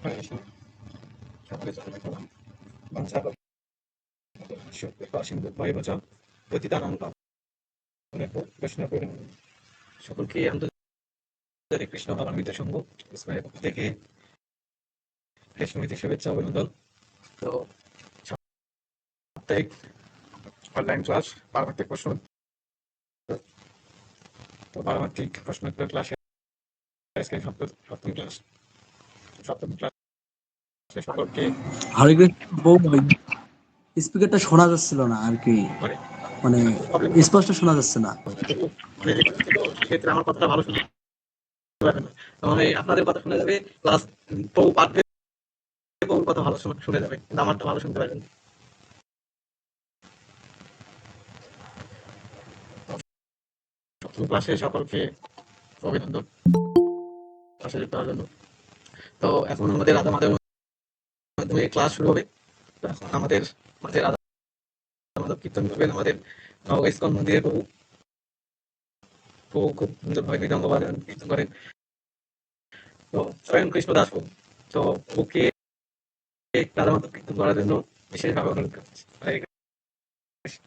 Конечно. Соответственно, Manzaro, Shukashin, Bhaivaja, Patidananda, Krishna, সকলকে আন্তর্জাতিক কৃষ্ণ ভাবান্বিত সংঘ ইসমাইল থেকে কৃষ্ণমীতি শুভেচ্ছা অভিনন্দন। তো সাপ্তাহিক অনলাইন ক্লাস পারমার্থিক প্রশ্ন, তো পারমার্থিক প্রশ্ন ক্লাসে আজকে সপ্তম ক্লাস সকলকে হরে কৃষ্ণ। স্পিকারটা শোনা যাচ্ছিল না আর কি, মানে স্পষ্ট শোনা যাচ্ছে না। সেক্ষেত্রে আমার কথাটা ভালো শুনতে পাবেন না, মানে আপনাদের কথা শোনা যাবে প্লাস বউ পাঠবে, বউর কথা ভালো শুনে যাবে, কিন্তু আমারটা ভালো শুনতে পারবেন। ক্লাসে সকলকে অভিনন্দন ক্লাসে যুক্ত হওয়ার জন্য। তো এখন আমাদের আধা মাদের মাধ্যমে ক্লাস শুরু হবে। তো এখন আমাদের মাঝে আধা মাধব কীর্তন করবেন আমাদের নওগাঁ ইস্কন মন্দিরের প্রভু। প্রভু খুব সুন্দরভাবে মৃদঙ্গ বাজান, কীর্তন করেন। তো স্বয়ং কৃষ্ণ দাস প্রভু। তো প্রভুকে রাধা মাধব কীর্তন করার জন্য বিশেষভাবে অনুরোধ করছি। হরে কৃষ্ণ।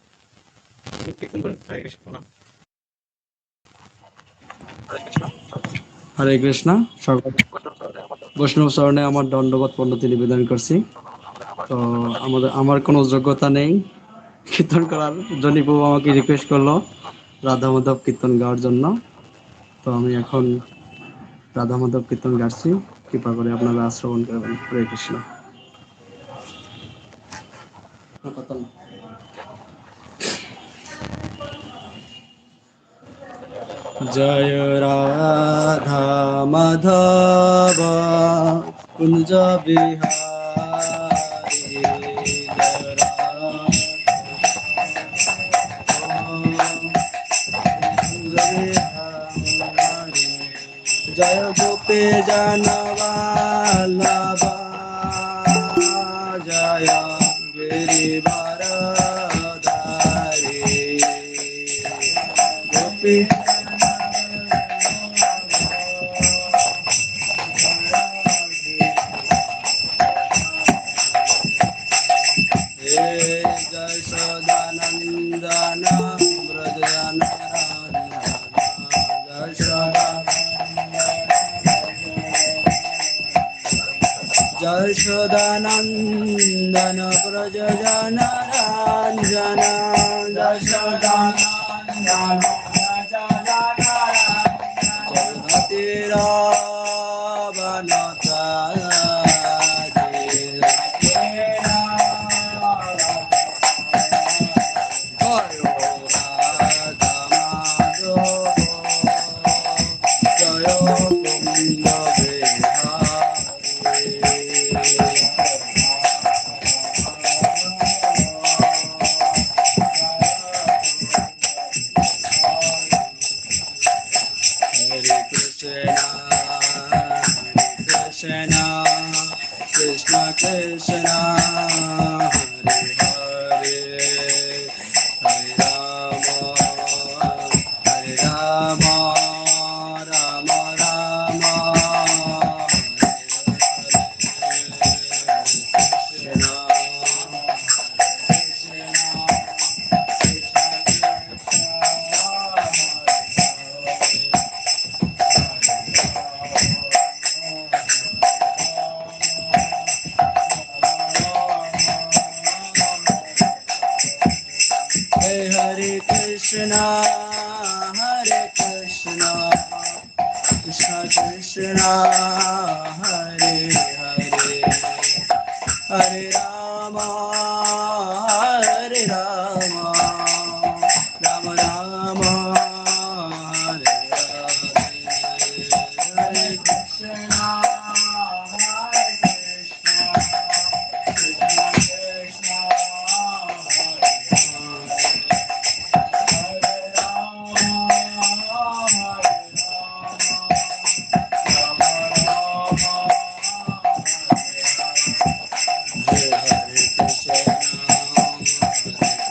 কীর্তন করেন হরে কৃষ্ণ প্রণাম। হরে কৃষ্ণ। হরে কৃষ্ণ। বৈষ্ণব চরণে আমার দণ্ডবত প্রণতি নিবেদন করছি। তো আমার কোনো যোগ্যতা নেই কীর্তন করার জন্য, প্রভু আমাকে রিকোয়েস্ট করলো রাধা মাধব কীর্তন গাওয়ার জন্য। তো আমি এখন রাধা মাধব কীর্তন গাচ্ছি, কৃপা করে আপনারা শ্রবণ করবেন। হরে কৃষ্ণ। জয় রাধা মাধব কুঞ্জ বিহারী, জয় গোপী জনবাল্লভা, জয় গিরিবরধারী, গোপী জয় সদানন্দন ব্রজন, জয় সদা জয় সদানন্দন ব্রজন রঞ্জন, জয় সদানন্দন জগতের বনতা Krishna Krishna Hare Hare, Hare Rama Hare Rama, Rama Rama Hare Hare, Hare Krishna, Hare Krishna, Krishna Krishna, Hare Hare, Hare Rama, Hare Rama, Rama Rama, Hare Hare, Hare Krishna, Hare Krishna, Krishna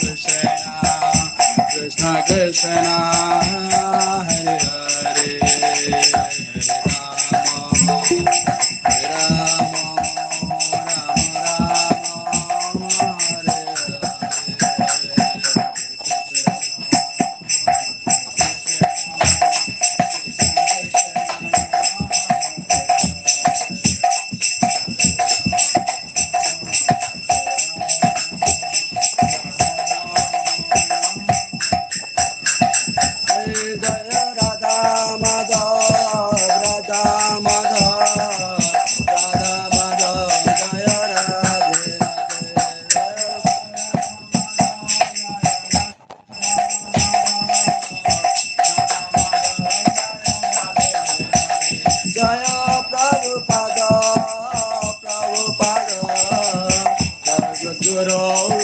Krishna, Krishna Krishna, Hare Hare, Hare Rama, Hare Rama, Madhav Radha Madhav জয় রাধে জয় প্রভুপাদ প্রভুপাদ জগদ্গুরু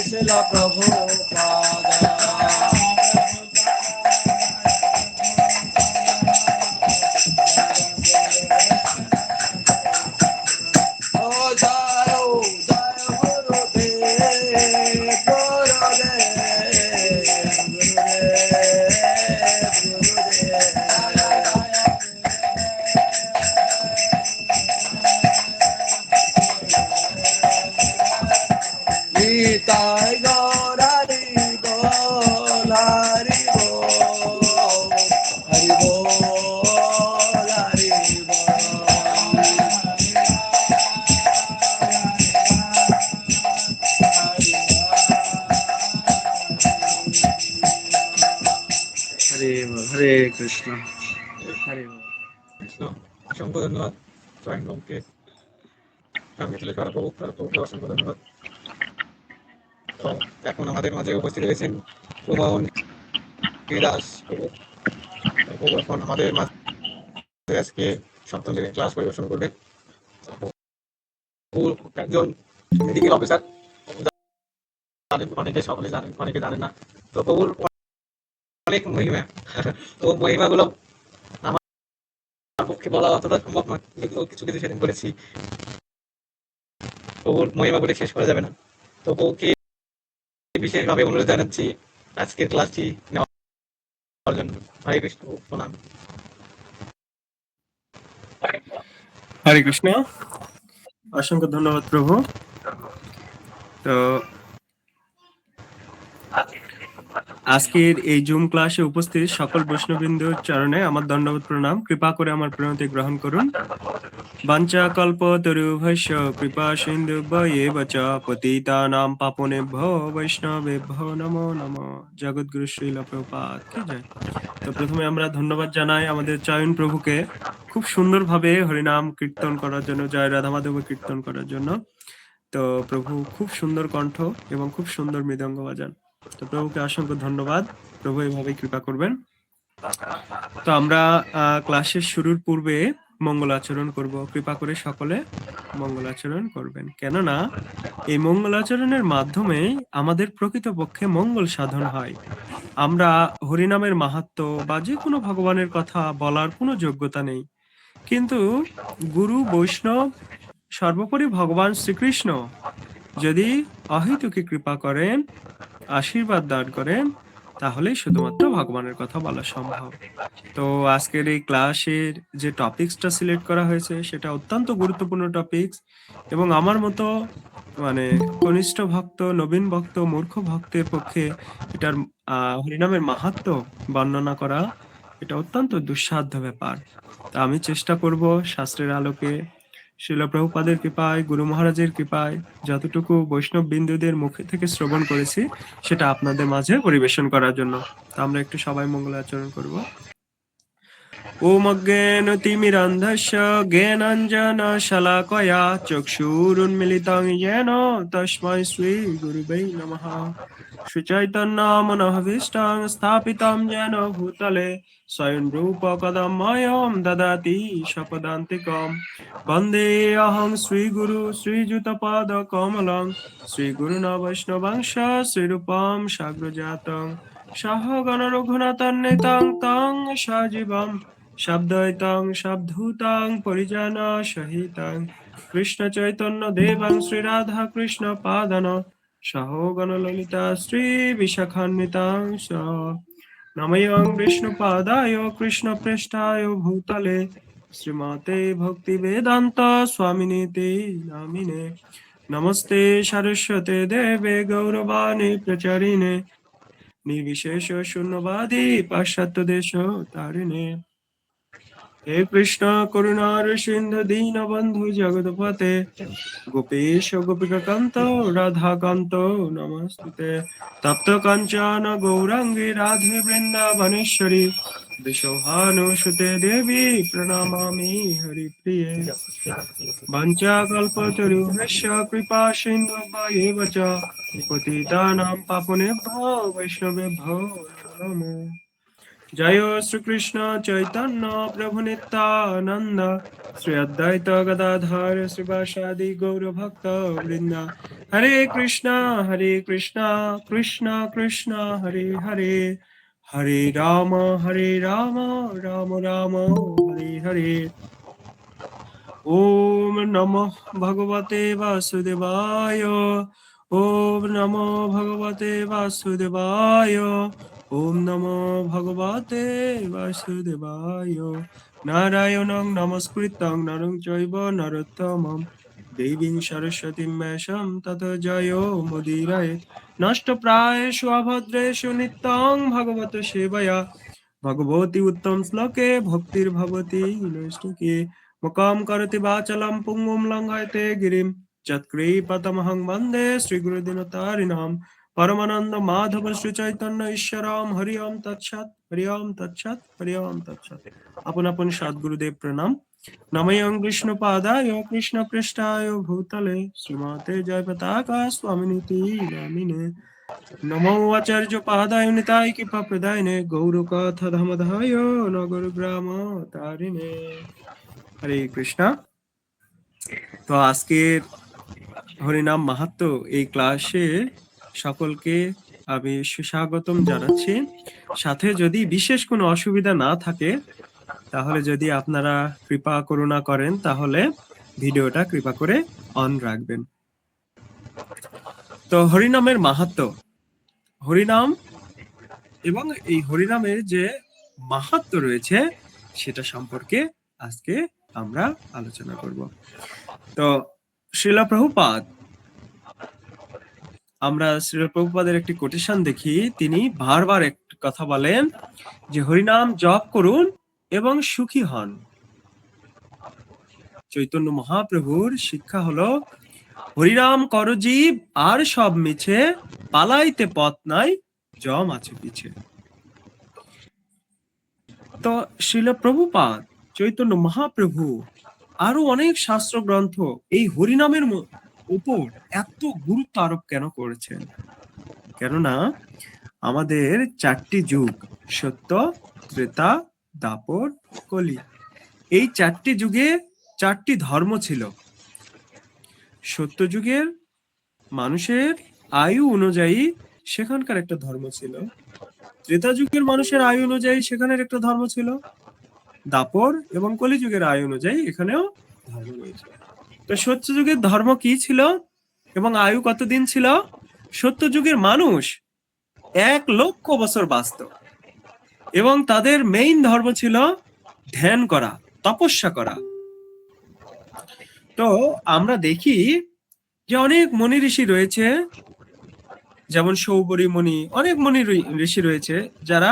শিল প্রভুপাদ ও জয় জয় গুরুদেব নিতাই গৌরারি বল হরি বল হরি বল হরি হরে কৃষ্ণ হরে বল। কৃষ্ণ অসংখ্য ধন্যবাদ স্বয়ংকে সামনে তুলে ধরা প্রভুকে অসংখ্য ধন্যবাদ। তো এখন আমাদের মাঝে উপস্থিত হয়েছেন প্রমোহন দাস প্রভু। প্রভু এখন আমাদের মাঝে আজকে সপ্তম শ্রেণীর ক্লাস পরিবেশন করবে। প্রভু একজন মেডিকেল অফিসার, অনেকে সকলে জানেন, অনেকে জানেন না। তো প্রভুর অনেক মহিমা, তো মহিমাগুলো আমার পক্ষে বলা অতটা সম্ভব নয়, যেগুলো কিছু কিছু সেদিন করেছি। প্রভুর মহিমা বলে শেষ করা যাবে না। তো প্রভুকে বিশেষভাবে অনুরোধ জানাচ্ছি আজকের ক্লাসটি নেওয়ার জন্য। হরে কৃষ্ণ, প্রণাম। হরে কৃষ্ণ, অসংখ্য ধন্যবাদ প্রভু। তো আজকের এই জুম ক্লাসে উপস্থিত সকল বৈষ্ণববৃন্দের চরণে আমার দণ্ডবত প্রণাম। কৃপা করে আমার প্রণতি গ্রহণ করুন। বাঞ্ছা কল্প তরুভস্য কৃপা সিন্ধুভ্যেব চ পতিতানাং পাবনেভ্যো বৈষ্ণবেভ্যো নমো নমঃ। জগদ্গুরু শ্রীল প্রভুপাদ কি জয়। তো প্রথমে আমরা ধন্যবাদ জানাই আমাদের চয়ন প্রভুকে খুব সুন্দরভাবে হরিনাম কীর্তন করার জন্য, জয় রাধা মাধব কীর্তন করার জন্য। তো প্রভু খুব সুন্দর কণ্ঠ এবং খুব সুন্দর মৃদঙ্গ বাজান। তো প্রভুকে অসংখ্য ধন্যবাদ। প্রভু এইভাবে কৃপা করবেন। তো আমরা ক্লাসের শুরুর পূর্বে মঙ্গল আচরণ করব। কৃপা করে সকলে মঙ্গল আচরণ করবেন, কেননা এই মঙ্গল আচরণের মাধ্যমে আমাদের প্রকৃতপক্ষে মঙ্গল সাধন হয়। আমরা হরিনামের মাহাত্ম্য বা যে কোনো ভগবানের কথা বলার কোনো যোগ্যতা নেই, কিন্তু গুরু বৈষ্ণব সর্বোপরি ভগবান শ্রীকৃষ্ণ যদি অহেতুকি কৃপা করেন, আশীর্বাদ দান করেন, তাহলে শুধুমাত্র ভগবানের কথা বলা সম্ভব। তো আজকের এই ক্লাসের যে টপিকসটা সিলেক্ট করা হয়েছে সেটা অত্যন্ত গুরুত্বপূর্ণ টপিকস, এবং আমার মতো মানে কনিষ্ঠ ভক্ত, নবীন ভক্ত, মূর্খ ভক্তের পক্ষে এটার হরিনামের মাহাত্ম্য বর্ণনা করা এটা অত্যন্ত দুঃসাধ্য ব্যাপার। তা আমি চেষ্টা করব শাস্ত্রের আলোকে, শ্রীল প্রভুপাদের কৃপায়, গুরু মহারাজের কৃপায় যতটুকু বৈষ্ণব বিন্দুদের মুখে থেকে শ্রবণ করেছি সেটা আপনাদের মাঝে পরিবেশন করার জন্য। তা আমরা একটু সবাই মঙ্গলাচরণ করব। ওম অজ্ঞান তিমিরান্ধস্য জ্ঞানাঞ্জন শলাকয়া চক্ষুরুন্মিলিতং येन তস্मै শ্রী গুরুবে নমঃ। শ্রীচৈতন্য মনোভীষ্টং স্থাপিতং येन ভূতলে স্বয়ং রূপ কদময়ং দদাতি স্বপদান্তিকম। বন্দে অহং শ্রীগুরু শ্রীযুতপদ কমলং শ্রীগুরুণ বৈষ্ণবাংশ শ্রীরূপম সাগ্রজাতং সহগণ রঘুনাথান্বিতং তং সজীবম শব্দয়তং শব্দূতং পরিজন সহিতং কৃষ্ণ চৈতন্য দেবং শ্রী রাধা কৃষ্ণ পাদন সহগণ ললিতা শ্রী বিশাখান্বিতাং স। নময়ং বিষ্ণুপাদায় কৃষ্ণ পৃষ্ঠায় ভূতলে শ্রীমতে ভক্তি বেদান্ত স্বামিনীতি নামিনে। নমস্তে সরস্বতে দেবে গৌরবাণী প্রচারিণে নির্বিশেষ শূন্যবাদী পাশ্চাত্য দেশ তারিণে। হে কৃষ্ণ করুণার সিন্ধু দীনবন্ধু জগৎপতে গোপীশ গোপিকাকান্ত রাধাকান্ত নমস্তুতে তপ্ত কাঞ্চন গৌরাঙ্গী রাধে বৃন্দাবনেশ্বরী বিশোহানুসুতে দেবী প্রণমামি হরিপ্রিয়ে वञ्चाकल्पतरुभ्यश्च कृपा सिन्धुभ्येव च पतितानां पावनेभ्यो वैष्णवेभ्यो नमो जय श्रीकृष्ण चैतन्य प्रभु नित्यानन्द श्री अद्वैत गदाधर श्रीवासादि गौरभक्त वृंद हरे कृष्ण कृष्ण कृष्ण हरे हरे हरे राम राम राम हरे हरे ओम नमो भगवते वासुदेवाय ओम नमो भगवते वासुदेवाय ओम नमो भगवते वासुदेवाय नारायणं नमस्कृतं नरं चैव नरोत्तमं देवीं सरस्वतीं व्यासं ततो जयो मुदीरये नष्टप्रायेषु अभद्रेषु नित्यं भगवत सेवया भगवती उत्तम श्लोके भक्तिर्भवति नैष्टिके मुकाम करति वाचलम पुंगुम लंघयते गिरिम चत्कृपातमहं वन्दे श्रीगुरुदिनतारिणां परमानंद माधव श्री चैतन्य ईश्वरम हरि ओम तत्सत् हरि ओम तत्सत् हरि ओम तत्सत् अपन अपन सद्गुरुदेव प्रणाम नमयं कृष्ण पादाय कृष्ण पृष्ठाय भूतले श्रीमते जय पताका स्वामिनीति नामिने नमो आचार्य पादाय निताय कृपा प्रदायने गौरकथा धमधाय नगर ग्राम तारिणे হরে কৃষ্ণ। তো আজকের হরিনাম মাহাত্ম্য এই ক্লাসে সকলকে আমি সুস্বাগতম জানাচ্ছি। সাথে যদি বিশেষ কোনো অসুবিধা না থাকে তাহলে যদি আপনারা কৃপা করুণা করেন তাহলে ভিডিওটা কৃপা করে অন রাখবেন। তো হরিনামের মাহাত্ম্য, হরিনাম এবং এই হরিনামের যে মাহাত্ম্য রয়েছে সেটা সম্পর্কে আজকে আমরা আলোচনা করব। তো শ্রীল প্রভুপাদ, আমরা শ্রীল প্রভুপাদের একটি কোটেশন দেখি। তিনি বারবার একটা কথা বলেন যে হরিনাম জপ করুন এবং সুখী হন। চৈতন্য মহাপ্রভুর শিক্ষা হলো হরিনাম কর জীব আর সব মিছে, পালাইতে পথ নাই জম আছে পিছে। তো শ্রীল প্রভুপাদ, চৈতন্য মহাপ্রভু আরো অনেক শাস্ত্র গ্রন্থ এই হরিনামের উপর এত গুরুত্ব আরোপ কেন করেছেন? কেননা আমাদের চারটি যুগ, সত্য, ত্রেতা, দাপর, কলি, এই চারটি যুগে চারটি ধর্ম ছিল। সত্য যুগের মানুষের আয়ু অনুযায়ী সেখানকার একটা ধর্ম ছিল, ত্রেতা যুগের মানুষের আয়ু অনুযায়ী সেখানের একটা ধর্ম ছিল, দাপর এবং কলিযুগের আয়ু অনুযায়ী এখানেও ধর্ম রয়েছে। তো সত্য যুগের ধর্ম কি ছিল এবং আয়ু কতদিন ছিল? সত্য যুগের মানুষ 1,00,000 বছর বাঁচত এবং তাদের মেইন ধর্ম ছিল ধ্যান করা, তপস্যা করা। তো আমরা দেখি যে অনেক মনি ঋষি রয়েছে, যেমন সৌবরী মনি, অনেক মনি ঋষি রয়েছে যারা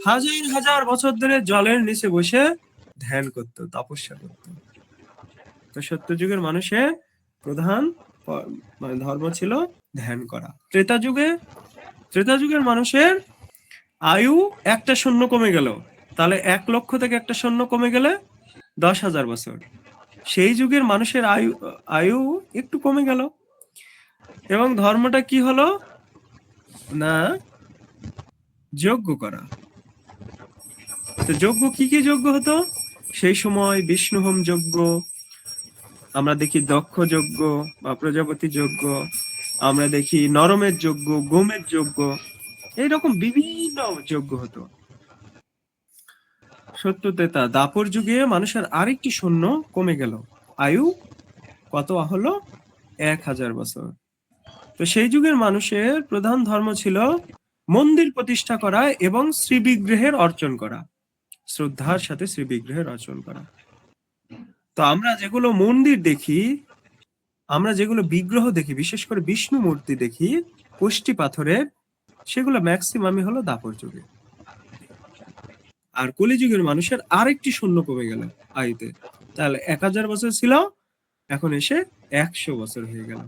হাজার হাজার বছর ধরে জলের নিচে বসে ধ্যান করত, তপস্যা করত। তো সত্য যুগের মানুষের প্রধান ধর্ম ছিল ধ্যান করা। ত্রেতা যুগের মানুষের আয়ু একটা শূন্য কমে গেল, তাহলে 1,00,000 থেকে একটা শূন্য কমে গেলে 10,000 বছর। সেই যুগের মানুষের আয়ু একটু কমে গেল এবং ধর্মটা কি হলো না, যজ্ঞ করা। তো যজ্ঞ কি কি যজ্ঞ হতো সেই সময়? বিষ্ণু হোম যজ্ঞ, আমরা দেখি দক্ষ যজ্ঞ বা প্রজাপতি যজ্ঞ, আমরা দেখি নরমের যজ্ঞ, গোমের যজ্ঞ, এইরকম বিভিন্ন যজ্ঞ হতো। সত্য ত্রেতা দাপর যুগে মানুষের আরেকটি শূন্য কমে গেল, আয়ু কত হলো? 1,000 বছর। তো সেই যুগের মানুষের প্রধান ধর্ম ছিল মন্দির প্রতিষ্ঠা করা এবং শ্রীবিগ্রহের অর্চন করা, শ্রদ্ধার সাথে শ্রীবিগ্রহের অর্চন করা। তো আমরা যেগুলো মন্দির দেখি, আমরা যেগুলো বিগ্রহ দেখি, বিশেষ করে বিষ্ণু মূর্তি দেখি কোষ্ঠী পাথরের, সেগুলো ম্যাক্সিমামই হলো দাপর যুগে। আর কলিযুগের মানুষের আরেকটি শূন্য কমে গেল আয়ুতে। তাহলে 1000 বছর ছিল, এখন এসে 100 বছর হয়ে গেল।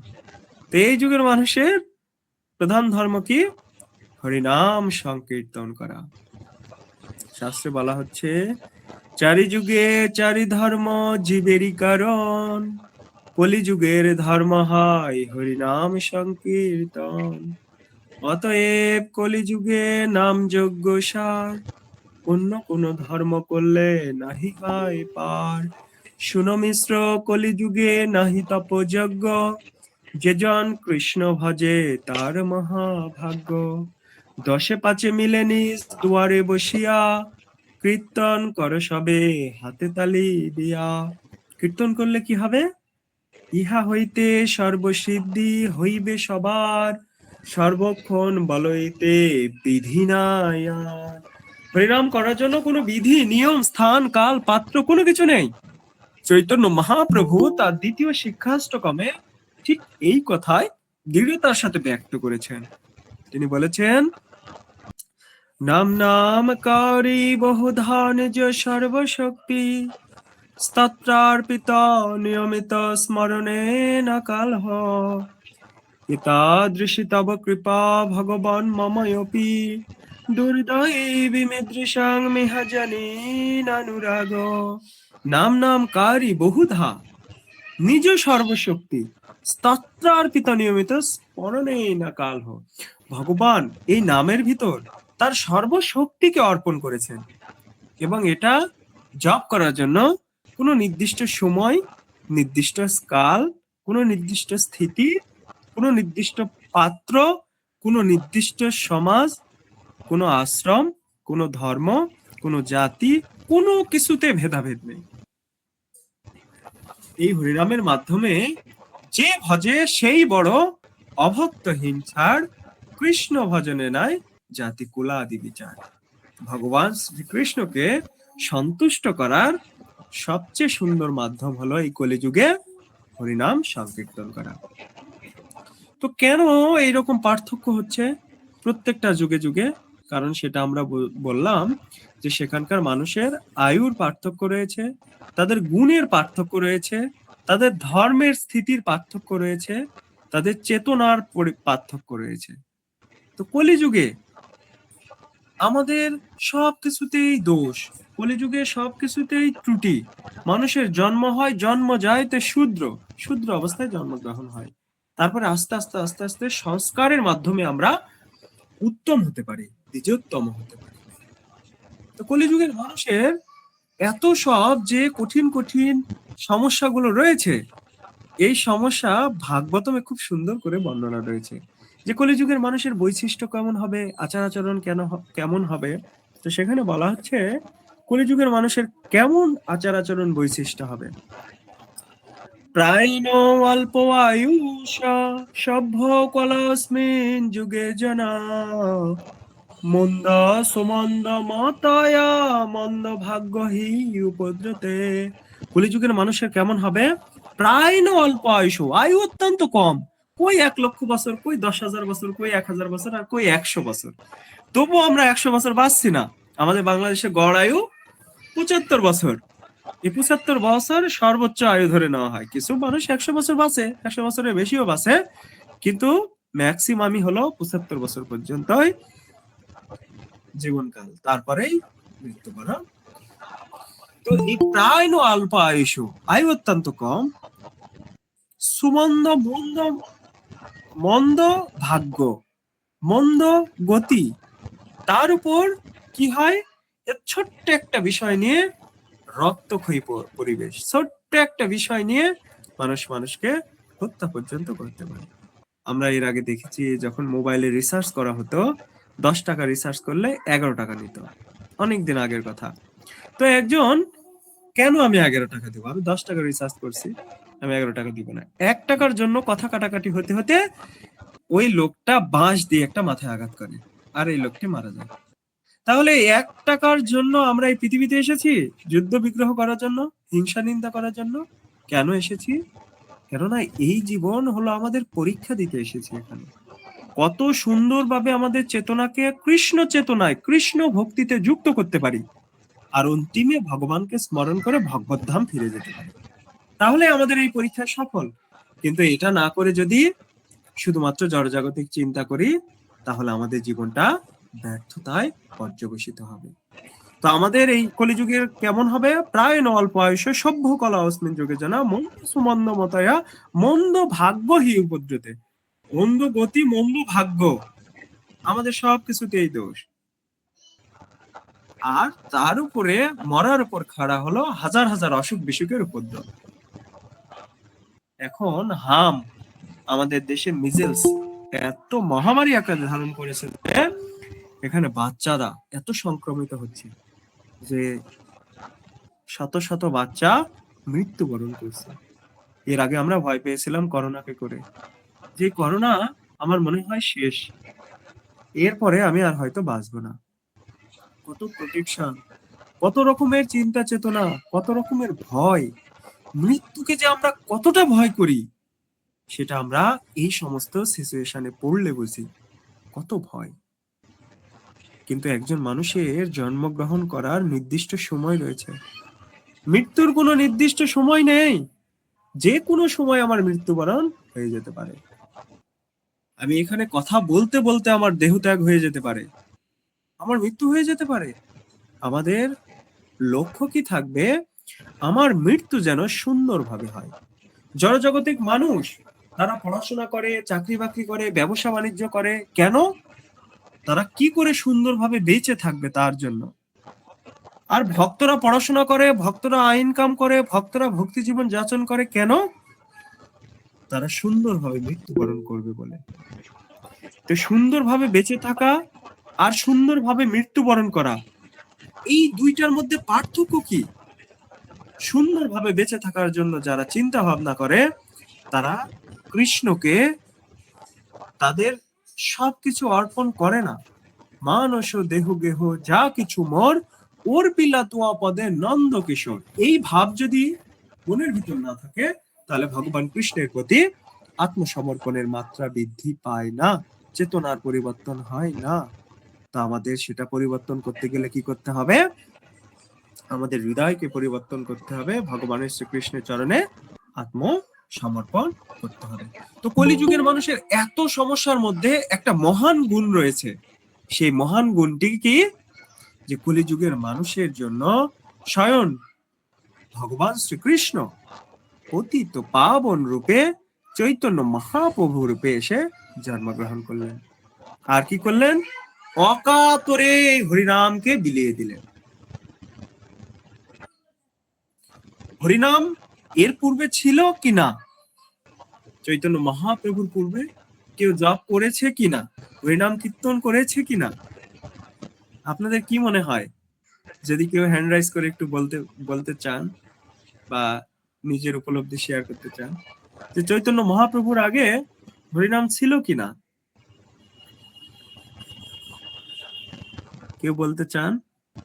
তো এই যুগের মানুষের প্রধান ধর্ম কি? হরিনাম সংকীর্তন করা। শাস্ত্রে বলা হচ্ছে, চারি যুগে চারি ধর্ম জীবেরই কারণ, কলিযুগের ধর্ম হয় হরিনাম সংকীর্তন। অতএব কলিযুগে নাম যজ্ঞ সার, অন্য কোন ধর্ম করলে নাহি হয় পার। শুনো মিশ্র কলিযুগে নাহি তপযজ্ঞ, যেজন কৃষ্ণ ভজে তার মহাভাগ্য। 10-5 মিলে নিজ দুয়ারে বসিয়া, কীর্তন কর সবে হাতে তালি দিয়া। কীর্তন করলে কি হবে? ইহা হইতে সর্বসিদ্ধি হইবে সবার, সর্বক্ষণ বলইতে বিধি নাই আর। হরিনাম করার জন্য কোনো বিধি, নিয়ম, স্থান, কাল, পাত্র কোনো কিছু নেই। চৈতন্য মহাপ্রভু তার দ্বিতীয় শিক্ষাষ্টকমে ঠিক এই কথায় দৃঢ়তার সাথে ব্যক্ত করেছেন। তিনি বলেছেন, নাম নাম কারি বহুধান যে সর্বশক্তি, স্তত্রার্পিত নিয়মিত স্মরণে না কালহ। এতাদৃশী তব কৃপা ভগবান মময়পি, দুর্দৈবী মিদৃশং মিহা জানি নানুরাগ। নাম নাম কারি বহুধা নিজ সর্বশক্তি, স্তত্রার্পিত নিয়মিত স্মরণে না কালহ। ভগবান এই নামের ভিতর তার সর্বশক্তিকে অর্পণ করেছেন, এবং এটা জপ করার জন্য কোনো নির্দিষ্ট সময়, নির্দিষ্ট কাল, কোনো নির্দিষ্ট স্থিতি, কোনো নির্দিষ্ট পাত্র, কোনো নির্দিষ্ট সমাজ, কোনো আশ্রম, কোনো ধর্ম, কোনো জাতি, কোনো কিছুতে ভেদাভেদ নেই। এই হরিনামের মাধ্যমে যে ভজে সেই বড়, অভক্তহীন ছাড়, কৃষ্ণ ভজনে নাই জাতি কুলাদি বিচার। ভগবান শ্রীকৃষ্ণকে সন্তুষ্ট করার সবচেয়ে সুন্দর মাধ্যম হলো এই কলিযুগে হরিনাম সংকীর্তন করা। তো কেন এইরকম পার্থক্য হচ্ছে প্রত্যেকটা যুগে যুগে? কারণ সেটা আমরা বললাম যে সেখানকার মানুষের আয়ুর পার্থক্য রয়েছে, তাদের গুণের পার্থক্য রয়েছে, তাদের ধর্মের স্থিতির পার্থক্য রয়েছে, তাদের চেতনার পার্থক্য রয়েছে। তো কলিযুগে আমাদের সবকিছুতেই দোষ, কলিযুগে সবকিছুতেই ত্রুটি। মানুষের জন্ম হয়, জন্ম যায় তো শূদ্র, শূদ্র অবস্থায় জন্মগ্রহণ হয়। তারপরে আস্তে আস্তে আস্তে আস্তে সংস্কারের মাধ্যমে আমরা উত্তম হতে পারি, দ্বিজোত্তম হতে পারি। তো কলিযুগের মানুষের এত সব যে কঠিন কঠিন সমস্যাগুলো রয়েছে, এই সমস্যা ভাগবতমে খুব সুন্দর করে বর্ণনা রয়েছে যে কলিযুগের মানুষের বৈশিষ্ট্য কেমন হবে, আচার আচরণ কেমন হবে। তো সেখানে বলা হচ্ছে কলিযুগের মানুষের কেমন আচার আচরণ বৈশিষ্ট্য হবে। প্রায়ণ অল্প আয়ুষা সভ্য কলস্মিন যুগে জনা, মন্দ সুমন্দ মতয়া মন্দ ভাগ্য হি উপদ্রতে। কলিযুগের মানুষের কেমন হবে? প্রায় না অল্প আয়ুষ, আয়ু অত্যন্ত কম, কই 1 লক্ষ বছর, কই 10,000 বছর, কই 1000 বছর, আর কই 100 বছর। তবুও আমরা 100 বছর বাঁচছি না। আমাদের বাংলাদেশের গড় আয়ু 75 বছর। এই 75 বছর সর্বোচ্চ আয়ু ধরে নেওয়া হয়। কিছু মানুষ 100 বছর বাঁচে, 100 বছরের বেশিও বাঁচে, কিন্তু ম্যাক্সিমামই হলো 75 বছর পর্যন্তই জীবনকাল, তারপরেই মৃত্যুবরণ। তো এই প্রায় অল্প আয়ুষ, আয়ু অত্যন্ত কম, সুমন্দ মন্দ, মন্দ ভাগ্য, মন্দ গতি, তার উপর কি হয়, ছোট্ট একটা বিষয় নিয়ে রক্তক্ষয়ী পরিবেশ, ছোট্ট একটা বিষয় নিয়ে মানুষ মানুষকে হত্যা পর্যন্ত করতে পারে। আমরা এর আগে দেখেছি যখন মোবাইলে রিসার্চ করা হতো, 10 টাকা রিসার্চ করলে 11 টাকা নিত, অনেকদিন আগের কথা। তো একজন, কেন আমি 11 টাকা দেবো, আমি 10 টাকা রিসার্চ করছি, আমি 11 টাকা দিব না। 1 টাকার জন্য কথা কাটাকাটি হতে হতে ওই লোকটা বাঁশ দিয়ে একটা মাথায় আঘাত করে, আর এই লোকটি মারা যায়। তাহলে 1 টাকার জন্য আমরা এই পৃথিবীতে এসেছি যুদ্ধ বিগ্রহ করার জন্য, হিংসা নিন্দা করার জন্য? কেন এসেছি? কেননা এই জীবন হলো আমাদের পরীক্ষা দিতে এসেছি এখানে। কত সুন্দরভাবে আমাদের চেতনাকে কৃষ্ণ চেতনায়, কৃষ্ণ ভক্তিতে যুক্ত করতে পারি, আর অন্তিমে ভগবানকে স্মরণ করে ভগবদ্ধাম ফিরে যেতে পারে। তাহলে আমাদের এই পরীক্ষা সফল। কিন্তু এটা না করে যদি শুধুমাত্র জড়জাগতিক চিন্তা করি, তাহলে আমাদের জীবনটা ব্যর্থতায় পর্যবসিত হবে। তো আমাদের এই কলিযুগের কেমন হবে? প্রায় ন অল্প আয়ুষ সভ্য কলা অস্মিন যুগে জানা মন্দ সুমন্দ মতয়া মন্দ ভাগ্য হি উপদ্রুতে। মন্দ গতি, মন্দ ভাগ্য, আমাদের সবকিছুতেই দোষ। আর তার উপরে মরার উপর খাড়া হলো হাজার হাজার অসুখ বিসুখের উপদ্রব। এখন আমাদের দেশে মিজেলস এত মহামারী আকার ধারণ করেছে যে এখানে বাচ্চারা এত সংক্রমিত হচ্ছে যে শত শত বাচ্চা মৃত্যুবরণ করছে। এর আগে আমরা ভয় পেয়েছিলাম করোনাকে করে, যে করোনা আমার মনে হয় শেষ, এরপরে আমি আর হয়তো বাঁচবো না। কত প্রোটেকশন, কত রকমের চিন্তা চেতনা, কত রকমের ভয়, মৃত্যুকে যে আমরা কতটা ভয় করি সেটা আমরা এই সমস্ত সিচুয়েশনে পড়লে বুঝি কত ভয়। কিন্তু একজন মানুষের জন্মগ্রহণ করার নির্দিষ্ট সময় রয়েছে, মৃত্যুর কোনো নির্দিষ্ট সময় নেই। যে কোনো সময় আমার মৃত্যুবরণ হয়ে যেতে পারে। আমি এখানে কথা বলতে বলতে আমার দেহত্যাগ হয়ে যেতে পারে, আমার মৃত্যু হয়ে যেতে পারে। আমাদের লক্ষ্য কি থাকবে? আমার মৃত্যু যেন সুন্দরভাবে হয়। জড়জাগতিক মানুষ তারা পড়াশোনা করে, চাকরি বাকরি করে, ব্যবসা বাণিজ্য করে, কেন? তারা কি করে সুন্দরভাবে বেঁচে থাকবে তার জন্য। আর ভক্তরা পড়াশোনা করে, ভক্তরা ইনকাম করে, ভক্তরা ভক্তি জীবন যাপন করে, কেন? তারা সুন্দরভাবে মৃত্যুবরণ করবে বলে। তো সুন্দরভাবে বেঁচে থাকা আর সুন্দরভাবে মৃত্যুবরণ করা, এই দুইটার মধ্যে পার্থক্য কি? সুন্দরভাবে বেঁচে থাকার জন্য যারা চিন্তা ভাবনা করে তারা কৃষ্ণকে তাদের সবকিছু অর্পণ করে না। মানস দেহ গেহ যা কিছু মোর ওর পিলা তোয়া পদে নন্দ কিশোর, এই ভাব যদি মনের ভিতর না থাকে তাহলে ভগবান কৃষ্ণের প্রতি আত্মসমর্পণের মাত্রা বৃদ্ধি পায় না, চেতনার পরিবর্তন হয় না। তা আমাদের সেটা পরিবর্তন করতে গেলে কি করতে হবে? আমাদের হৃদয়কে পরিবর্তন করতে হবে, ভগবানের শ্রীকৃষ্ণের চরণে আত্মসমর্পণ করতে হবে। তো কলিযুগের মানুষের এত সমস্যার মধ্যে একটা মহান গুণ রয়েছে। সেই মহান গুণটি কি? যে কলিযুগের মানুষের জন্য স্বয়ং ভগবান শ্রীকৃষ্ণ পতিত পাবন রূপে চৈতন্য মহাপ্রভু রূপে এসে জন্মগ্রহণ করলেন। আর কি করলেন? অকাতরে হরিনামকে বিলিয়ে দিলেন। হরিনাম এর পূর্বে ছিল কিনা? চৈতন্য মহাপ্রভুর পূর্বে কেউ জপ করেছে কিনা? হরিনাম কীর্তন করেছে কিনা? আপনাদের কি মনে হয়? যদি কেউ হ্যান্ড রাইজ করে একটু বলতে চান বা নিজের উপলব্ধি শেয়ার করতে চান যে চৈতন্য মহাপ্রভুর আগে হরিনাম ছিল কিনা, কেউ বলতে চান?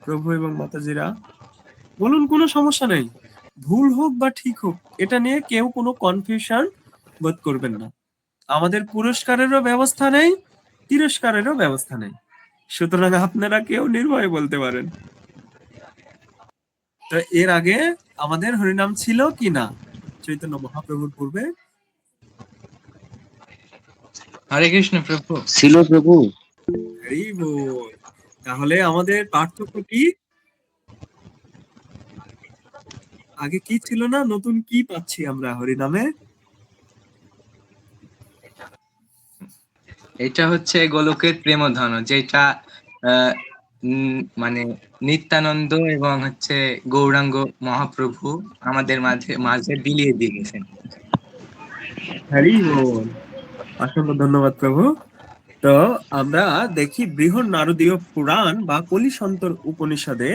প্রভু এবং মাতাজিরা বলুন, কোনো সমস্যা নেই। ভুল হোক বা ঠিক হোক, এটা নিয়ে কেউ কোনো কনফিউশন বোধ করবেন না। আমাদের পুরস্কারেরও ব্যবস্থা নেই, তিরস্কারেরও ব্যবস্থা নেই, সুতরাং আপনারা কেউ নির্ভয়ে বলতে পারেন। তো এর আগে আমাদের হরিনাম ছিল কিনা চৈতন্য মহাপ্রভুর পূর্বে? হরে কৃষ্ণ প্রভু। ছিল প্রভু। হরি বল। তাহলে আমাদের পার্থক্য কি? আগে কি ছিল না, নতুন কি পাচ্ছি আমরা হরিনামে? এটা হচ্ছে গোলকের প্রেমধন, যেটা মানে নিত্যানন্দ এবং হচ্ছে গৌরাঙ্গ মহাপ্রভু আমাদের মাঝে মাঝে বিলিয়ে দিয়ে গেছেন। হরি বল। অসংখ্য ধন্যবাদ প্রভু। তো আমরা দেখি বৃহৎ নারদীয় পুরাণ বা কলিসন্তর উপনিষদে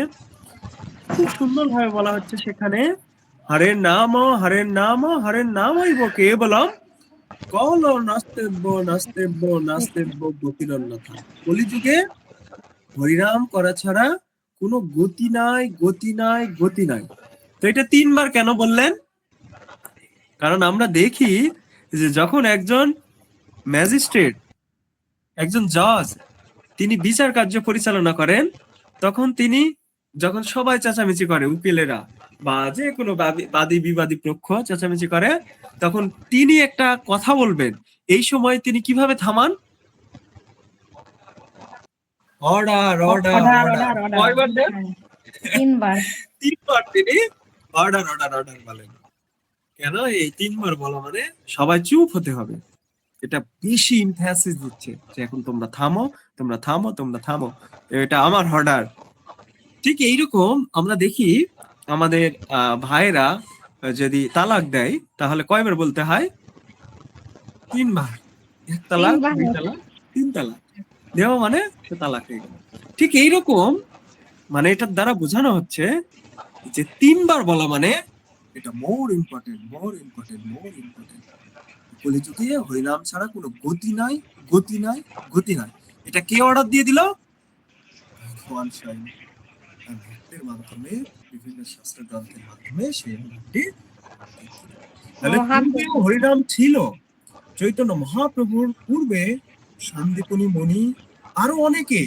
খুব সুন্দর ভাবে বলা হচ্ছে, সেখানে হরের নাম হরের নাম হরের নামই কেবলম কল নাস্তেব্য নাস্তেব্য নাস্তেব্য গতিরন্যথা। কলিযুগে হরিনাম করা ছাড়া কোনো গতি নাই, গতি নাই, গতি নাই। তো এটা 3 বার কেন বললেন? কারণ আমরা দেখি যে যখন একজন ম্যাজিস্ট্রেট, একজন জজ, তিনি বিচার কার্য পরিচালনা করেন, তখন তিনি যখন সবাই চেঁচামেচি করে, উকিলেরা বা যে কোনো বাদী বিবাদী পক্ষ চেঁচামেচি করে, তখন তিনি একটা কথা বলবেন, এই সময় তিনি কিভাবে থামান? Order order order order, order order. কয়বার দেন? তিনবার। তিনবার তিনি অর্ডার অর্ডার অর্ডার বলেন। কেন? এই তিনবার বলা মানে সবাই চুপ হতে হবে। এটা বেশি ইমফ্যাসিস দিচ্ছে যে এখন তোমরা থামো, তোমরা থামো, তোমরা থামো, এটা আমার অর্ডার। ঠিক এইরকম আমরা দেখি আমাদের ভাইরা যদি তালাক দেয় তাহলে কয়বার বলতে হয়? তিনবার। এক তালাক, তিনবার। দুই তালাক, তিন তালাক দেওয়া মানে সে তালাক হয়ে গেল। ঠিক এইরকম মানে এটার দ্বারা বোঝানো হচ্ছে যে তিনবার বলা মানে এটা more important, more important, more important. কলিযুগে হরিনাম ছাড়া কোনো গতি নাই, গতি নাই, গতি নাই। এটা কে অর্ডার দিয়ে দিল? ভগবান স্বয়ং তার ভক্তের মাধ্যমে, বিভিন্ন শাস্ত্র গ্রন্থের মাধ্যমে সেই অর্ডারটি। তাহলে পূর্বেও হরিনাম ছিল। চৈতন্য মহাপ্রভুর পূর্বে সন্দীপনী মুনি আরো অনেকে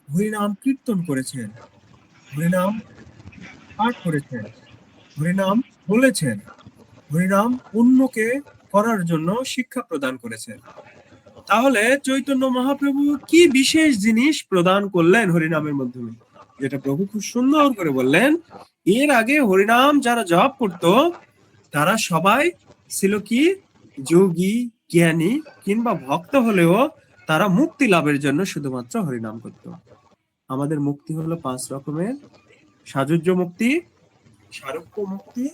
হরিনাম কীর্তন করেছেন, হরিনাম পাঠ করেছেন, হরিনাম বলেছেন, হরিনাম অন্যকে করার জন্য শিক্ষা প্রদান করেছেন। তাহলে চৈতন্য মহাপ্রভু কি বিশেষ জিনিস প্রদান করলেন হরিনামের মাধ্যমে, যেটা প্রভু খুব সুন্দর করে বললেন? এর আগে হরিনাম যারা জপ করত তারা সবাই ছিল কি যোগী, জ্ঞানী কিংবা ভক্ত হলেও তারা মুক্তি লাভের জন্য শুধুমাত্র হরিনাম করত। আমাদের মুক্তি হলো 5 রকমের: সাযুজ্য মুক্তি, সারূপ্য মুক্তি,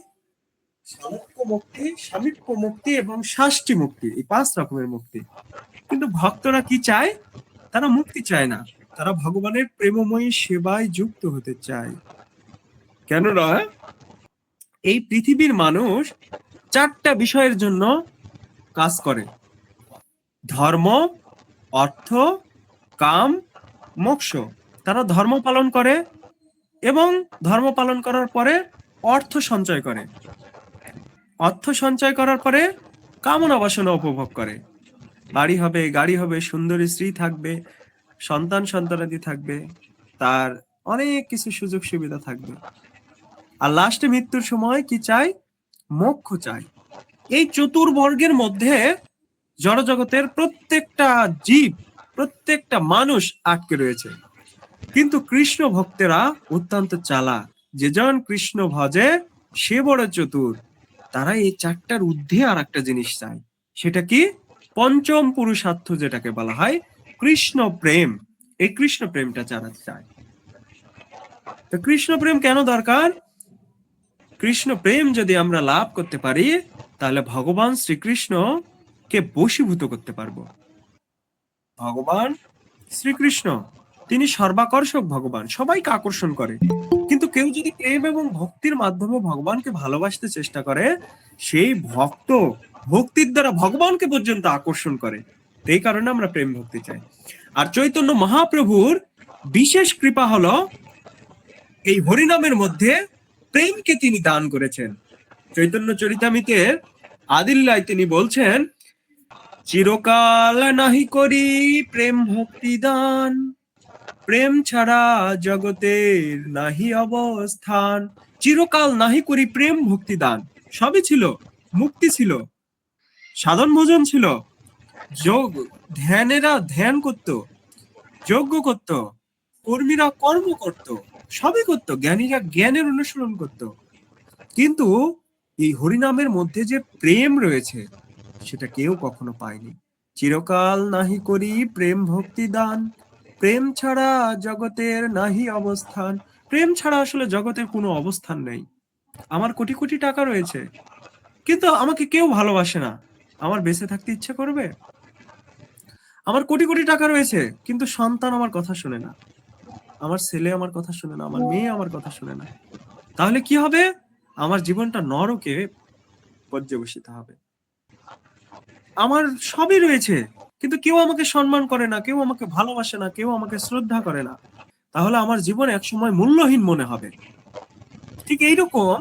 সালোক্য মুক্তি, সামীপ্য মুক্তি এবং শাস্তি মুক্তি। এই 5 রকমের মুক্তি। কিন্তু ভক্তরা কি চায়? তারা মুক্তি চায় না, তারা ভগবানের প্রেমময়ী সেবায় যুক্ত হতে চায়। কেননা এই পৃথিবীর মানুষ 4টা বিষয়ের জন্য কাজ করে: ধর্ম, অর্থ, কাম, মোক্ষ। তারা ধর্ম পালন করে এবং ধর্ম পালন করার পরে অর্থ সঞ্চয় করে, অর্থ সঞ্চয় করার পরে কামনা বাসনা উপভোগ করে। বাড়ি হবে, গাড়ি হবে, সুন্দরী স্ত্রী থাকবে, সন্তানাদি থাকবে, তার অনেক কিছু সুযোগ সুবিধা থাকবে। আর লাস্টে মৃত্যুর সময় কি চাই? মোক্ষ চাই। এই চতুর্বর্গের মধ্যে জড়জগতের প্রত্যেকটা জীব, প্রত্যেকটা মানুষ আটকে রয়েছে। কিন্তু কৃষ্ণ ভক্তেরা অত্যন্ত চালাক। যেজন কৃষ্ণ ভজে সে বড় চতুর। তারা এই 4টার ঊর্ধ্বে আর একটা জিনিস চায়। সেটা কি? পঞ্চম পুরুষার্থ, যেটাকে বলা হয় কৃষ্ণ প্রেম। এই কৃষ্ণ প্রেমটা যারা চায়। তো কৃষ্ণ প্রেম কেন দরকার? কৃষ্ণ প্রেম যদি আমরা লাভ করতে পারি তাহলে ভগবান শ্রীকৃষ্ণকে বশীভূত করতে পারবো। ভগবান শ্রীকৃষ্ণ তিনি সর্বাকর্ষক ভগবান, সবাইকে আকর্ষণ করে। কিন্তু কেউ যদি প্রেম এবং ভক্তির মাধ্যমে ভগবানকে ভালোবাসতে চেষ্টা করে, সেই ভক্ত ভক্তির দ্বারা ভগবানকে পর্যন্ত আকর্ষণ করে। এই কারণে আমরা প্রেম ভক্তি চাই। আর চৈতন্য মহাপ্রভুর বিশেষ কৃপা হলো এই হরিনামের মধ্যে প্রেমকে তিনি দান করেছেন। চৈতন্য চরিতামৃতের আদিল্লায় তিনি বলছেন, চিরকাল নাহি করি প্রেম ভক্তি দান, প্রেম ছাড়া জগতের নাহি অবস্থান। চিরকাল নাহি করি প্রেম ভক্তি দান। সবই ছিল, মুক্তি ছিল, সাধন ভোজন ছিল, যোগ ধ্যানেরা ধ্যান করত, যজ্ঞ করত, কর্মীরা কর্ম করত, সবই করত, জ্ঞানীরা জ্ঞানের অনুসরণ করত। কিন্তু এই হরিনামের মধ্যে যে প্রেম রয়েছে সেটা কেউ কখনো পায়নি। চিরকাল নাহি করি প্রেম ভক্তি দান, প্রেম ছাড়া জগতের নাহি অবস্থান। প্রেম ছাড়া আসলে জগতের কোনো অবস্থান নেই। আমার কোটি কোটি টাকা রয়েছে কিন্তু আমাকে কেউ ভালোবাসে না, আমার বেঁচে থাকতে ইচ্ছে করবে? আমার কোটি কোটি টাকা রয়েছে কিন্তু সন্তান আমার কথা শুনে না, আমার ছেলে আমার কথা শুনে না, আমার মেয়ে আমার কথা শুনে না। তাহলে কি হবে? আমার জীবনটা নরকে পর্যবসিত হবে। আমার সবই রয়েছে কিন্তু কেউ আমাকে সম্মান করে না, কেউ আমাকে ভালোবাসে না, কেউ আমাকে শ্রদ্ধা করে না। তাহলে আমার জীবন একসময় মূল্যহীন মনে হবে। ঠিক এইরকম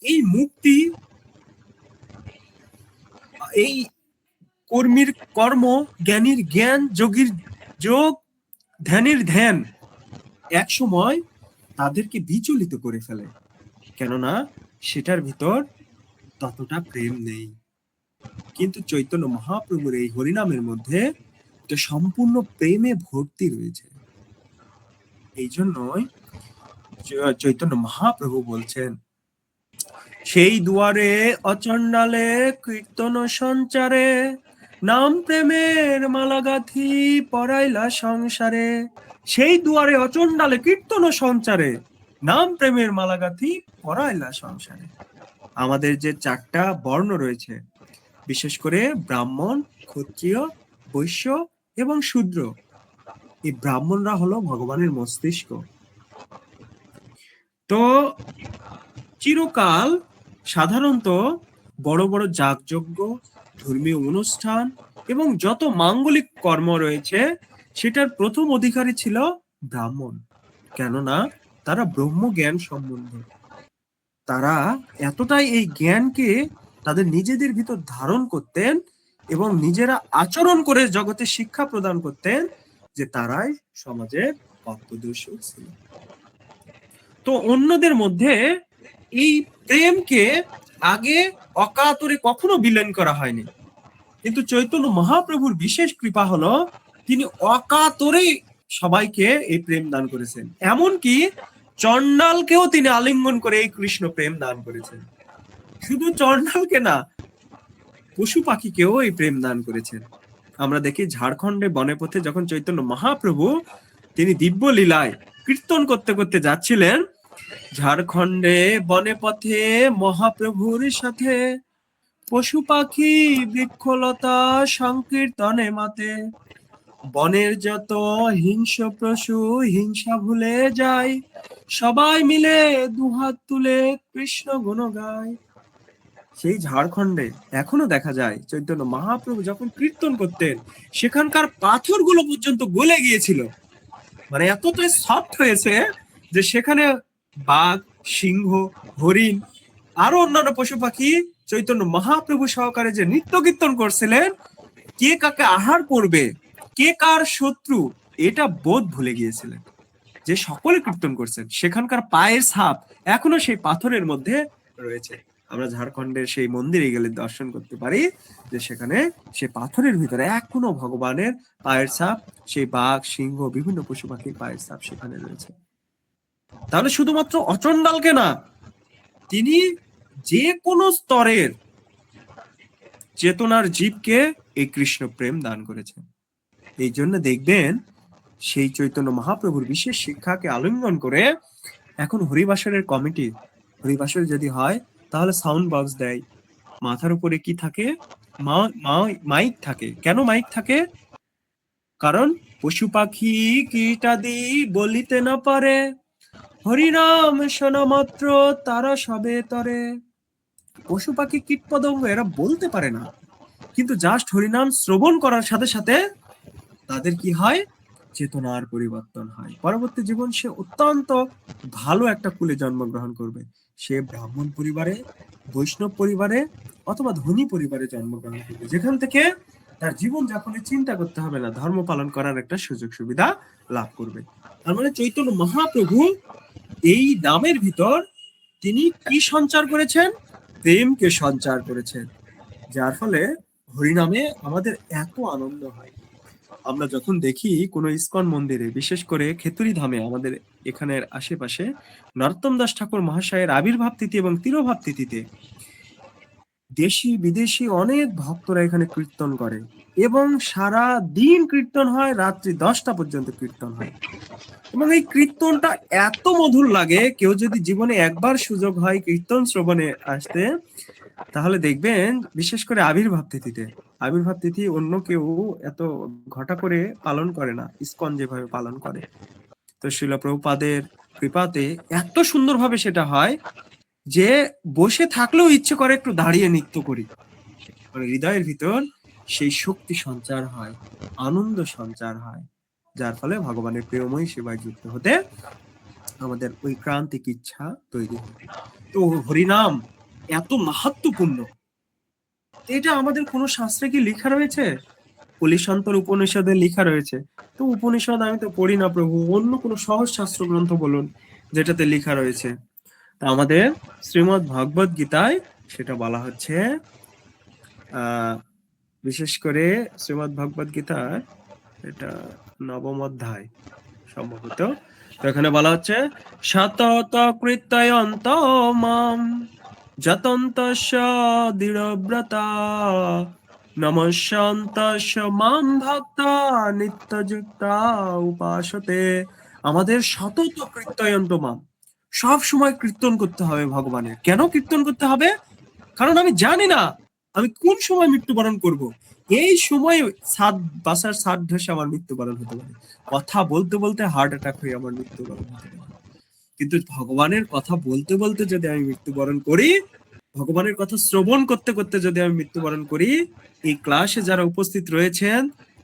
এই মুক্তি, এই কর্মীর কর্ম, জ্ঞানীর জ্ঞান, যোগীর যোগ, ধ্যানের ধ্যান এক সময় তাদেরকে বিচলিত করে ফেলে, কেননা সেটার ভিতর ততটা প্রেম নেই। কিন্তু চৈতন্য মহাপ্রভুর এই হরিনামের মধ্যে এটা সম্পূর্ণ প্রেমে ভর্তি রয়েছে। এই জন্যই চৈতন্য মহাপ্রভু বলছেন, সেই দুয়ারে অচণ্ডালে কীর্তন সঞ্চারে, নাম প্রেমের মালা গাঁথি পরাইলা সংসারে। সেই দুয়ারে অচণ্ডালে কীর্তন সঞ্চারে, নাম প্রেমের মালা গাঁথি পরাইলা সংসারে। আমাদের যে 4টা বর্ণ রয়েছে, বিশেষ করে ব্রাহ্মণ, ক্ষত্রিয়, বৈশ্য এবং শূদ্র, এই ব্রাহ্মণরা হলো ভগবানের মস্তিষ্ক। তো চিরকাল সাধারণত বড় বড় যাগযজ্ঞ, ধর্মীয় অনুষ্ঠান এবং যত মাঙ্গলিক কর্ম রয়েছে সেটার প্রথম অধিকারী ছিল ব্রাহ্মণ, কেননা তারা ব্রহ্ম জ্ঞান সম্বন্ধ, তারা এতটাই এই জ্ঞানকে তাদের নিজেদের ভিতর ধারণ করতেন এবং নিজেরা আচরণ করে জগতে শিক্ষা প্রদান করতেন যে তারাই সমাজের পথপ্রদর্শক ছিল। তো অন্যদের মধ্যে এই প্রেমকে আগে অকাতরে কখনো বিলীন করা হয়নি, কিন্তু চৈতন্য মহাপ্রভুর বিশেষ কৃপা হলো তিনি অকাতরে সবাইকে এই প্রেম দান করেছেন। এমনকি চণ্ডালকেও তিনি আলিঙ্গন করে এই কৃষ্ণ প্রেম দান করেছেন। শুধু চণ্ডালকে না, পশু পাখিকেও এই প্রেম দান করেছেন। আমরা দেখি ঝাড়খণ্ডে বনে পথে যখন চৈতন্য মহাপ্রভু তিনি দিব্য লীলায় কীর্তন করতে করতে যাচ্ছিলেন, ঝাড়খণ্ডে বনে পথে মহাপ্রভুর সাথে পশু পাখি বৃক্ষলতা সংকীর্তনে মাতে, বনের যত হিংস্র পশু হিংসা ভুলে যায়, সবাই মিলে দুহাত তুলে কৃষ্ণ গুণ গায়। সেই ঝাড়খণ্ডে এখনো দেখা যায় চৈতন্য মহাপ্রভু যখন কীর্তন করতেন সেখানকার পাথরগুলো পর্যন্ত গলে গিয়েছিল, মানে এতটাই সফট হয়েছে যে সেখানে বাঘ, সিংহ, হরিণ আরো অন্যান্য পশু পাখি চৈতন্য মহাপ্রভু সহকারে যে নৃত্য কীর্তন করছিলেন, কে কাকে আহার করবে, কে কার শত্রু, এটা বোধ ভুলে গিয়েছিলেন। যে সকলে কীর্তন করছেন সেখানকার পায়ের ছাপ এখনো সেই পাথরের মধ্যে রয়েছে। আমরা ঝাড়খণ্ডের সেই মন্দিরে গেলে দর্শন করতে পারি যে সেখানে সে পাথরের ভিতরে এখনো ভগবানের পায়ের ছাপ, সেই বাঘ, সিংহ, বিভিন্ন পশু পাখির পায়ের ছাপ সেখানে রয়েছে। তাহলে শুধুমাত্র অচণ্ডালকে না, তিনি যে কোনো স্তরের চেতনার জীবকে এই কৃষ্ণ প্রেম দান করেছেন। এই জন্য দেখবেন সেই চৈতন্য মহাপ্রভুর বিশেষ শিক্ষাকে আলিঙ্গন করে এখন হরিবাসরের কমিটি, হরিবাসর যদি হয় তাহলে সাউন্ড বক্স দেয়, মাথার উপরে কি থাকে, মাইক থাকে। কেন মাইক থাকে? কারণ পশু পাখি কীটাদি বলিতে না পারে, হরিনাম শোনা মাত্র তারা সবে তরে। পশু পাখি কীট পতঙ্গ এরা বলতে পারে না, কিন্তু জাস্ট হরিনাম শ্রবণ করার সাথে সাথে তাদের কি হয়, চেতনার পরিবর্তন হয়। পরবর্তী জীবন সে অত্যন্ত ভালো একটা কুলে জন্মগ্রহণ করবে। সে ব্রাহ্মণ পরিবারে, বৈষ্ণব পরিবারে অথবা ধনী পরিবারে জন্মগ্রহণ করবে, যেখান থেকে তার জীবন যাপনে চিন্তা করতে হবে না, ধর্ম পালন করার একটা সুযোগ সুবিধা লাভ করবে। তার মানে চৈতন্য মহাপ্রভু এই নামের ভিতর তিনি কি সঞ্চার করেছেন? প্রেমকে সঞ্চার করেছেন, যার ফলে হরিনামে আমাদের এত আনন্দ হয়। আমরা যখন দেখি কোনো ইস্কন মন্দিরে, বিশেষ করে খেতুরি ধামে আমাদের এখানের আশেপাশে নরোত্তম দাস ঠাকুর মহাশয়ের আবির্ভাব তিথি এবং তিরোভাব তিথিতে দেশি বিদেশি অনেক ভক্তরা এখানে কীর্তন করে এবং সারা দিন কীর্তন হয়, রাত্রি 10টা পর্যন্ত কীর্তন হয়। এবং এই কীর্তনটা এত মধুর লাগে, কেউ যদি জীবনে একবার সুযোগ হয় কীর্তন শ্রবণে আসতে, তাহলে দেখবেন বিশেষ করে আবির্ভাব তিথিতে, আবির্ভাব তিথি অন্য কেউ এত ঘটা করে পালন করে না, ইস্কন যেভাবে পালন করে। তো শ্রীল প্রভুপাদের কৃপাতে এত সুন্দরভাবে সেটা হয় যে বসে থাকলেও ইচ্ছে করে একটু দাঁড়িয়ে নৃত্য করি। মানে হৃদয়ের ভিতর সেই শক্তি সঞ্চার হয়, আনন্দ সঞ্চার হয়, যার ফলে ভগবানের প্রেমময় সেবায় যুক্ত হতে আমাদের ওই ক্রান্তিক ইচ্ছা তৈরি হয়। তো হরিনাম এত মাহাত্ম্যপূর্ণ, এটা আমাদের কোন শাস্ত্রে কি লেখা রয়েছে? কলিশান্তর উপনিষদে লেখা রয়েছে। তো উপনিষদ আমি তো পড়ি না প্রভু, অন্য কোনো সহজ শাস্ত্র গ্রন্থ বলুন যেটাতে লেখা রয়েছে। তা আমাদের শ্রীমদ্ ভগবদ গীতায় সেটা বলা হচ্ছে, বিশেষ করে শ্রীমদ্ ভগবদ গীতার এটা 9ম অধ্যায় সম্ভবত। তো এখানে বলা হচ্ছে, শতত কৃত্যয়ন্ত মাম যতন্তস্য দৃঢ়ব্রতা নমস্যন্তস্য মাম ভক্তা নিত্যযুক্তা উপাসতে। আমাদের শতত কৃত্যয়ন্ত মাম, সব সময় কীর্তন করতে হবে ভগবানের। কেন কীর্তন করতে হবে? কারণ আমি জানি না আমি কোন সময় মৃত্যুবরণ করব। এই সময় বাসার সাত ঢেসে আমার মৃত্যুবরণ হতে পারে, কথা বলতে বলতে হার্ট অ্যাটাক হয়ে আমার মৃত্যুবরণ হতে পারে। কিন্তু ভগবানের কথা বলতে বলতে যদি আমি মৃত্যুবরণ করি, ভগবানের কথা শ্রবণ করতে করতে যদি আমি মৃত্যুবরণ করি, এই ক্লাসে যারা উপস্থিত রয়েছেন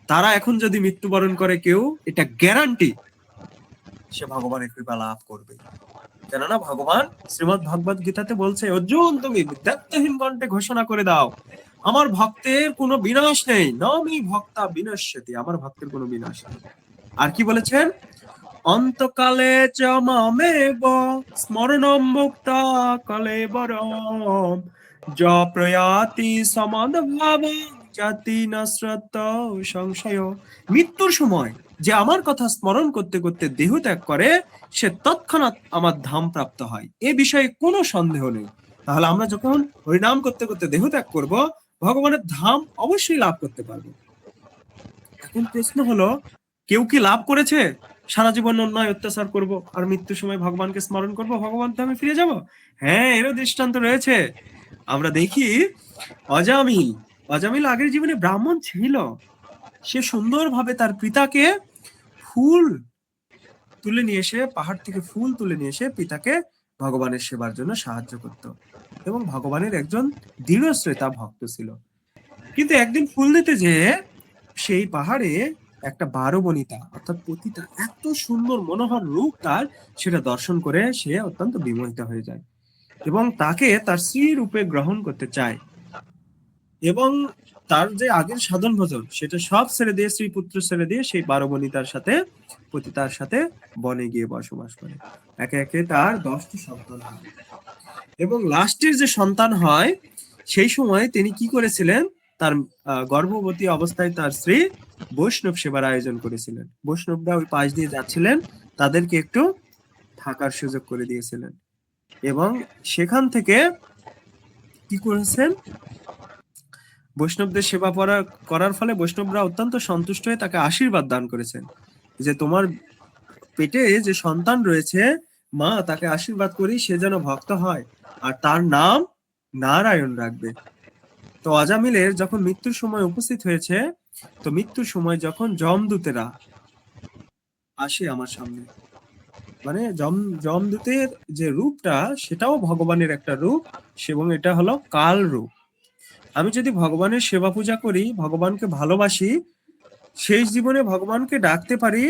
তারা এখন যদি মৃত্যুবরণ করে কেউ, এটা গ্যারান্টি সে ভগবানের কৃপা লাভ করবে। কেননা ভগবান শ্রীমদ্ ভগবদ গীতাতে বলছে, অর্জুন তুমি বিদ্যার্থহীন কণ্ঠে ঘোষণা করে দাও আমার ভক্তের কোনো বিনাশ নেই, নমি ভক্তা বিনশ্যতি, আমার ভক্তের কোনো বিনাশ নেই। আর কি বলেছেন? অন্তকালে চ মামেব স্মরণম মুক্তা কলেবরম য প্রয়াতি সমাদভাব জাতি না শ্রদ্ধ সংশয়। মৃত্যুর সময় যে আমার কথা স্মরণ করতে করতে দেহ ত্যাগ করে, সে তৎক্ষণাৎ আমার ধাম প্রাপ্ত হয়, এ বিষয়ে কোনো সন্দেহ নেই। তাহলে আমরা যখন হরিনাম করতে করতে দেহ ত্যাগ করব, ভগবানের ধাম অবশ্যই লাভ করতে পারবো। এখন প্রশ্ন হলো, কেউ কি লাভ করেছে? সারা জীবন অন্যায় অত্যাচার করব আর মৃত্যুর সময় ভগবানকে স্মরণ করব, ভগবান ধামে ফিরে যাব? হ্যাঁ, এরও দৃষ্টান্ত রয়েছে। আমরা দেখি অজামিল আগের জীবনে ব্রাহ্মণ ছিল। সে সুন্দরভাবে তার পিতাকে ফুল তুলে নিয়ে এসে, পাহাড় থেকে ফুল তুলে নিয়ে এসে পিতাকে ভগবানের সেবার জন্য সাহায্য করত, এবং ভগবানের একজন দৃঢ় শ্রোতা ভক্ত ছিল। কিন্তু একদিন ফুল দিতে যেয়ে সেই পাহাড়ে একটা 12 বনিতা অর্থাৎ পতিতা, এত সুন্দর মনোহর রূপ তার, সেটা দর্শন করে সে অত্যন্ত বিমোহিত হয়ে যায় এবং তাকে তার স্ত্রী রূপে গ্রহণ করতে চায়। এবং তার যে আগের সাধন ভজন সেটা সব ছেড়ে দিয়ে, স্ত্রী পুত্র ছেড়ে দিয়ে সেই 12 বনিতার সাথে, পতিতার সাথে বনে গিয়ে বসবাস করে। একে একে তার 10টি সন্তান হয়, এবং লাস্টের যে সন্তান হয় সেই সময় তিনি কি করেছিলেন, তার গর্ভবতী অবস্থায় তার স্ত্রী বৈষ্ণব সেবার আয়োজন করেছিলেন। বৈষ্ণবরা ওই পাশ দিয়ে যাচ্ছিলেন, তাদেরকে একটু থাকার সুযোগ করে দিয়েছিলেন, এবং সেখান থেকে কি করেছেন, বৈষ্ণবদের সেবা করার ফলে বৈষ্ণবরা অত্যন্ত সন্তুষ্ট হয়ে তাকে আশীর্বাদ দান করেছেন যে তোমার পেটে যে সন্তান রয়েছে, মা তাকে আশীর্বাদ করি সে যেন ভক্ত হয় আর তার নাম নারায়ণ রাখবে। তো অজামিলের যখন মৃত্যুর সময় উপস্থিত হয়েছে, তো মৃত্যুর সময় যখন যমদূতেরা আসে আমার সামনে, মানে যমদূতের যে রূপটা সেটাও ভগবানের একটা রূপ, এবং এটা হলো কাল রূপ। আমি যদি ভগবানের সেবা পূজা করি, ভগবানকে ভালোবাসি, শেষ জীবনে ভগবানকে ডাকতে পারি,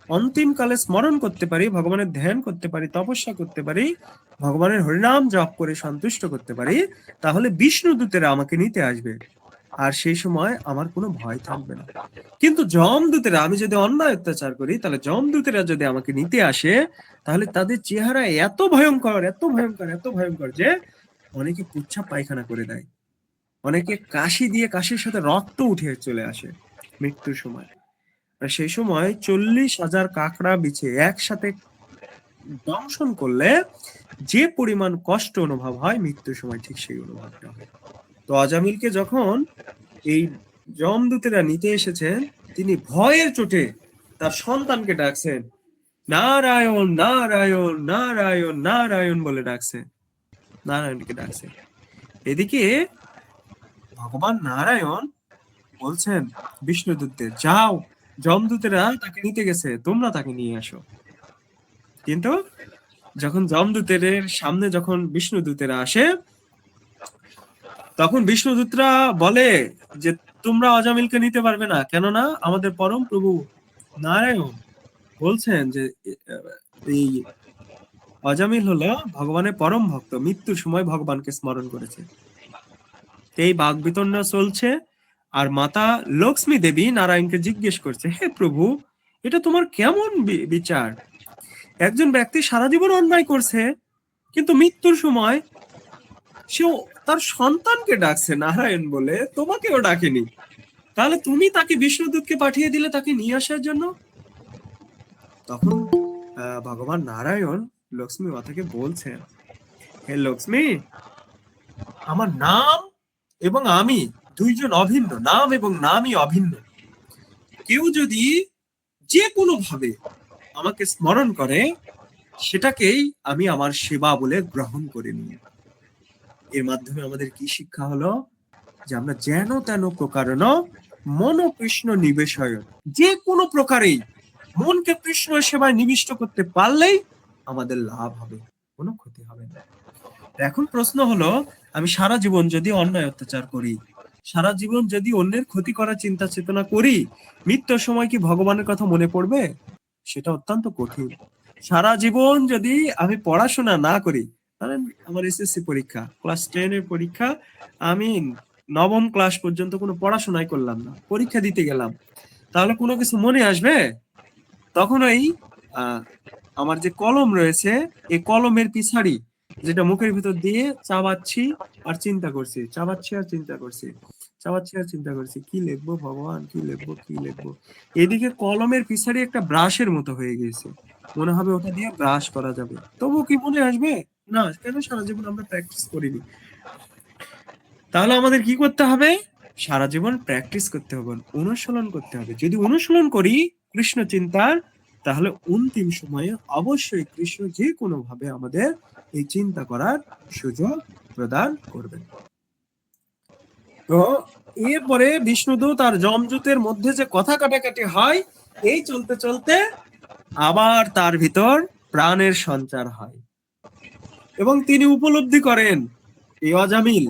অন্তিমকালে স্মরণ করতে পারি, ভগবানের ধ্যান করতে পারি, তপস্যা করতে পারি, ভগবানের হরিনাম জপ করে সন্তুষ্ট করতে পারি, তাহলে বিষ্ণু দূতেরা আমাকে নিতে আসবে, আর সেই সময় আমার কোনো ভয় থাকবে না। কিন্তু যমদূতেরা, আমি যদি অন্যায় অত্যাচার করি, তাহলে যমদূতেরা যদি আমাকে নিতে আসে, তাহলে তাদের চেহারা এত ভয়ঙ্কর, এত ভয়ঙ্কর, এত ভয়ঙ্কর যে অনেকে পুচ্ছা পায়খানা করে দেয়, অনেকে কাশি দিয়ে, কাশির সাথে রক্ত উঠে চলে আসে মৃত্যুর সময়। আর সেই সময় 40,000 কাকড়া বিছে একসাথে দংশন করলে যে পরিমাণ কষ্ট অনুভব হয় মৃত্যুর সময়, ঠিক সেই অনুভবটা হয়। তো অজামিলকে যখন এই যমদূতেরা নিতে এসেছেন, তিনি ভয়ের চোটে তার সন্তানকে ডাকছেন, নারায়ণ নারায়ণ নারায়ণ নারায়ণ বলে ডাকছে, নারায়ণকে ডাকছে। এদিকে ভগবান নারায়ণ বলছেন বিষ্ণুদূতদের, যাও, যমদূতেরা তাকে নিতে গেছে, তোমরা তাকে নিয়ে আসো। কিন্তু যখন যমদূতের সামনে যখন বিষ্ণুদূতেরা আসে, তখন বিষ্ণুদূতরা বলে যে তোমরা অজামিলকে নিতে পারবে না, কেননা আমাদের পরম প্রভু নারায়ণ বলছেন যে এই অজামিল হলো ভগবানের পরম ভক্ত, মৃত্যুর সময় ভগবানকে স্মরণ করেছে। এই বাক বিতণ্ডা চলছে, আর মাতা লক্ষ্মী দেবী নারায়ণকে জিজ্ঞেস করছে, হে প্রভু, এটা তোমার কেমন বিচার? একজন ব্যক্তি সারা জীবন অন্যায় করছে, কিন্তু মৃত্যুর সময় সেও তার সন্তানকে ডাকছে নারায়ণ বলে, তোমাকেও ডাকেনি। তাহলে তুমি তাকে বিষ্ণুদূতকে পাঠিয়ে দিলে তাকে নিয়ে আসার জন্য। তখন ভগবান নারায়ণ লক্ষ্মী মাতাকে বলছেন, হে লক্ষ্মী, আমার নাম এবং আমি দুইজন অভিন্ন, নাম এবং নামই অভিন্ন। কেউ যদি যে কোনো ভাবে আমাকে স্মরণ করে, সেটাকেই আমি আমার সেবা বলে গ্রহণ করে নিই। এর মাধ্যমে আমাদের কি শিক্ষা হলো? যে আমরা যেন তেন প্রকারেণ মন কৃষ্ণ নিবেশয়, যে কোনো প্রকারেই মনকে কৃষ্ণ সেবায় নিবিষ্ট করতে পারলেই আমাদের লাভ হবে, কোনো ক্ষতি হবে না। এখন প্রশ্ন হলো, আমি সারা জীবন যদি অন্যায় অত্যাচার করি, সারা জীবন যদি অন্যের ক্ষতি করার চিন্তা চেতনা করি, মৃত্যুর সময় কি ভগবানের কথা মনে পড়বে? সেটা অত্যন্ত কঠিন। সারা জীবন যদি আমি পড়াশোনা না করি, ধরেন আমার এসএসসি পরীক্ষা, ক্লাস 10 এর পরীক্ষা, আমি নবম ক্লাস পর্যন্ত কোনো পড়াশোনাই করলাম না, পরীক্ষা দিতে গেলাম, তাহলে কোনো কিছু মনে আসবে? তখন ওই আমার যে কলম রয়েছে, এই কলমের পিছাড়ি যেটা মুখের ভিতর দিয়ে চাবাচ্ছি আর চিন্তা করছি, চাবাচ্ছি আর চিন্তা করছি, চাবাচ্ছি আর চিন্তা করছি, কি লিখবো ভগবান, কি লিখবো, কি লিখবো। এদিকে কলমের পিছাড়ি একটা ব্রাশের মতো হয়ে গেছে, মনে হবে ওটা দিয়ে ব্রাশ করা যাবে, তবু কি মনে আসবে না? কেন? সারা জীবন আমরা প্র্যাকটিস করিনি। তাহলে আমাদের কি করতে হবে? সারা জীবন প্র্যাকটিস করতে হবে, অনুশীলন করতে হবে। যদি অনুশীলন করি কৃষ্ণ চিন্তার, তাহলে অন্তিম সময়ে অবশ্যই কৃষ্ণ যে কোনো ভাবে আমাদের এই চিন্তা করার সুযোগ প্রদান করবেন। তো এরপরে বিষ্ণুদূত আর যমদূতের মধ্যে যে কথা কাটাকাটি হয়, এই চলতে চলতে আবার তার ভিতর প্রাণের সঞ্চার হয় এবং তিনি উপলব্ধি করেন, এই অজামিল,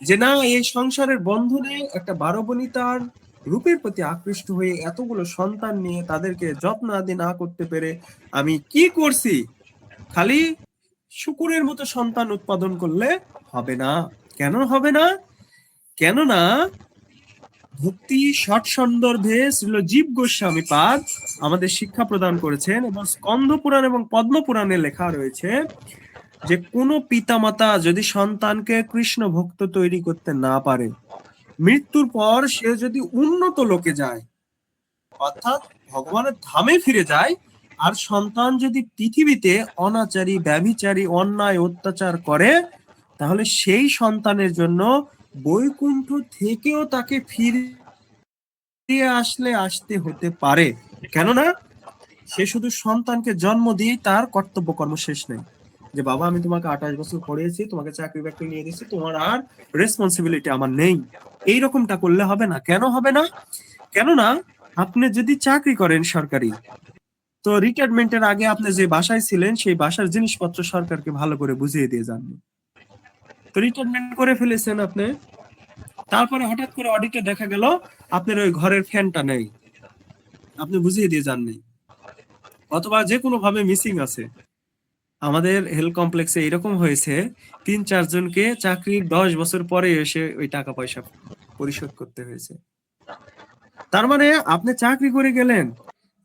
যে না, এই সংসারের বন্ধনে একটা বারবনিতার রূপের প্রতি আকৃষ্ট হয়ে এতগুলো সন্তান নিয়ে তাদেরকে যত্ন আদি না করতে পেরে আমি কি করছি? খালি শুকুরের মতো সন্তান উৎপাদন করলে হবে না। কেন হবে না? কেননা ভক্তি ষট সন্দর্ভে শ্রীল জীব গোস্বামী পাদ আমাদের শিক্ষা প্রদান করেছেন, এবং স্কন্ধ পুরাণ এবং পদ্ম পুরাণে লেখা রয়েছে যে কোনো পিতামাতা যদি সন্তানকে কৃষ্ণ ভক্ত তৈরি করতে না পারে, মৃত্যুর পর সে যদি উন্নত লোকে যায়, অর্থাৎ ভগবানের ধামে ফিরে যায়, আর সন্তান যদি পৃথিবীতে অনাচারী, ব্যভিচারী, অন্যায় অত্যাচার করে, তাহলে সেই সন্তানের জন্য বৈকুণ্ঠ থেকেও তাকে ফিরে আসতে হতে পারে। কেননা সে শুধু সন্তানকে জন্ম দিয়েই তার কর্তব্য কর্ম শেষ নেই, যে বাবা আমি তোমাকে 28 বছর পড়িয়েছি, তোমাকে চাকরি বাকরি নিয়ে দিচ্ছি, তোমার আর রেসপন্সিবিলিটি আমার নেই, এইরকমটা করলে হবে না। কেন হবে না? কেননা আপনি যদি চাকরি করেন সরকারি, তো রিটায়ারমেন্টের আগে আপনি যে বাসায় ছিলেন সেই বাসার জিনিসপত্র সরকারকে ভালো করে বুঝিয়ে দিয়ে যাননি, তো রিটায়ারমেন্ট করে ফেলেছেন আপনি, তারপরে হঠাৎ করে অডিটে দেখা গেল আপনার ওই ঘরের ফ্যানটা নেই, আপনি বুঝিয়ে দিয়ে যাননি, অথবা যে কোনো ভাবে মিসিং আছে। আমাদের হেলথ কমপ্লেক্সে এরকম হয়েছে, 3-4 জনকে চাকরির 10 বছর পরে এসে ওই টাকা পয়সা পরিশোধ করতে হয়েছে। তার মানে আপনি চাকরি করে গেলেন,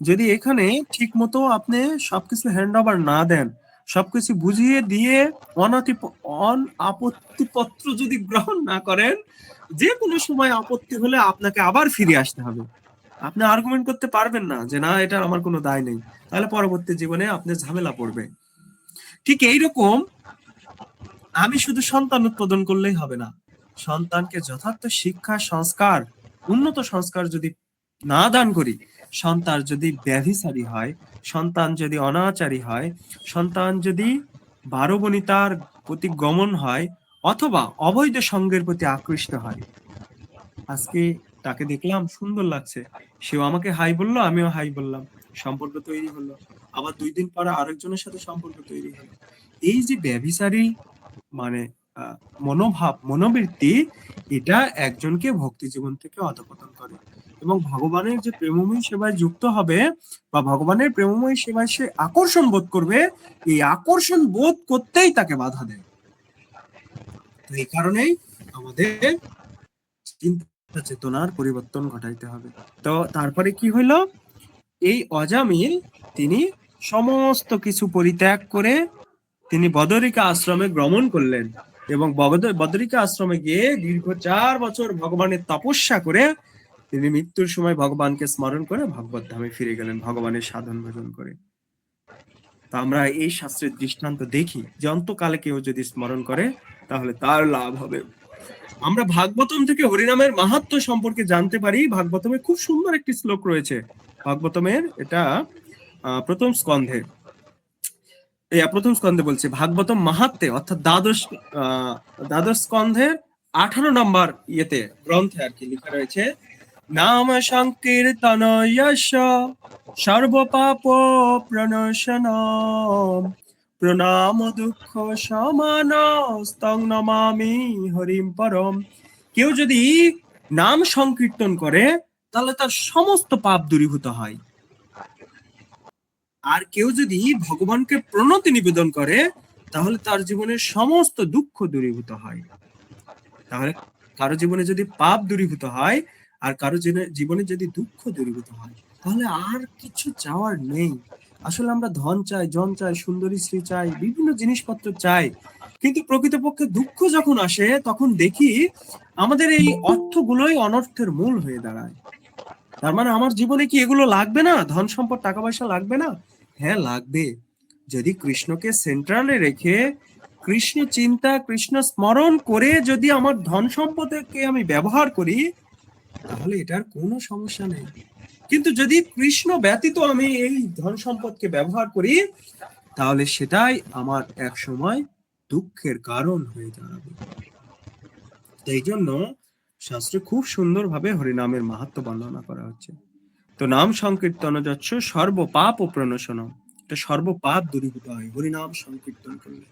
যদি এখানে ঠিক মতো আপনি সবকিছু হ্যান্ড ওভার না দেন, সবকিছু বুঝিয়ে দিয়ে আপত্তি পত্র যদি গ্রহণ না করেন, যে কোনো সময় আপত্তি হলে আপনাকে আবার ফিরে আসতে হবে। আপনি আর্গুমেন্ট করতে পারবেন না যে না, এটা আমার কোনো দায় নেই, তাহলে পরবর্তী জীবনে আপনি ঝামেলা পড়বে। ঠিক এইরকম আমি শুধু সন্তান উৎপাদন করলেই হবে না, সন্তানকে যথার্থ শিক্ষা, সংস্কার, উন্নত সংস্কার যদি না দান করি, সন্তান যদি ব্যভিচারী হয়, সন্তান যদি অনাচারী হয়, সন্তান যদি বারবনিতার প্রতি গমন হয়, অথবা অবৈধ সঙ্গের প্রতি আকৃষ্ট হয়, আজকে তাকে দেখলাম সুন্দর লাগছে, সেও আমাকে হাই বললো, আমিও হাই বললাম, সম্পর্ক তৈরি হলো, আবার 2 দিন পরে আরেকজনের সাথে সম্পর্ক তৈরি হলো। এই যে ব্যভিচারী মানে মনোভাব, মনোবৃত্তি, এটা একজনকে ভক্তি জীবন থেকে অধঃপতন করে, এবং ভগবানের যে প্রেমময় সেবায় যুক্ত হবে বা ভগবানের প্রেমময় সেবায় সে আকর্ষণ বোধ করবে, এই আকর্ষণ বোধ করতেই তাকে বাধা দেয়। তো এই কারণেই আমাদের চিন্তা চেতনার পরিবর্তন ঘটাইতে হবে। তো তারপরে কি হইলো? এই অজামিল তিনি সমস্ত কিছু পরিত্যাগ করে তিনি বদরিকা আশ্রমে গমন করলেন এবং বদরিকা আশ্রমে গিয়ে দীর্ঘ 4 বছর ভগবানের তপস্যা করে তিনি মৃত্যুর সময় ভগবানকে স্মরণ করে ভগবত ধামে ফিরে গেলেন ভগবানের সাধন ভজন করে। তা আমরা এই শাস্ত্রের দৃষ্টান্ত দেখি যে অন্তকালে কেউ যদি স্মরণ করে তাহলে তার লাভ হবে। আমরা ভাগবতম থেকে হরিনামের মাহাত্ম্য সম্পর্কে জানতে পারি। ভাগবতমে খুব সুন্দর একটি শ্লোক রয়েছে। ভাগবতমের এটা প্রথম স্কন্ধে বলছে ভাগবতম মাহাত্ম্যে, অর্থাৎ দ্বাদশ স্কন্ধের 18 নম্বর গ্রন্থে আর কি লেখা রয়েছে, নাম সংকীর্তন যশ সর্বপাপ প্রণশনম প্রণাম দুঃখ সমান স্তং নমামি হরিম পরম। কেউ যদি নাম সংকীর্তন করে তাহলে তার সমস্ত পাপ দূরীভূত হয়। আর কেউ যদি ভগবানকে প্রণতি নিবেদন করে তাহলে তার জীবনের সমস্ত দুঃখ দূরীভূত হয়। তাহলে কারো জীবনে যদি পাপ দূরীভূত হয় আর কারো জীবনে যদি দুঃখ দূরীভূত হয় তাহলে আর কিছু চাওয়ার নেই। আসলে আমরা ধন চাই, জন চাই, সুন্দরী স্ত্রী চাই, বিভিন্ন জিনিসপত্র চাই, কিন্তু প্রকৃতপক্ষে দুঃখ যখন আসে তখন দেখি আমাদের এই অর্থগুলোই অনর্থের মূল হয়ে দাঁড়ায়। তার মানে আমার জীবনে কি এগুলো লাগবে না? ধন সম্পদ, টাকা পয়সা লাগবে না? হ্যাঁ, লাগবে। যদি কৃষ্ণকে সেন্ট্রালে রেখে কৃষ্ণ চিন্তা, কৃষ্ণ স্মরণ করে যদি আমার ধন সম্পদকে আমি ব্যবহার করি তাহলে এটার কোনো সমস্যা নেই। কিন্তু যদি কৃষ্ণ ব্যতীত আমি এই ধন সম্পদকে ব্যবহার করি তাহলে সেটাই আমার এক সময় দুঃখের কারণ হয়ে দাঁড়াবে। এই জন্য শাস্ত্রে খুব সুন্দরভাবে হরিনামের মাহাত্ম্য বর্ণনা করা হচ্ছে। তো নাম সংকীর্তন যচ্ছ সর্ব পাপ ও প্রণশনম, এটা সর্ব পাপ দূরীভূত হয় হরিনাম সংকীর্তন করলে।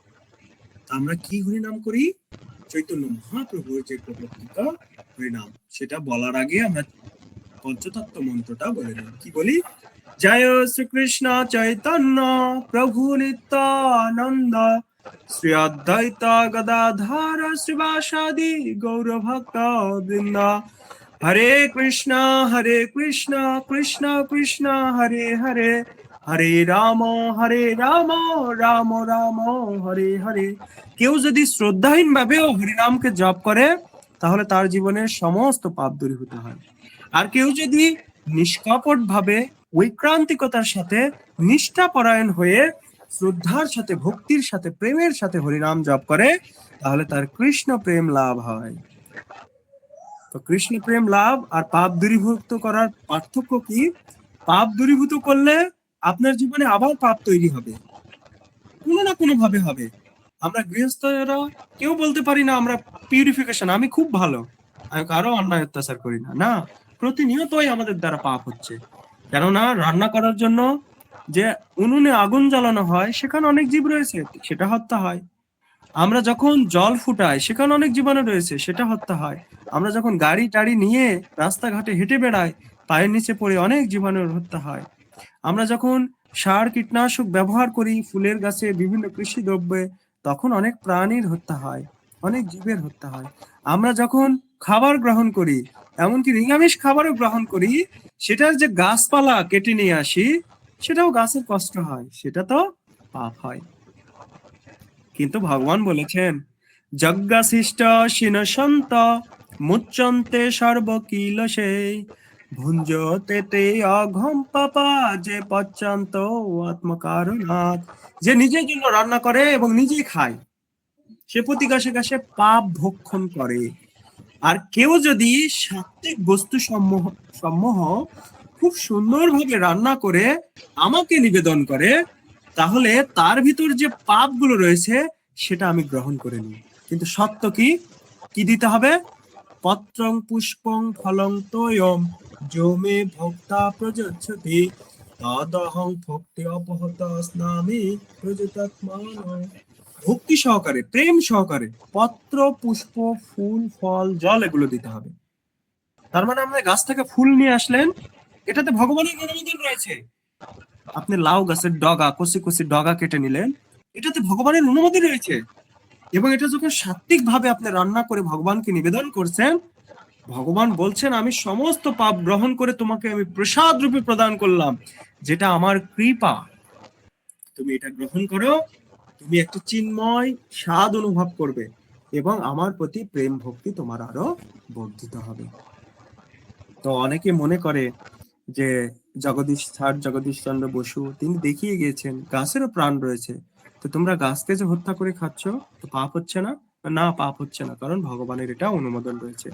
আমরা কি হরিনাম করি? চৈতন্য মহাপ্রভুর যে প্রবর্তিত হরিনাম, সেটা বলার আগে আমরা পঞ্চতত্ত্ব মন্ত্রটা বলে নিই। কি বলি? জয় শ্রীকৃষ্ণ চৈতন্য প্রভু নিত্যানন্দ শ্রী অদ্বৈত গদাধর শ্রীবাসাদি গৌর ভক্ত বৃন্দ। হরে কৃষ্ণ কৃষ্ণ কৃষ্ণ হরে হরে, হরে রাম রাম রাম হরে হরে। কেউ যদি শ্রদ্ধাহীন ভাবে হরিনামকে জপ করে তাহলে তার জীবনের সমস্ত পাপ দূরীভূত হয়। আর কেউ যদি নিষ্কপট ভাবে ঐক্রান্তিকতার সাথে নিষ্ঠাপরায়ণ হয়ে শ্রদ্ধার সাথে, ভক্তির সাথে, প্রেমের সাথে হরিনাম জপ করে তাহলে তার কৃষ্ণ প্রেম লাভ হয়। তো কৃষ্ণ প্রেম লাভ আর পাপ দূরীভূত করার পার্থক্য কি? পাপ দূরীভূত করলে আপনার জীবনে আবার পাপ তৈরি হবে, কোনো না কোনো ভাবে হবে। আমরা গৃহস্থরা কেউ বলতে পারি না আমরা পিউরিফিকেশন, আমি খুব ভালো, আমি কারো অন্যায় অত্যাচার করি না। না, প্রতিনিয়তই আমাদের দ্বারা পাপ হচ্ছে। কেননা রান্না করার জন্য যে উনুনে আগুন জ্বালানো হয় সেখানে অনেক জীব রয়েছে, সেটা হত্যা হয়। আমরা যখন জল ফুটাই সেখানে অনেক জীবাণু রয়েছে, সেটা হত্যা হয়। আমরা যখন গাড়ি টাড়ি নিয়ে রাস্তাঘাটে হেঁটে বেড়াই পায়ের নিচে পড়ে অনেক জীবাণুর হত্যা হয়। আমরা যখন সার কীটনাশক ব্যবহার করি ফুলের গাছে, বিভিন্ন কৃষি দ্রব্যে, তখন অনেক প্রাণীর হত্যা হয়, অনেক জীবের হত্যা হয়। আমরা যখন খাবার গ্রহণ করি, এমনকি নিরামিষ খাবারও গ্রহণ করি, সেটার যে গাছপালা কেটে নিয়ে আসি সেটাও গাছের কষ্ট হয়, সেটা তো পাপ হয়। কিন্তু ভগবান বলেছেন যজ্ঞাশিষ্ট শিনসন্ত মুচ্চন্তে সর্বকিলসে ভুঞ্জতে তে অঘম পাপা যে পচ্চান্ত আত্মকারণাৎ। যে নিজের জন্য রান্না করে এবং নিজেই খায় সে প্রতি গাছে গাছে পাপ ভক্ষণ করে। আর কেউ যদি সাত্ত্বিক বস্তু সমূহ খুব সুন্দরভাবে রান্না করে আমাকে নিবেদন করে তাহলে তার ভিতর যে পাপগুলো রয়েছে সেটা আমি গ্রহণ করে নিই। কিন্তু সত্য কি দিতে হবে? পত্রং পুষ্পং ফলং তোয়ম যমে ভক্তা প্রযচ্ছতি তদহং ভক্তি অপহত স্নামি প্রযতাত্মান। ভক্তি সহকারে, প্রেম সহকারে পত্র, পুষ্প, ফুল, ফল, জল এগুলো দিতে হবে। তার মানে আমরা গাছ থেকে ফুল নিয়ে আসলেন, এটাতে ভগবানের অনুমোদন রয়েছে। আপনি লাউ গাছের ডগা, কচি কচি ডগা কেটে নিলেন, এটাতে ভগবানের অনুমতি রয়েছে। এবং এটা যখন সাত্বিক ভাবে আপনি রান্না করে ভগবানকে নিবেদন করছেন, ভগবান বলছেন আমি সমস্ত পাপ গ্রহণ করে তোমাকে আমি প্রসাদ রূপে প্রদান করলাম, যেটা আমার কৃপা। তুমি এটা গ্রহণ করো, তুমি একটা চিন্ময় স্বাদ অনুভব করবে এবং আমার প্রতি প্রেম ভক্তি তোমার আরো বর্ধিত হবে। তো অনেকে মনে করে যে জগদীশ চন্দ্র বসু তিনি দেখিয়ে গিয়েছেন গাছেরও প্রাণ রয়েছে, তো তোমরা গাছকে যে হত্যা করে খাচ্ছ তো পাপ হচ্ছে না? না, পাপ হচ্ছে না, কারণ ভগবানের এটা অনুমোদন রয়েছে।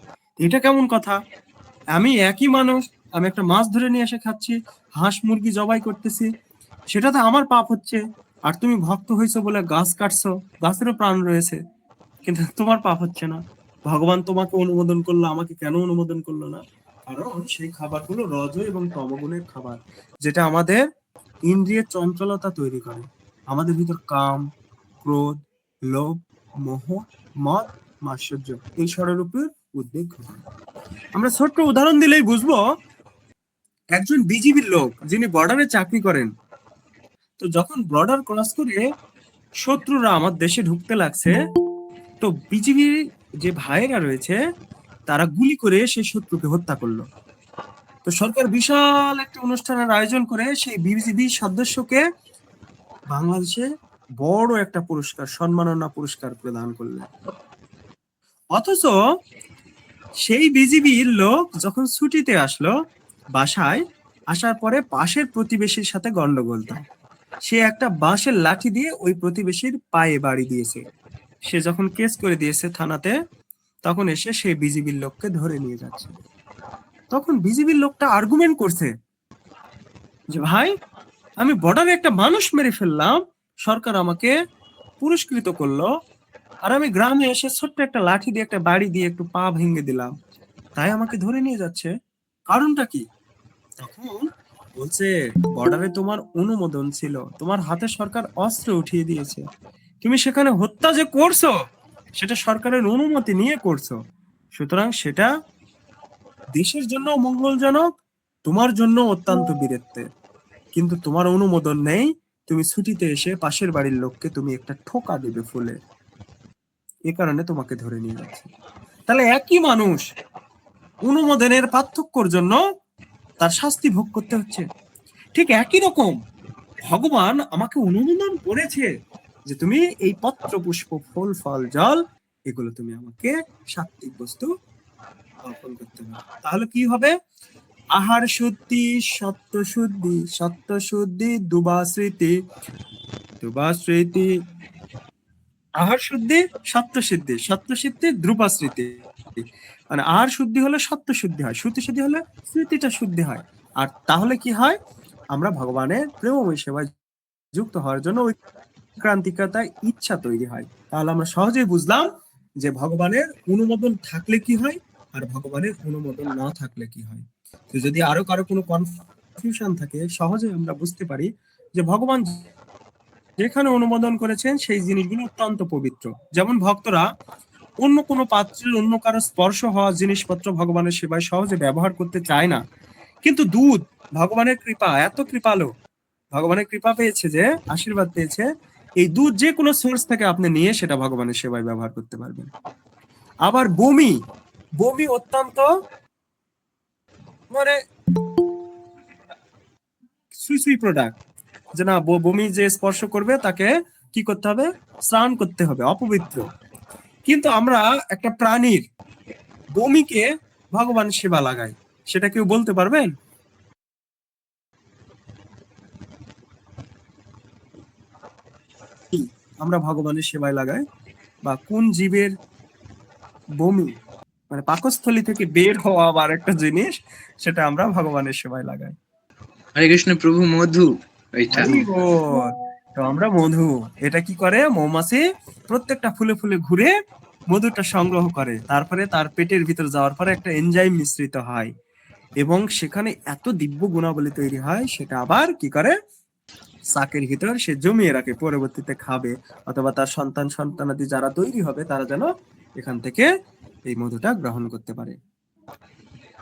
এটা কেমন কথা? আমি একই মানুষ, আমি একটা মাছ ধরে নিয়ে এসে খাচ্ছি, হাঁস মুরগি জবাই করতেছি, সেটা তো আমার পাপ হচ্ছে। আর তুমি ভক্ত হয়েছো বলে গাছ কাটছো, গাছেরও প্রাণ রয়েছে, কিন্তু তোমার পাপ হচ্ছে না। ভগবান তোমাকে অনুমোদন করলো, আমাকে কেন অনুমোদন করলো না? কারণ সেই খাবারগুলো রজ এবং তমগুণের খাবার, যেটা আমাদের ইন্দ্রিয়ের চঞ্চলতা তৈরি করে, আমাদের ভিতর কাম, ক্রোধ, লোভ, মোহ, মদ, মাৎসর্য এই ষড়রূপের উদ্বেগ ঘটায়। আমরা ছোট্ট উদাহরণ দিলেই বুঝবো। একজন বিজিবির লোক যিনি বর্ডারে চাকরি করেন, তো যখন বর্ডার ক্রস করে শত্রুরা আমার দেশে ঢুকতে লাগছে, তো বিজিবি যে ভাইয়েরা রয়েছে তারা গুলি করে সেই শত্রুকে হত্যা করলো। তো সরকার বিশাল একটা অনুষ্ঠানের আয়োজন করে সেই বিজিবি সদস্যকে বাংলাদেশে বড় একটা পুরস্কার, সম্মাননা পুরস্কার প্রদান করলেন। অথচ সেই বিজিবির লোক যখন ছুটিতে আসলো বাসায়, আসার পরে পাশের প্রতিবেশীর সাথে গন্ডগোল তার, সে একটা বাঁশের লাঠি দিয়ে ওই প্রতিবেশীর পায়ে বাড়ি দিয়েছে। সে যখন কেস করে দিয়েছে থানাতে, তখন এসে সে বিজিবির লোককে ধরে নিয়ে যাচ্ছে। তখন বিজিবির লোকটা আর্গুমেন্ট করছে যে ভাই, আমি বর্ডারে একটা মানুষ মেরে ফেললাম, সরকার আমাকে পুরস্কৃত করলো, আর আমি গ্রামে এসে ছোট্ট একটা লাঠি দিয়ে একটা বাড়ি দিয়ে একটু পা ভেঙে দিলাম, তাই আমাকে ধরে নিয়ে যাচ্ছে, কারণটা কি? তখন বলছে, বর্ডারে তোমার অনুমোদন ছিল, তোমার হাতে সরকার অস্ত্র উঠিয়ে দিয়েছে, তুমি সেখানে হত্যা যে করছো সেটা সরকারের অনুমতি নিয়ে করছো, সুতরাং সেটা দেশের জন্য মঙ্গলজনক, তোমার জন্য অত্যন্ত বীরত্বের। কিন্তু তোমার অনুমোদন নেই, তুমি ছুটিতে এসে পাশের বাড়ির লোককে তুমি একটা ঠোকা দেবে ফুলে, এ কারণে তোমাকে ধরে নিয়ে যাচ্ছে। তাহলে একই মানুষ, অনুমোদনের পার্থক্যর জন্য তার শাস্তি ভোগ করতে হচ্ছে। ঠিক একই রকম ভগবান আমাকে অনুমোদন করেছে যে তুমি এই পত্র পুষ্প ফুল ফল জল এগুলো তুমি আমাকে সাত্বিক বস্তু অর্পণ করতে হবে। তাহলে কি হবে? আহার শুদ্ধি, সত্য শুদ্ধি, সত্য শুদ্ধি, দুবা স্মৃতি, দুবা স্মৃতি, আহার শুদ্ধি, সত্য সিদ্ধি, সত্য সিদ্ধি, ধ্রুবা স্মৃতি। মানে আহার শুদ্ধি হলে সত্য শুদ্ধি হয়, শ্রুতি শুদ্ধি হলে স্মৃতিটা শুদ্ধি হয়। আর তাহলে কি হয়? আমরা ভগবানের প্রেমময় সেবায় যুক্ত হওয়ার জন্য ওই ক্রান্তিকতায় ইচ্ছা তৈরি হয়। তাহলে আমরা সহজেই বুঝলাম যে ভগবানের অনুমোদন থাকলে কি হয় আর ভগবানের অনুমোদন না থাকলে কি হয়। তো যদি আরো কারো কোনো কনফিউশন থাকে, সহজে আমরা বুঝতে পারি যে ভগবান যেখানে অনুমোদন করেছেন সেই জিনিসগুলো অত্যন্ত পবিত্র। যেমন ভক্তরা অন্য কোনো পাত্রের অন্য কারো স্পর্শ হওয়া জিনিসপত্র ভগবানের সেবায় সহজে ব্যবহার করতে চায় না, কিন্তু দুধ ভগবানের কৃপা, এত কৃপালো, ভগবানের কৃপা পেয়েছে, যে আশীর্বাদ পেয়েছে, এই দুধ যে কোনো সোর্স থেকে আপনি নিয়ে সেটা ভগবানের সেবায় ব্যবহার করতে পারবেন। আবার বমি, বমি অত্যন্ত মানে সুই সুই প্রোডাক্ট, যে না বমি যে স্পর্শ করবে তাকে কি করতে হবে? স্নান করতে হবে, অপবিত্র। কিন্তু আমরা একটা প্রাণীর বমিকে ভগবান সেবা লাগাই, সেটা কেউ বলতে পারবেন? আমরা ভগবানের সেবায় লাগাই, বা কোন জীবের বমি মানে পাকস্থলী থেকে বের হওয়া আবার একটা জিনিস, সেটা আমরা ভগবানের সেবায় লাগাই। হরে কৃষ্ণ প্রভু, মধু ওইটা। হরি বল। তো আমরা মধু, এটা কি করে? মৌমাছি প্রত্যেকটা ফুলে ফুলে ঘুরে মধুটা সংগ্রহ করে, তারপরে তার পেটের ভিতর যাওয়ার পরে একটা এনজাইম মিশ্রিত হয় এবং সেখানে এত দিব্য গুণাবলী তৈরি হয়, সেটা আবার কি করে? চাকের ভিতর সে জমিয়ে রাখে, পরবর্তীতে খাবে, অথবা তার সন্তান সন্তানাদি যারা তৈরি হবে তারা যেন এখান থেকে এই মধুটা গ্রহণ করতে পারে।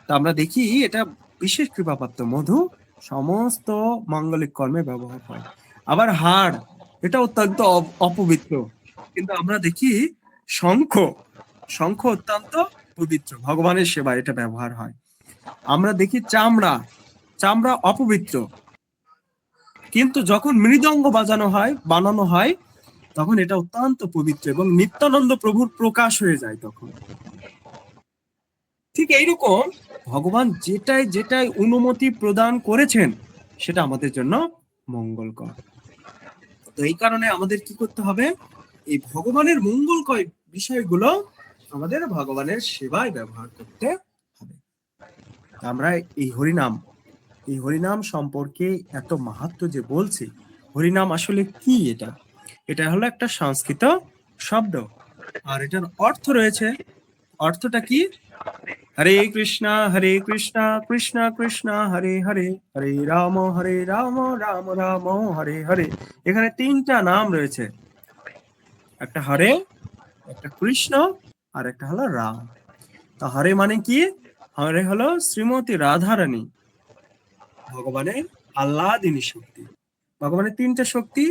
তা আমরা দেখি এটা বিশেষ কৃপাপ্রাপ্ত মধু, সমস্ত মাঙ্গলিক কর্মে ব্যবহার হয়। আবার হাড়, এটা অত্যন্ত অপবিত্র, কিন্তু আমরা দেখি শঙ্খ, শঙ্খ অত্যন্ত পবিত্র, ভগবানের সেবায় এটা ব্যবহার হয়। আমরা দেখি চামড়া, চামড়া অপবিত্র, কিন্তু যখন মৃদঙ্গ বানানো হয় তখন এটা অত্যন্ত পবিত্র এবং নিত্যানন্দ প্রভুর প্রকাশ হয়ে যায় তখন। ঠিক এইরকম ভগবান যেটাই যেটাই অনুমতি প্রদান করেছেন সেটা আমাদের জন্য মঙ্গলকর। তো এই কারণে আমাদের কি করতে হবে, এই ভগবানের মঙ্গলকর বিষয়গুলো আমাদের ভগবানের সেবায় ব্যবহার করতে হবে। আমরা এই হরিনাম সম্পর্কে এত মাহাত্ম্য যে বলছি, হরিনাম আসলে কি? এটা হলো একটা সংস্কৃত শব্দ, আর এটার অর্থ রয়েছে। অর্থটা কি? হরে কৃষ্ণ কৃষ্ণ কৃষ্ণ হরে হরে, হরে রাম রাম রাম হরে হরে। এখানে তিনটা নাম রয়েছে, একটা হরে, একটা কৃষ্ণ, আর একটা হলো রাম। তো হরে মানে কি? হরে হলো শ্রীমতী রাধারানী, ভগবানের আহ্লাদিনী শক্তি। ভগবানের তিনটা শক্তি,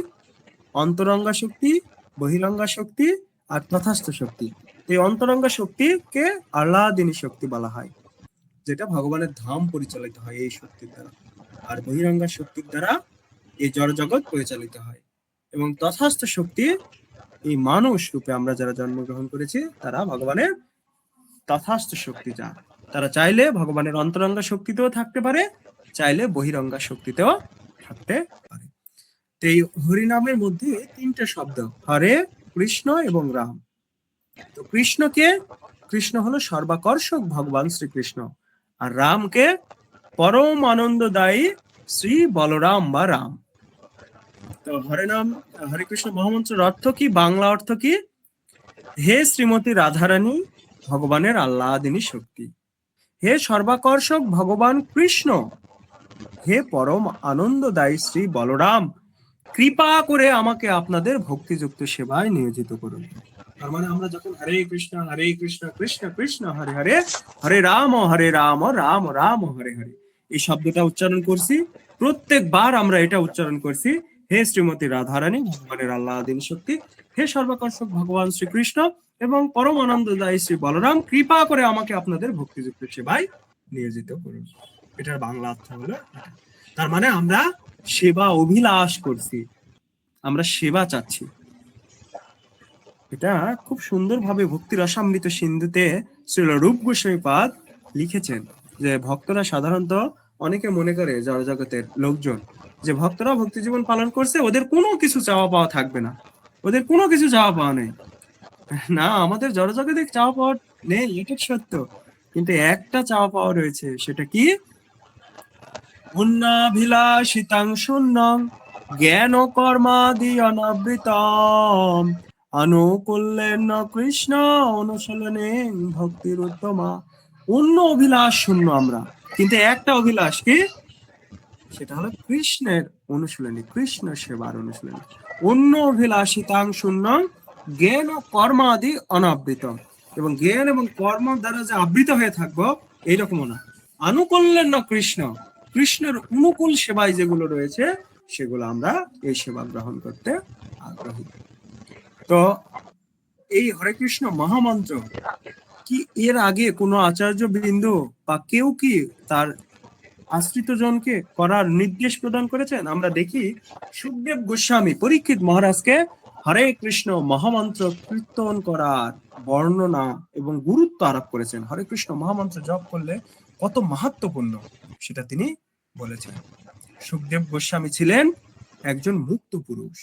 অন্তরঙ্গা শক্তি, বহিরঙ্গা শক্তি আর তথাস্থ শক্তি। এই অন্তরঙ্গা শক্তিকে আহ্লাদিনী শক্তি বলা হয়, যেটা ভগবানের ধাম পরিচালিত হয় এই শক্তির দ্বারা। আর বহিরঙ্গা শক্তির দ্বারা এই জড়জগৎ পরিচালিত হয়। এবং তথাস্থ শক্তি, এই মানুষ রূপে আমরা যারা জন্মগ্রহণ করেছি তারা ভগবানের তথাস্থ শক্তি যান। তারা চাইলে ভগবানের অন্তরঙ্গা শক্তিতেও থাকতে পারে, চাইলে বহিরঙ্গা শক্তিতেও থাকতে পারে। এই হরিনামের মধ্যে তিনটা শব্দ, হরে, কৃষ্ণ এবং রাম। তো কৃষ্ণকে, কৃষ্ণ হলো সর্বাকর্ষক ভগবান শ্রীকৃষ্ণ, আর রামকে পরম আনন্দদায়ী শ্রী বলরাম বা রাম। তো হরে নাম, হরে কৃষ্ণ মহামন্ত্রের অর্থ কি? বাংলা অর্থ কি? হে শ্রীমতী রাধারানী, ভগবানের আহ্লাদিনী শক্তি। হে সর্বাকর্ষক ভগবান কৃষ্ণ, হে পরম আনন্দদায়ী শ্রী বলরাম, কৃপা করে আমাকে আপনাদের ভক্তিযুক্ত সেবায় নিয়োজিত করুন। তার মানে আমরা যখন হরে কৃষ্ণ কৃষ্ণ কৃষ্ণ হরে হরে, হরে রাম রাম রাম হরে হরে এই শব্দটা উচ্চারণ করছি, প্রত্যেকবার আমরা এটা উচ্চারণ করছি, হে শ্রীমতী রাধারানী, ভগবানের আহ্লাদিনী শক্তি, হে সর্বাকর্ষক ভগবান শ্রীকৃষ্ণ এবং পরম আনন্দদায়ী শ্রী বলরাম, কৃপা করে আমাকে আপনাদের ভক্তিযুক্ত সেবায় নিয়োজিত করুন। এটার বাংলা অর্থ হলো এটা। তার মানে আমরা সেবা অভিলাষ করছি, আমরা সেবা চাচ্ছি। এটা খুব সুন্দরভাবে ভক্তি রসামৃত সিন্ধুতে শ্রীল রূপ গোস্বামীপাদ লিখেছেন যে ভক্তরা সাধারণত, অনেকে মনে করে জড়জগতের লোকজন যে ভক্তরা ভক্তি জীবন পালন করছে, ওদের কোনো কিছু চাওয়া পাওয়া থাকবে না, ওদের কোনো কিছু চাওয়া পাওয়া নেই। না, আমাদের জড়জগতে চাওয়া পাওয়া নেই, এটা সত্য, কিন্তু একটা চাওয়া পাওয়া রয়েছে। সেটা কি? পুণ্যাভিলাষিতাং শূন্যং জ্ঞান কর্মাদি অনাবৃতম আনুকূল্যেন কৃষ্ণ অনুশীলনে ভক্তির উত্তমা। অন্য অভিলাষ শূন্য আমরা, কিন্তু একটা অভিলাষ কি? সেটা হলো কৃষ্ণের অনুশীলনী, কৃষ্ণ সেবার অনুশীলনী। অন্য অভিলাষিতাং শূন্যং জ্ঞান ও কর্মাদি অনাবৃতম, এবং জ্ঞান এবং কর্ম দ্বারা যে আবৃত হয়ে থাকবো এইরকমও না। আনুকূল্যেন কৃষ্ণ, কৃষ্ণের অনুকূল সেবায় যেগুলো রয়েছে সেগুলো আমরা এই সেবা গ্রহণ করতে আগ্রহী। তো এই হরে কৃষ্ণ মহামন্ত্র কি এর আগে কোনো আচার্য বিন্দু বা কেউ কি তার আশ্রিত জনকে করার নির্দেশ প্রদান করেছেন? আমরা দেখি সুখদেব গোস্বামী পরীক্ষিত মহারাজকে হরে কৃষ্ণ মহামন্ত্র কীর্তন করার বর্ণনা এবং গুরুত্ব আরোপ করেছেন। হরে কৃষ্ণ মহামন্ত্র জপ করলে কত মাহাত্ম্যপূর্ণ সেটা তিনি বলেছেন। সুখদেব গোস্বামী ছিলেন একজন মুক্ত পুরুষ।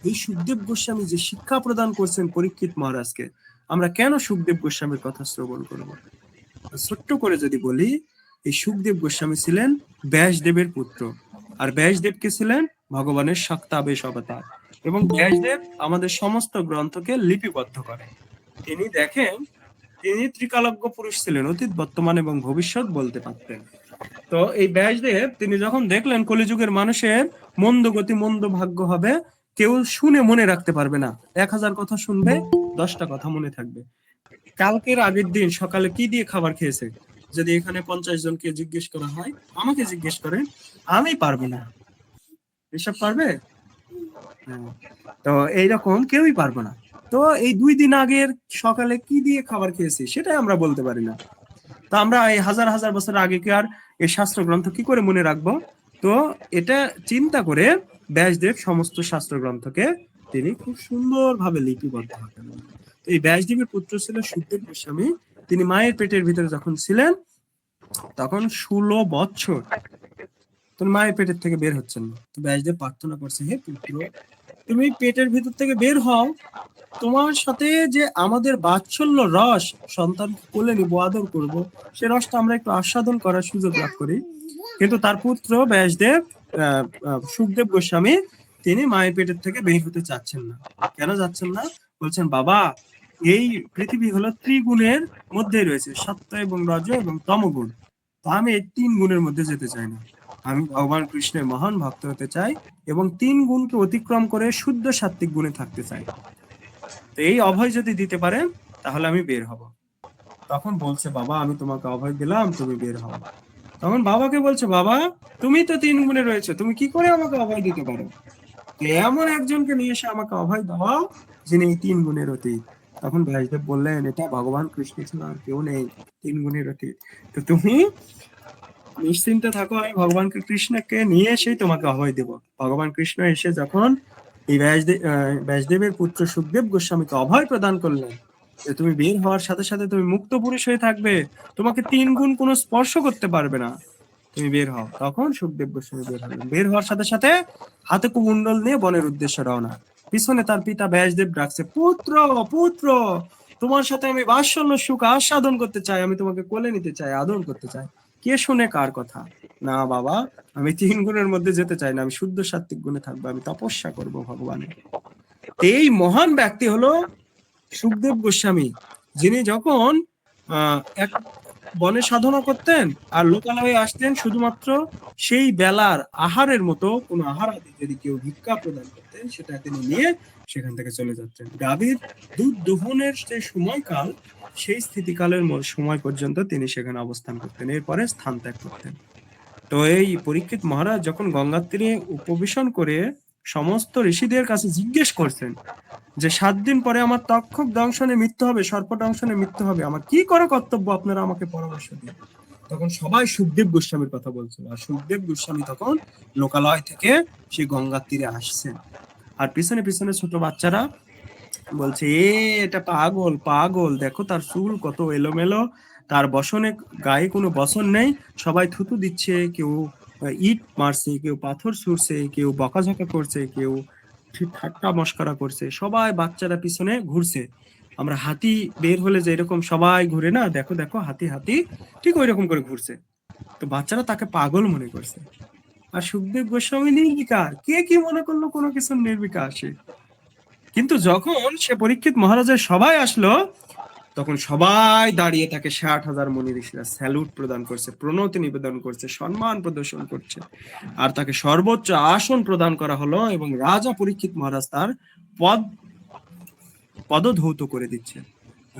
এই সুখদেব গোস্বামী যে শিক্ষা প্রদান করছেন পরীক্ষিত মহারাজকে, আমরা কেন সুখদেব গোস্বামীর কথা শ্রবণ করব? ছোট্ট করে যদি বলি, এই সুখদেব গোস্বামী ছিলেন ব্যাসদেবের পুত্র, আর ব্যাসদেবকে ছিলেন ভগবানের শাক্তাবেশ অবতার, এবং ব্যাসদেব আমাদের সমস্ত গ্রন্থকে লিপিবদ্ধ করেন। তিনি দেখেন, তিনি ত্রিকালজ্ঞ পুরুষ ছিলেন, অতীত বর্তমান এবং ভবিষ্যৎ বলতে পারতেন। তো এই ব্যাসদেব তিনি যখন দেখলেন কলিযুগের মানুষের মন্দ গতি মন্দ ভাগ্য হবে, কেউ শুনে মনে রাখতে পারবে না, 1000 কথা শুনবে, 10টা কথা মনে থাকবে। কালকের আগের দিন সকালে কি দিয়ে খাবার খেয়েছে যদি এখানে 50 জনকে জিজ্ঞেস করা হয়, আমাকে জিজ্ঞেস করেন, আমি পারবো না। এসব পারবে? তো এইরকম কেউই পারবো না। তো এই 2 দিন আগের সকালে কি দিয়ে খাবার খেয়েছি সেটাই আমরা বলতে পারি না। তো আমরা এই হাজার হাজার বছর আগে কি আর এই শাস্ত্র গ্রন্থ কি করে মনে রাখবো? তো তো এটা চিন্তা করে ব্যাসদেব সমস্ত শাস্ত্র গ্রন্থকে তিনি খুব সুন্দরভাবে লিপিবদ্ধ করেন। তো এই ব্যাসদেবের পুত্র ছিল সুখদেব গোস্বামী। তিনি মায়ের পেটের ভিতরে যখন ছিলেন তখন 16 বছর তোর মায়ের পেটের থেকে বের হচ্ছেন না। তো ব্যাসদেব প্রার্থনা করছে, হে পুত্র, তুমি পেটের ভিতর থেকে বের হও, তোমার সাথে যে আমাদের বাৎসল্য রস, সন্তান কোলে নিব, আদর করব, সে রসটা আমরা একটু আস্বাদন করার সুযোগ লাভ করি। কিন্তু তার পুত্র ব্যাসদেব সুখদেব গোস্বামী তিনি মায়ের পেটের থেকে বের হতে চাচ্ছেন না। কেন যাচ্ছেন না? বলছেন, বাবা, এই পৃথিবী হলো ত্রিগুণের মধ্যে রয়েছে, সত্য এবং রজ এবং তমগুণ। তো আমি এই 3 গুণের মধ্যে যেতে চাই না। আমি ভগবান কৃষ্ণের মহান ভক্ত হতে চাই এবং 3 গুণকে অতিক্রম করে শুদ্ধ সাত্ত্বিক গুণে থাকতে চাই। তো এই অভয় যদি দিতে পারেন তাহলে আমি বের হব। তখন বলছে, বাবা, আমি তোমাকে অভয় দিলাম, তুমি বের হও। তখন বাবাকে বলছে, বাবা, তুমি তো 3 গুণে রয়েছে, তুমি কি করে আমাকে অভয় দিতে পারো? তো এমন একজনকে নিয়ে এসে আমাকে অভয় দাও যিনি এই 3 গুণের অতীত। তখন ব্যাসদেব বললেন, এটা ভগবান কৃষ্ণ ছাড়া আর কেউ নেই 3 গুণের অতীত। তো তুমি নিশ্চিন্তে থাকো, আমি ভগবান কৃষ্ণকে নিয়ে এসেই তোমাকে অভয় দেব। ভগবান কৃষ্ণ এসে যখন এই ব্যাসদেবের পুত্র সুখদেব গোস্বামীকে অভয় প্রদান করলেন যে তুমি বের হওয়ার সাথে সাথে তুমি মুক্ত পুরুষ হয়ে থাকবে, তোমাকে 3 গুণ কোনো স্পর্শ করতে পারবে না, তুমি বের হও। তখন সুখদেব গোস্বামী বের হলেন। বের হওয়ার সাথে সাথে হাতে কুমণ্ডল নিয়ে বনের উদ্দেশ্যে রওনা। পিছনে তার পিতা ব্যাসদেব ডাকছে, পুত্র, পুত্র, তোমার সাথে আমি বাৎসল্য সুখ আস্বাদন করতে চাই, আমি তোমাকে কোলে নিতে চাই, আদর করতে চাই। কে শুনে কার কথা? না বাবা, আমি 3 গুণের মধ্যে যেতে চাই না, আমি শুদ্ধ সাত্ত্বিক গুণে থাকবো, আমি তপস্যা করব ভগবানের। এই মহান ব্যক্তি হলো সুখদেব গোস্বামী, যিনি যখন এক বনে সাধনা করতেন আর লোকালয়ে আসতেন, শুধুমাত্র সেই বেলার আহারের মতো কোন আহার আদি যদি কেউ ভিক্ষা প্রদান করতেন, সেটা তিনি নিয়ে সেখান থেকে চলে যাচ্ছেন। গাভীর দুধ দোহনের যে সময়কাল, সেই স্থিতিকালের সময় পর্যন্ত তিনি সেখানে অবস্থান করতেন, এরপরে স্থান ত্যাগ করতেন। তো এই পরীক্ষিত মহারাজ যখন গঙ্গার তীরে উপবেশন করে সমস্ত ঋষিদের কাছে জিজ্ঞেস করছেন যে 7 দিন পরে আমার তক্ষক দংশনে মৃত্যু হবে, সর্প দংশনে মৃত্যু হবে, আমার কি করা কর্তব্য, আপনারা আমাকে পরামর্শ দিন। তখন সবাই সুখদেব গোস্বামীর কথা বলছিল, আর সুখদেব গোস্বামী তখন লোকালয় থেকে সেই গঙ্গার তীরে আসছেন। আর পিছনে পিছনে ছোট বাচ্চারা বলছে, এটা পাগল, পাগল, দেখো তার চুল কত এলোমেলো, তার বসনে গায়ে কোনো বসন নেই, সবাই থুতু দিচ্ছে, কেউ ইট মারছে, কেউ পাথর ছুঁড়ছে, কেউ বকাঝকা করছে, কেউ ঠাট্টা মস্করা করছে, সবাই বাচ্চারা পিছনে ঘুরছে। আমরা হাতি বের হলে যে এরকম সবাই ঘুরে না, দেখো দেখো হাতি হাতি, ঠিক ওই রকম করে ঘুরছে। তো বাচ্চারা তাকে পাগল মনে করছে। আর সুখদেব গোস্বামী নির্বিকার, কে কি মনে করলো, কোনো কিছু নির্বিকার সে। কিন্তু যখন সে পরীক্ষিত মহারাজের সবাই আসলো, তখন সবাই দাঁড়িয়ে তাকে 60,000 মুনি ঋষিরা স্যালুট প্রদান করছে, প্রণতি নিবেদন করছে, সম্মান প্রদর্শন করছে, আর তাকে সর্বোচ্চ আসন প্রদান করা হলো এবং রাজা পরীক্ষিত মহারাজ তার পদধৌত করে দিচ্ছে।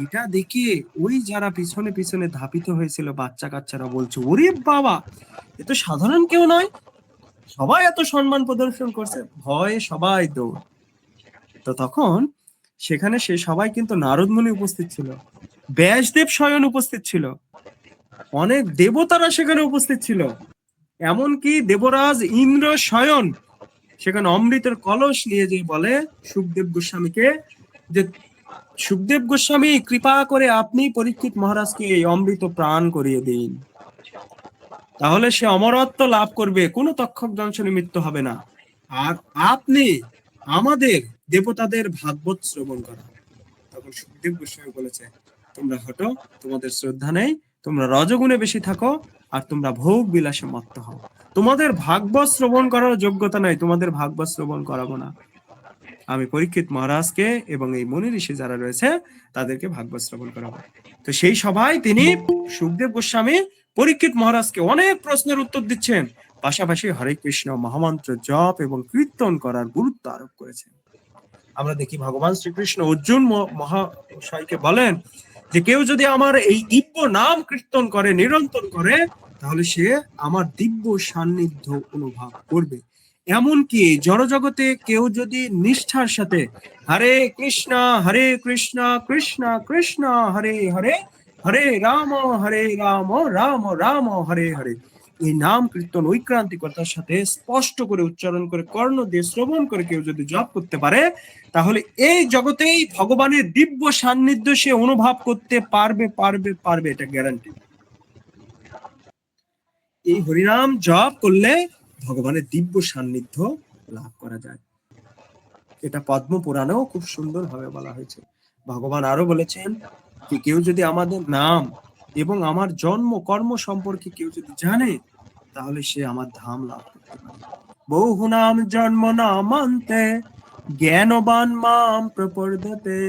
এটা দেখে ওই যারা পিছনে পিছনে ধাপিত হয়েছিল বাচ্চা কাচ্চারা বলছে, ওরে বাবা, এ তো সাধারণ কেউ নয়, সবাই এত সম্মান প্রদর্শন করছে, ভয়ে সবাই দৌড়। তো তখন সেখানে সে সবাই কিন্তু নারদ মুনি উপস্থিত ছিল, ব্যাসদেব স্বয়ং উপস্থিত ছিল, অনেক দেবতারা সেখানে উপস্থিত ছিল, এমনকি দেবরাজ ইন্দ্র স্বয়ং সেখানে অমৃতের কলস নিয়ে যে বলে সুখদেব গোস্বামীকে যে, সুখদেব গোস্বামী, কৃপা করে আপনি পরীক্ষিত মহারাজকে এই অমৃত প্রাণ করিয়ে দিন, তাহলে সে অমরত্ব লাভ করবে, কোনো তক্ষক দংশনে মৃত্যু হবে না। আর আপনি আমাদের দেবতাদের ভাগবত শ্রবণ করা। তখন সুখদেব গোস্বামী বলেছে, তোমরা হটো, তোমাদের শ্রদ্ধা নেই, তোমরা রজগুণে বেশি থাকো, আর তোমরা ভোগ বিলাসে মত্ত হও, তোমাদের ভাগবত শ্রবণ করার যোগ্যতা নাই, তোমাদের ভাগবত শ্রবণ করাবো না। আমি পরীক্ষিত মহারাজকে এবং এই মুনি ঋষি যারা রয়েছে তাদেরকে ভাগবত শ্রবণ করাবো। তো সেই সভায় তিনি সুখদেব গোস্বামী পরীক্ষিত মহারাজকে অনেক প্রশ্নের উত্তর দিচ্ছেন, পাশাপাশি হরে কৃষ্ণ মহামন্ত্র জপ এবং কীর্তন করার গুরুত্ব আরোপ করেছেন। আমরা দেখি ভগবান শ্রীকৃষ্ণ অর্জুন মহাশয়কে বলেন যে, কেউ যদি আমার এই দিব্য নাম কীর্তন করে, নিরন্তর করে, তাহলে সে আমার দিব্য সান্নিধ্য অনুভব করবে। এমনকি জড়জগতে কেউ যদি নিষ্ঠার সাথে হরে কৃষ্ণ কৃষ্ণ কৃষ্ণ হরে হরে, হরে রাম রাম রাম হরে হরে, এই নাম কীর্তন ঐক্রান্তিকতার সাথে স্পষ্ট করে উচ্চারণ করে কর্ণ দিয়ে শ্রবণ করে কেউ যদি জপ করতে পারে, তাহলে এই জগতেই ভগবানের দিব্য সান্নিধ্য সে অনুভব করতে পারবে পারবে পারবে, এটা গ্যারান্টি। এই হরিনাম জপ করলে ভগবানের দিব্য সান্নিধ্য লাভ করা যায়। এটা পদ্ম পুরাণেও খুব সুন্দর ভাবে বলা হয়েছে। ভগবান আরো বলেছেন যে কেউ যদি আমাদের নাম এবং আমার জন্ম কর্ম সম্পর্কে কেউ যদি জানে, তাহলে সে আমার ধাম লাভ করতে পারে। বহু নাম জন্ম নামান্তে জ্ঞানবান মাম প্রপদ্যতে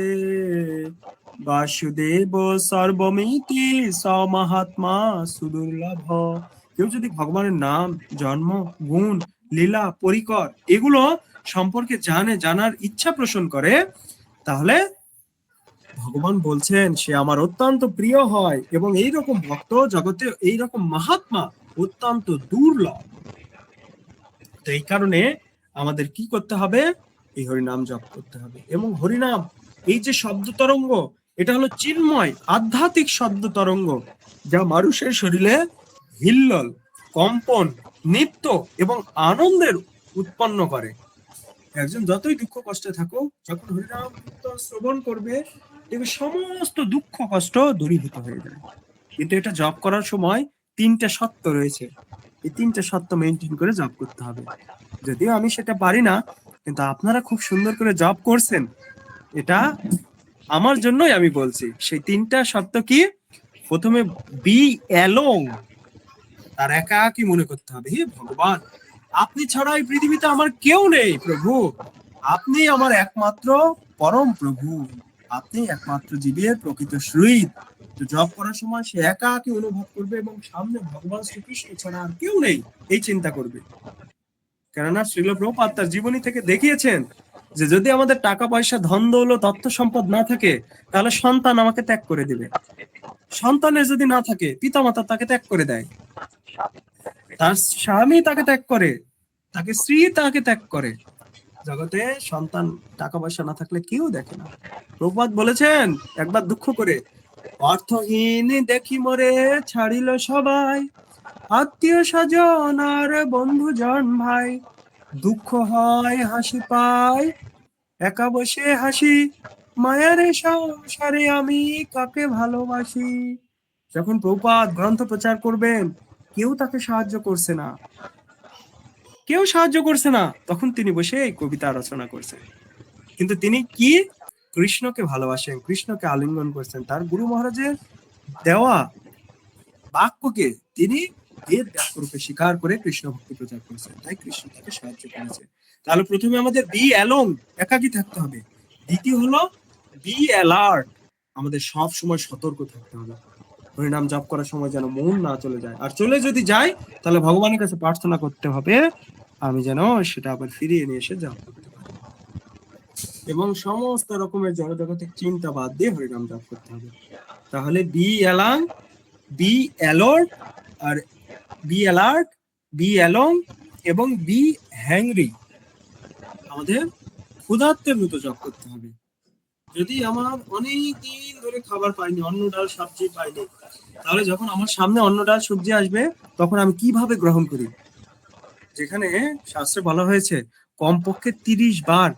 বাসুদেব সর্বমিতি স মহাত্মা সুদুর্লভ। কেউ যদি ভগবানের নাম, জন্ম, গুণ, লীলা, পরিকর এগুলো সম্পর্কে জানার ইচ্ছা পোষণ করে, তাহলে ভগবান বলছেন সে আমার অত্যন্ত প্রিয় হয়, এবং এইরকম ভক্ত জগতে, এইরকম মহাত্মা অত্যন্ত দুর্লভ। তো এই কারণে আমাদের কি করতে হবে? এই হরিনাম জপ করতে হবে। এবং হরিনাম এই যে শব্দ তরঙ্গ, এটা হলো চিন্ময় আধ্যাত্মিক শব্দ তরঙ্গ, যা মানুষের শরীরে হিল্লোল, কম্পন, নৃত্য এবং আনন্দের উৎপন্ন করে। একজন যতই দুঃখ কষ্টে থাকুক, যখন হরিনাম কীর্তন শ্রবণ করবে, দেখবে সমস্ত দুঃখ কষ্ট দূরীভূত হয়ে যায়। কিন্তু এটা জপ করার সময় 3টে সত্য রয়েছে, এই 3টে সত্য মেনটেন করে জপ করতে হবে। যদিও আমি সেটা পারি না, কিন্তু আপনারা খুব সুন্দর করে জপ করছেন, এটা আমার জন্যই আমি বলছি। সেই 3টা সত্য কি? প্রথমে বি অ্যালোং, তার একাকী মনে করতে হবে, হে ভগবান আপনি ছাড়া এই পৃথিবীতে আমার কেউ নেই প্রভু, আপনি আমার একমাত্র পরম প্রভু, আপনি একমাত্র জীবের প্রকৃত শরীর। তো জপ করার সময় সে একাকী অনুভব করবে এবং সামনে ভগবান শ্রীকৃষ্ণ ছাড়া আর কেউ নেই, এই চিন্তা করবে। কেননা শ্রীল প্রভুপাদ তার জীবনী থেকে দেখিয়েছেন যে যদি আমাদের টাকা পয়সা, ধন দৌলত, তথ্য সম্পদ না থাকে, তাহলে সন্তান আমাকে ত্যাগ করে দিবে। সন্তানের যদি না থাকে, পিতামাতা তাকে ত্যাগ করে দেয়, তার স্বামী তাকে ত্যাগ করে, তাকে স্ত্রী তাকে ত্যাগ করে। জগতে সন্তান, টাকা পয়সা না থাকলে কেউ দেখে না। প্রভুপাদ বলেছেন একবার দুঃখ করে, অর্থহীন দেখি মরে ছাড়িল সবাই, আত্মীয় স্বজন আর বন্ধুজন ভাই, দুঃখ হয় হাসি পায়, একা বসে হাসি, মায়ার সংসারে আমি কাকে ভালোবাসি। যখন প্রভুপাদ গ্রন্থ প্রচার করবেন, কেউ তাকে সাহায্য করছে না, কেউ সাহায্য করছে না, তখন তিনি বসে এই কবিতা রচনা করছেন। কিন্তু তিনি কি? কৃষ্ণকে ভালোবাসেন, কৃষ্ণকে আলিঙ্গন করছেন, তার গুরু মহারাজের দেওয়া বাক্যকে তিনি বেদ বাক্য রূপে স্বীকার করে কৃষ্ণ ভক্তি প্রচার করেছেন, তাই কৃষ্ণ তাকে সাহায্য করেছে। তাহলে প্রথমে আমাদের বি অ্যালোং, একাকী থাকতে হবে। দ্বিতীয় হলো বি অ্যালার্ট, আমাদের সব সময় সতর্ক থাকতে হবে। হরিনাম জপ করার সময় যেন মন না চলে যায়, আর চলে যদি যায় তাহলে ভগবানের কাছে প্রার্থনা করতে হবে আমি যেন সেটা আবার ফিরিয়ে নিয়ে এসে জপ করতে পারি। এবং সমস্ত রকমের জড়জগতের চিন্তা বাদ দিয়ে হরিনাম জপ করতে হবে। তাহলে বি অ্যালাং, বি অ্যালার্ট, আর বি অ্যালার্ট, বি অ্যালং এবং বি হ্যাংরি, আমাদের ক্ষুধার্তের মতো জপ করতে হবে। যদি আমার অনেক দিন ধরে খাবার পাইনি, অন্ন ডাল সবজি পাইনি, তাহলে যখন আমার সামনে অন্ন ডাল সবজি আসবে, তখন আমি কিভাবে গ্রহণ করি? যেখানে শাস্ত্রে বলা হয়েছে কমপক্ষে 30 বার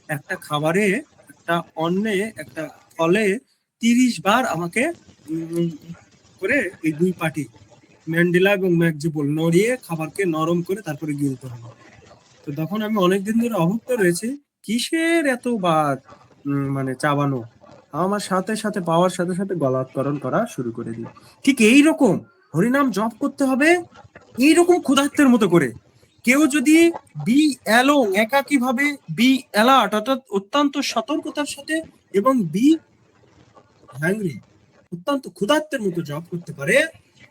একটা খাবারে, একটা অন্নে, একটা ফলে 30 বার আমাকে করে এই 2 পাটি ম্যান্ডেলা এবং ম্যাকজিবল নড়িয়ে খাবারকে নরম করে তারপরে গিলতে হবে। তো তখন আমি অনেকদিন ধরে অভুক্ত রয়েছে, কিসের এতবার মানে চাবানো, আমার সাথে সাথে পাওয়ার সাথে সাথে গলাৎকরণ করা শুরু করে দিই। ঠিক এইরকম হরিনাম জপ করতে হবে, এইরকম ক্ষুধার্তের মতো করে। কেউ যদি বি অ্যালোং, একাকী ভাবে, বি অ্যালার্ট অর্থাৎ অত্যন্ত সতর্কতার সাথে, এবং বি হ্যাংরি অত্যন্ত ক্ষুধার্তের মতো জপ করতে পারে,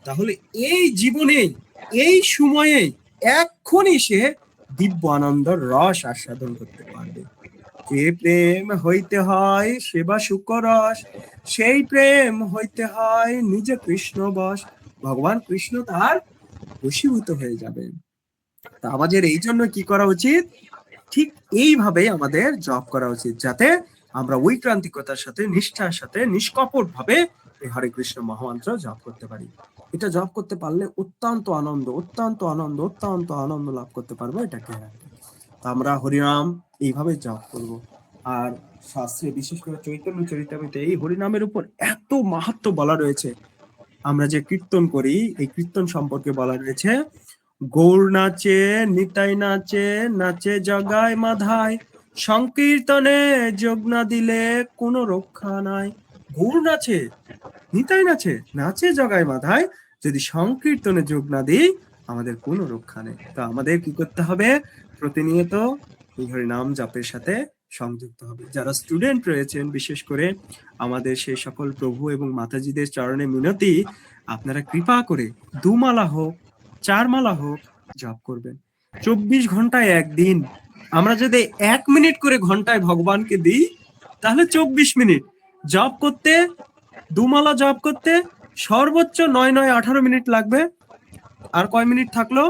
তাহলে এই জীবনে, এই সময়ে, এক্ষুনি সে দিব্য আনন্দর রস আস্বাদন করতে পারবে। যে প্রেম হইতে হয় সেবা শুকরস, সেই প্রেম হইতে হয় নিজে কৃষ্ণ বশ। ভগবান কৃষ্ণ তার বশীভূত হয়ে যাবেন। তা আমাদের এই জন্য কি করা উচিত? ঠিক এইভাবে আমাদের জপ করা উচিত, যাতে আমরা ঐক্রান্তিকতার সাথে, নিষ্ঠার সাথে, নিষ্কপট ভাবে এই হরে কৃষ্ণ মহামন্ত্র জপ করতে পারি। এটা জপ করতে পারলে অত্যন্ত আনন্দ, অত্যন্ত আনন্দ, অত্যন্ত আনন্দ লাভ করতে পারবো, এটা গ্যারান্টি। তো আমরা হরিনাম এইভাবে জপ করব। আর শাস্ত্রে বিশেষ করে চৈতন্য চরিতামৃতে এই হরিনামের উপর এত মাহাত্ম্য বলা রয়েছে। আমরা যে কীর্তন করি, এই কীর্তন সম্পর্কে বলা রয়েছে, গৌর নাচে নিতাই নাচে, নাচে জগায় মাধায়, সংকীর্তনে যোগ না দিলে কোনো রক্ষা নাই। গৌর নাচে নিতাই নাচে, নাচে জগায় মাধায়, যদি সংকীর্তনে যোগ না দিই আমাদের কোনো রক্ষা নেই। তো আমাদের কি করতে হবে? প্রতিনিয়ত এই হরিনাম জপের সাথে সংযুক্ত হবে। যারা স্টুডেন্ট রয়েছেন, বিশেষ করে আমাদের সেই সকল প্রভু এবং মাতাজিদের চরণে মিনতি, আপনারা কৃপা করে 2 মালা হোক 4 মালা হোক জপ করবেন। 24 ঘন্টায় একদিন আমরা যদি 1 মিনিট করে ঘন্টায় ভগবানকে দিই, তাহলে 24 মিনিট জপ করতে, 2 মালা জপ করতে সর্বোচ্চ 9-9 18 মিনিট লাগবে। আর কয় মিনিট থাকলো?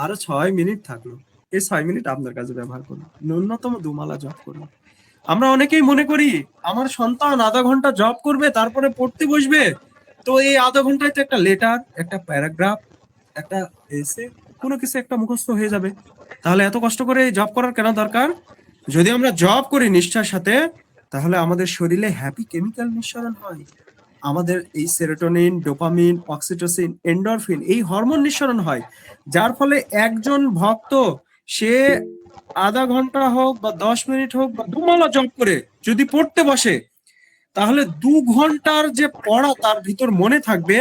আরো 6 মিনিট থাকলো। এই 6 মিনিট আপনার কাছে ব্যবহার করুন, ন্যূনতম 2 মালা জপ করুন। আমরা অনেকেই মনে করি আমার সন্তান আধা ঘন্টা জব করবে তারপরে পড়তে বসবে, তো এই আধা ঘন্টায় তো একটা লেটার, একটা প্যারাগ্রাফ, একটা এসে, কোনো কিছু একটা মুখস্থ হয়ে যাবে। তাহলে এত কষ্ট করে জব করার কেন দরকার? যদি আমরা জব করি নিষ্ঠার সাথে, তাহলে আমাদের শরীরে হ্যাপি কেমিক্যাল নিঃসরণ হয়। আমাদের এই সেরোটোনিন, ডোপামিন, অক্সিটোসিন, এন্ডরফিন, এই হরমোন নিঃসরণ হয়, যার ফলে একজন ভক্ত সে আধা ঘন্টা হোক বা 10 মিনিট হোক বা 2 মালা জপ করে যদি পড়তে বসে, তাহলে 2 ঘন্টার যে পড়া তার ভিতর মনে থাকবে।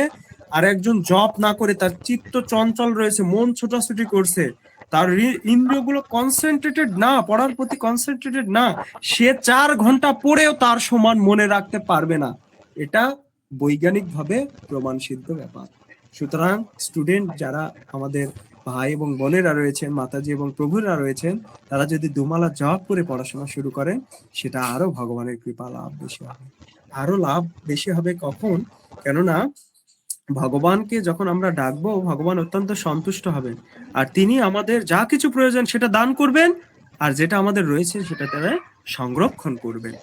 আর একজন জপ না করে তার চিত্ত চঞ্চল রয়েছে, মন ছোটাছুটি করছে, তার ইন্দ্রিয়গুলো কনসেন্ট্রেটেড না, পড়ার প্রতি কনসেন্ট্রেটেড না, সে 4 ঘন্টা পড়েও তার সমান মনে রাখতে পারবে না। এটা বৈজ্ঞানিকভাবে প্রমাণ সিদ্ধ ব্যাপার। সুতরাং স্টুডেন্ট যারা আমাদের ভাই এবং বোনেরা রয়েছেন, মাতাজি এবং প্রভুরা রয়েছেন, তারা যদি 2 মালা জপ করে পড়াশোনা শুরু করেন, সেটা আরো ভগবানের কৃপা লাভ বেশি হবে। আরো লাভ বেশি হবে কখন? কেননা ভগবানকে যখন আমরা ডাকবো, ভগবান অত্যন্ত সন্তুষ্ট হবেন, আর তিনি আমাদের যা কিছু প্রয়োজন সেটা দান করবেন, আর যেটা আমাদের রয়েছে সেটা তারা সংরক্ষণ করবেন।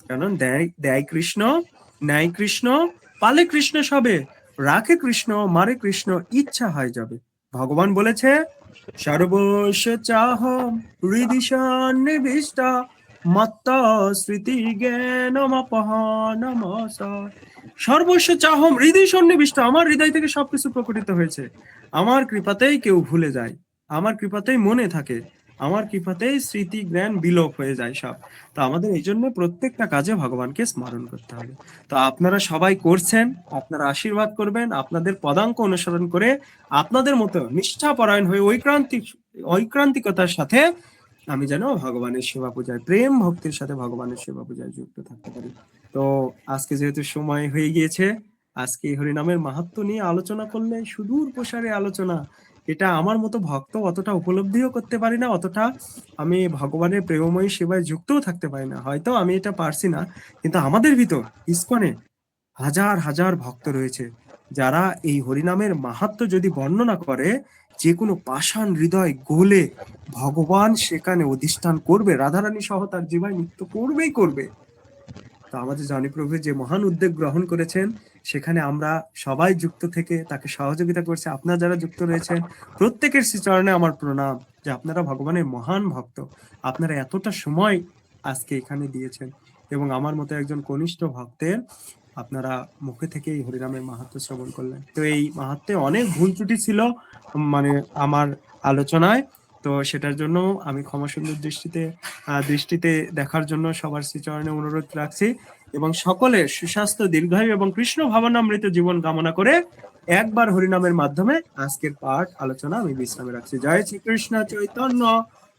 কারণ দেয় দেয় কৃষ্ণ, ন্যায় কৃষ্ণ, পালে কৃষ্ণ সবে, রাখে কৃষ্ণ, মারে কৃষ্ণ, ইচ্ছা হয় যাবে। ভগবান বলেছে, সর্বস্ব চাহম হৃদি সন্নিবিষ্টা, মত্ত স্মৃতি জ্ঞানমপহনমসা। সর্বস্ব চাহম হৃদি সন্নিবিষ্ট, আমার হৃদয় থেকে সবকিছু প্রকটিত হয়েছে। আমার কৃপাতেই কেউ ভুলে যায়, আমার কৃপাতেই মনে থাকে, আমার কৃপাতেই স্মৃতি জ্ঞান বিলোপ হয়ে যায় সব। তো আমাদের এই জন্য প্রত্যেকটা কাজে ভগবানকে স্মরণ করতে হবে। তো আপনারা সবাই করছেন, আপনারা আশীর্বাদ করবেন, আপনাদের পদাঙ্ক অনুসরণ করে আপনাদের মতো নিষ্ঠাপরায়ণ হয়ে ঐক্রান্তিকতার সাথে আমি যেন ভগবানের সেবা পূজায়, প্রেম ভক্তির সাথে ভগবানের সেবা পূজায় যুক্ত থাকতে পারি। তো আজকে যেহেতু সময় হয়ে গিয়েছে, আজকে হরিনামের মাহাত্ম্য নিয়ে আলোচনা করলে সুদূর প্রসারে আলোচনা, এটা আমার মতো ভক্ত অতটা উপলব্ধিও করতে পারি না, অতটা আমি ভগবানের প্রেমময়ী সেবায় যুক্তও থাকতে পারি না। হয়তো আমি এটা পারছি না, কিন্তু আমাদের ভিতর ইসকনে হাজার হাজার ভক্ত রয়েছে, যারা এই হরিনামের মাহাত্ম্য যদি বর্ণনা করে, যে কোনো পাষাণ হৃদয় গলে ভগবান সেখানে অধিষ্ঠান করবে, রাধারানী সহ তার জীবন নিত্য করবেই করবে। তো আমাদের জানি প্রভু যে মহান উদ্যোগ গ্রহণ করেছেন, সেখানে আমরা সবাই যুক্ত থেকে তাকে সহযোগিতা করছে। আপনারা যারা যুক্ত রয়েছেন প্রত্যেকের শ্রীচরণে আমার প্রণাম, যে আপনারা ভগবানের মহান ভক্ত, আপনারা এতটা সময় আজকে এখানে দিয়েছেন, এবং আমার মতো একজন কনিষ্ঠ ভক্তের আপনারা মুখে থেকে এই হরিনামের মাহাত্ম্য শ্রবণ করলেন। তো এই মাহাত্ম্যে অনেক ভুল ত্রুটি ছিল মানে আমার আলোচনায়, তো সেটার জন্য আমি ক্ষমা সুন্দর দৃষ্টিতে দেখার জন্য সবার শ্রীচরণে অনুরোধ রাখছি, এবং সকলের সুস্বাস্থ্য, দীর্ঘায়ু এবং কৃষ্ণ ভাবনামৃত জীবন কামনা করে একবার হরিনামের মাধ্যমে আজকের পাঠ আলোচনা আমি বিশ্রামে রাখছি। জয় শ্রীকৃষ্ণ চৈতন্য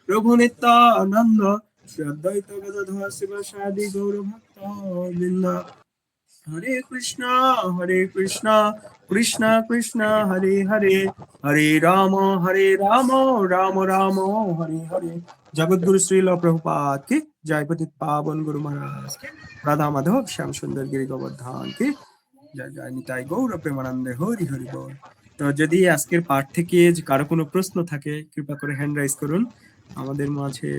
প্রভু নিত্যানন্দ, শ্রী অদ্বৈত গদাধর শিবাসাদি গৌর ভক্ত বৃন্দ। হরে কৃষ্ণ কৃষ্ণ কৃষ্ণ হরে হরে, হরে রাম রাম রাম হরে হরে। জগৎগুরু শ্রীল প্রভুপাদ কি জয়, পতিত পাবন গুরু মহারাজ কি, রাধা মাধব শ্যাম সুন্দর গিরি গোবর্ধন কি জয়, জয় নিতাই গৌর প্রেমানন্দে হরি হরি বল। তো যদি আজকের পাঠ থেকে কারো কোনো প্রশ্ন থাকে, কৃপা করে হ্যান্ড রাইজ করুন আমাদের মাঝে।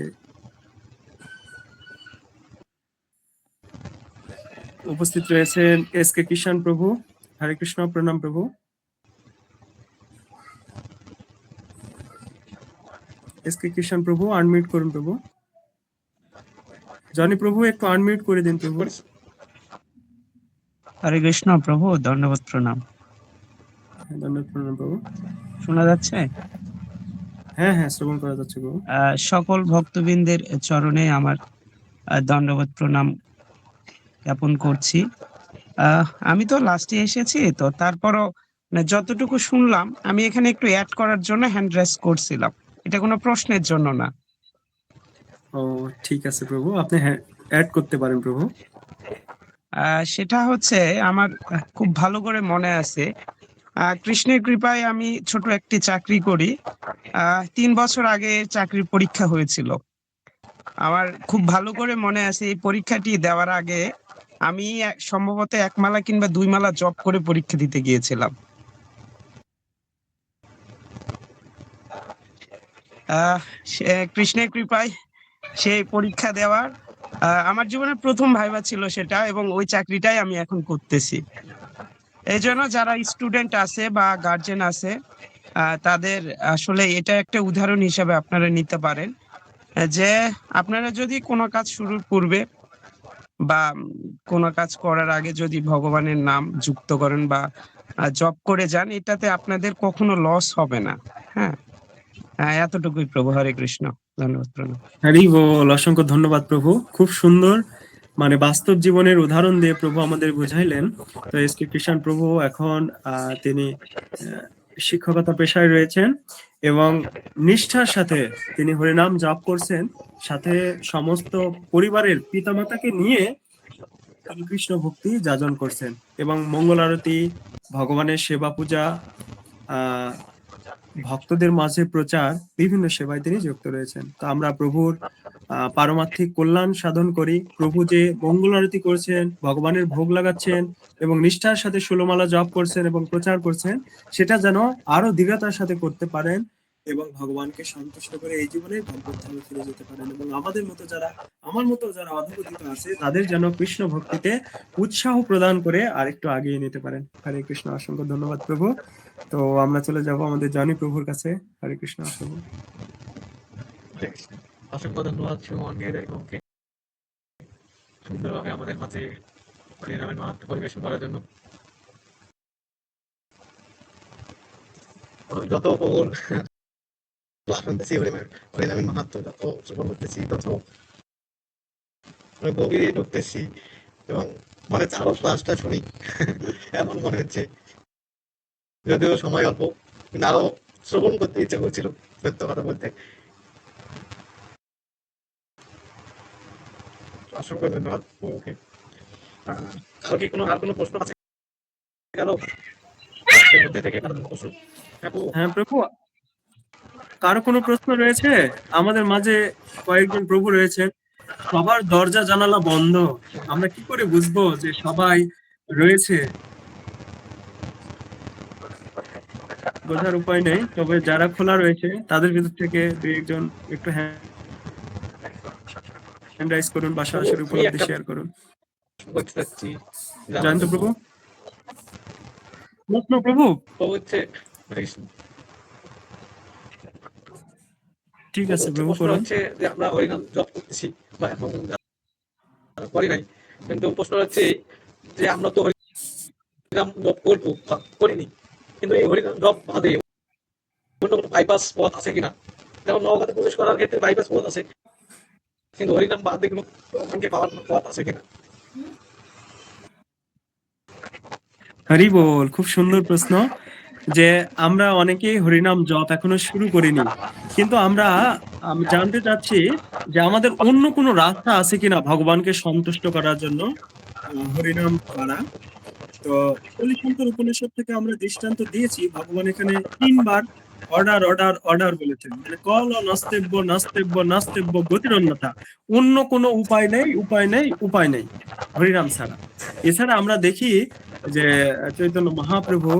উপস্থিত রয়েছেন এস.কে কিষান প্রভু। হরে কৃষ্ণ, প্রণাম প্রভু। এস.কে কিষান প্রভু, আনমিউট করুন প্রভু। জনি প্রভু, একটু আনমিউট করে দিন প্রভু। হরে কৃষ্ণ প্রভু, দণ্ডবত প্রণাম। ধন্যবাদ, প্রণাম প্রভু। শোনা যাচ্ছে? হ্যাঁ হ্যাঁ, শ্রবণ করা যাচ্ছে প্রভু। সকল ভক্তবৃন্দের চরণে আমার দণ্ডবত প্রণাম জ্ঞাপন করছি। আমি তো লাস্টে এসেছি, তো তারপরও মানে যতটুকু শুনলাম, আমি এখানে একটু অ্যাড করার জন্য হ্যান্ড রেজ করছিলাম। এটা কোনো প্রশ্নের জন্য না। ও ঠিক আছে প্রভু, আপনি অ্যাড করতে পারেন প্রভু। সেটা হচ্ছে আমার খুব ভালো করে মনে আছে। কৃষ্ণের কৃপায় আমি ছোট একটি চাকরি করি। 3 বছর আগে চাকরির পরীক্ষা হয়েছিল। আমার খুব ভালো করে মনে আছে, এই পরীক্ষাটি দেওয়ার আগে আমি সম্ভবত 1 মালা কিংবা 2 মালা জব করে পরীক্ষা দিতে গিয়েছিলাম। কৃষ্ণের কৃপায় সেই পরীক্ষা দেওয়ার আমার জীবনের প্রথম ভাইবা ছিল সেটা, এবং ওই চাকরিটাই আমি এখন করতেছি। এই জন্য যারা স্টুডেন্ট আছে বা গার্জেন আছে, তাদের আসলে এটা একটা উদাহরণ হিসেবে আপনারা নিতে পারেন, যে আপনারা যদি কোনো কাজ শুরুর পূর্বে বা কোনো কাজ করার আগে যদি ভগবানের নাম যুক্ত করেন বা জব করে যান, এটাতে আপনাদের কখনো লস হবে না। হ্যাঁ, এতটুকুই প্রভু। হরে কৃষ্ণ, ধন্যবাদ প্রণাম। হরি বল, অসংখ্য ধন্যবাদ প্রভু। খুব সুন্দর, মানে বাস্তব জীবনের উদাহরণ দিয়ে প্রভু আমাদের বুঝাইলেন। তো এস.কে কিষান প্রভু এখন তিনি শিক্ষকতা পেশায় রয়েছেন এবং নিষ্ঠার সাথে তিনি হরিনাম জপ করছেন, সাথে সমস্ত পরিবারের পিতামাতাকে নিয়ে তিনি কৃষ্ণ ভক্তি যাজন করছেন এবং মঙ্গল আরতি, ভগবানের সেবা পূজা, ভক্তদের মাঝে প্রচার, বিভিন্ন সেবায় তিনি যুক্ত রয়েছেন। তো আমরা প্রভুর পারমার্থিক কল্যাণ সাধন করি। প্রভু যে মঙ্গল আরতি করছেন, ভগবানের ভোগ লাগাচ্ছেন এবং নিষ্ঠার সাথে 16 মালা জপ করছেন এবং প্রচার করছেন, সেটা যেন আরো দৃঢ়তার সাথে করতে পারেন এবং ভগবানকে সন্তুষ্ট করে এই জীবনে ভগবৎধামে ফিরে যেতে পারেন। এবং আমাদের মতো যারা, আমার মতো যারা অধঃপতিত আছে, তাদের যেন কৃষ্ণ ভক্তিতে উৎসাহ প্রদান করে আরেকটু আগিয়ে নিতে পারেন। হরে কৃষ্ণ, অসংখ্য ধন্যবাদ প্রভু। তো আমরা চলে যাব আমাদের জনি প্রভুর কাছে। হরে কৃষ্ণ প্রভু। অসংখ্য ধন্যবাদ সুমনকে এবং সুন্দরভাবে আমাদের মাঝে হরিনামের মাহাত্ম্য পরিবেশন করার জন্য। যত প্রভুর ক্লাস শুনতেছি, হরিনামের মাহাত্ম্য যত শ্রবণ করতেছি, তত গভীরে ঢুকতেছি এবং মনে আরো ক্লাসটা শুনি এমন মনে হচ্ছে, যদিও সময় অল্প, কিন্তু আরো শ্রবণ করতে ইচ্ছা করছিল, সত্য কথা বলতে। অসংখ্য ধন্যবাদ প্রভুকে। কারো কি আর কোনো প্রশ্ন আছে? হ্যাঁ প্রভু, কারো কোনো প্রশ্ন রয়েছে? আমাদের মাঝে কয়েকজন প্রভু রয়েছেন, সবার দরজা জানালা বন্ধ, আমরা কি করে বুঝবো যে সবাই রয়েছে? বোঝার উপায় নেই, তবে যারা খোলা রয়েছে তাদের ভিতর থেকে 2-1 জন একটু হ্যান্ড রাইজ করুন বা সরাসরি উপলব্ধি শেয়ার করুন। জয়ন্ত প্রভু, প্রভু ঠিক আছে প্রভু, হচ্ছে যে আমরা হরিনাম জপ করতেছি বা এখন করি নাই, কিন্তু প্রশ্ন হচ্ছে যে আমরা তো হরিনাম জপ করবো বা করিনি, কিন্তু এই হরিনাম জপ বাদে অন্য কোনো বাইপাস পথ আছে কিনা? যেমন নওগাঁতে প্রবেশ করার ক্ষেত্রে বাইপাস পথ আছে, কিন্তু হরিনাম বাদে কোনো পাওয়ার পথ আছে কিনা? হরি বল, খুব সুন্দর প্রশ্ন। যে আমরা অনেকেই হরিনাম জপ এখনো শুরু করিনি, কিন্তু আমরা জানতে চাচ্ছি যে আমাদের অন্য কোনো রাস্তা আছে কিনা ভগবানকে সন্তুষ্ট করার জন্য হরিনাম করা। তো কলিকান্তর উপনিষদ থেকে আমরা দৃষ্টান্ত দিয়েছি, ভগবান এখানে 3 বার অর্ডার অর্ডার অর্ডার বলেছেন, মানে কল নাস্তেব্য নাস্তেব্য নাস্তেব্য গতিরন্যতা, অন্য কোনো উপায় নেই, উপায় নেই, উপায় নেই হরিনাম ছাড়া। এছাড়া আমরা দেখি যে চৈতন্য মহাপ্রভু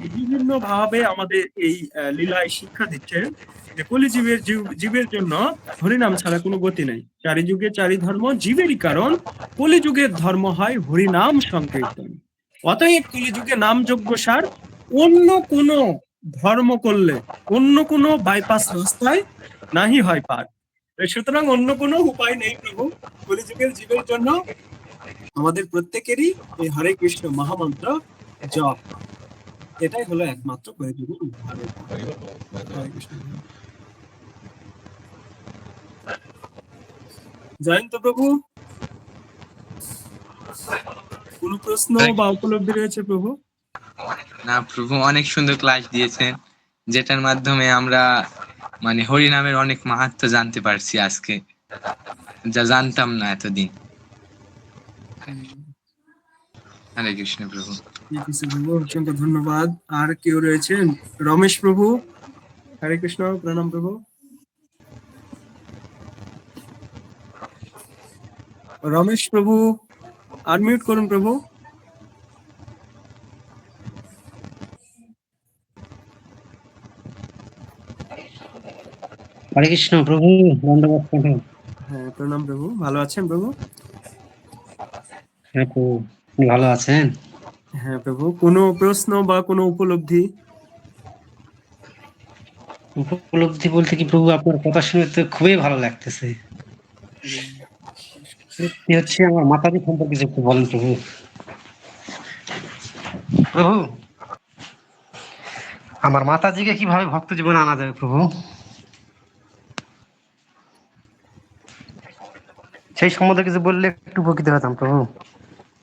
বিভিন্ন ভাবে আমাদের এই লীলায় শিক্ষা দিচ্ছেন যে কলিজীবের জীবের জন্য হরিনাম ছাড়া কোনো গতি নাই। চারি যুগে চারি ধর্ম জীবেরই কারণ, কলিযুগের ধর্ম হয় হরিনাম সংকীর্তন। অতএব কলিযুগে নাম যজ্ঞ সার, অন্য কোন ধর্ম করলে অন্য কোন বাইপাস রাস্তায় নাহি হয় পার। সুতরাং অন্য কোনো উপায় নেই প্রভু, কলিযুগের জীবের জন্য আমাদের প্রত্যেকেরই এই হরে কৃষ্ণ মহামন্ত্র জপ, এটাই হলো একমাত্র কলিযুগের উদ্ধারের পথ। হরে কৃষ্ণ। জয়ন্ত প্রভু, কোন প্রশ্ন বা উপলব্ধি রয়েছে প্রভু? না প্রভু, অনেক সুন্দর ক্লাস দিয়েছেন, যেটার মাধ্যমে আমরা মানে হরিনামের অনেক মাহাত্ম্য জানতে পারছি আজকে, যা জানতাম না এতদিন। হরে কৃষ্ণ প্রভু। ঠিক আছে প্রভু, অসংখ্য ধন্যবাদ। আর কেউ রয়েছেন? রমেশ প্রভু, হরে কৃষ্ণ, প্রণাম প্রভু। রমেশ প্রভু, আনমিউট করুন প্রভু। হরে কৃষ্ণ প্রভু, দণ্ডবোধ প্রভু। হ্যাঁ, প্রণাম প্রভু। ভালো আছেন প্রভু? হ্যাঁ প্রভু, আপনি ভালো আছেন? হ্যাঁ প্রভু, কোনো প্রশ্ন বা কোনো উপলব্ধি? উপলব্ধি বলতে কি প্রভু, আপনার কথা শুনে তো খুবই ভালো লাগতেছে। সত্যি হচ্ছে, আমার মাতাজি সম্পর্কে একটু বলেন প্রভু। প্রভু, আমার মাতাজিকে কিভাবে ভক্ত জীবনে আনা যাবে প্রভু, সেই সম্বন্ধে কিছু বললে একটু উপকৃত হতাম প্রভু।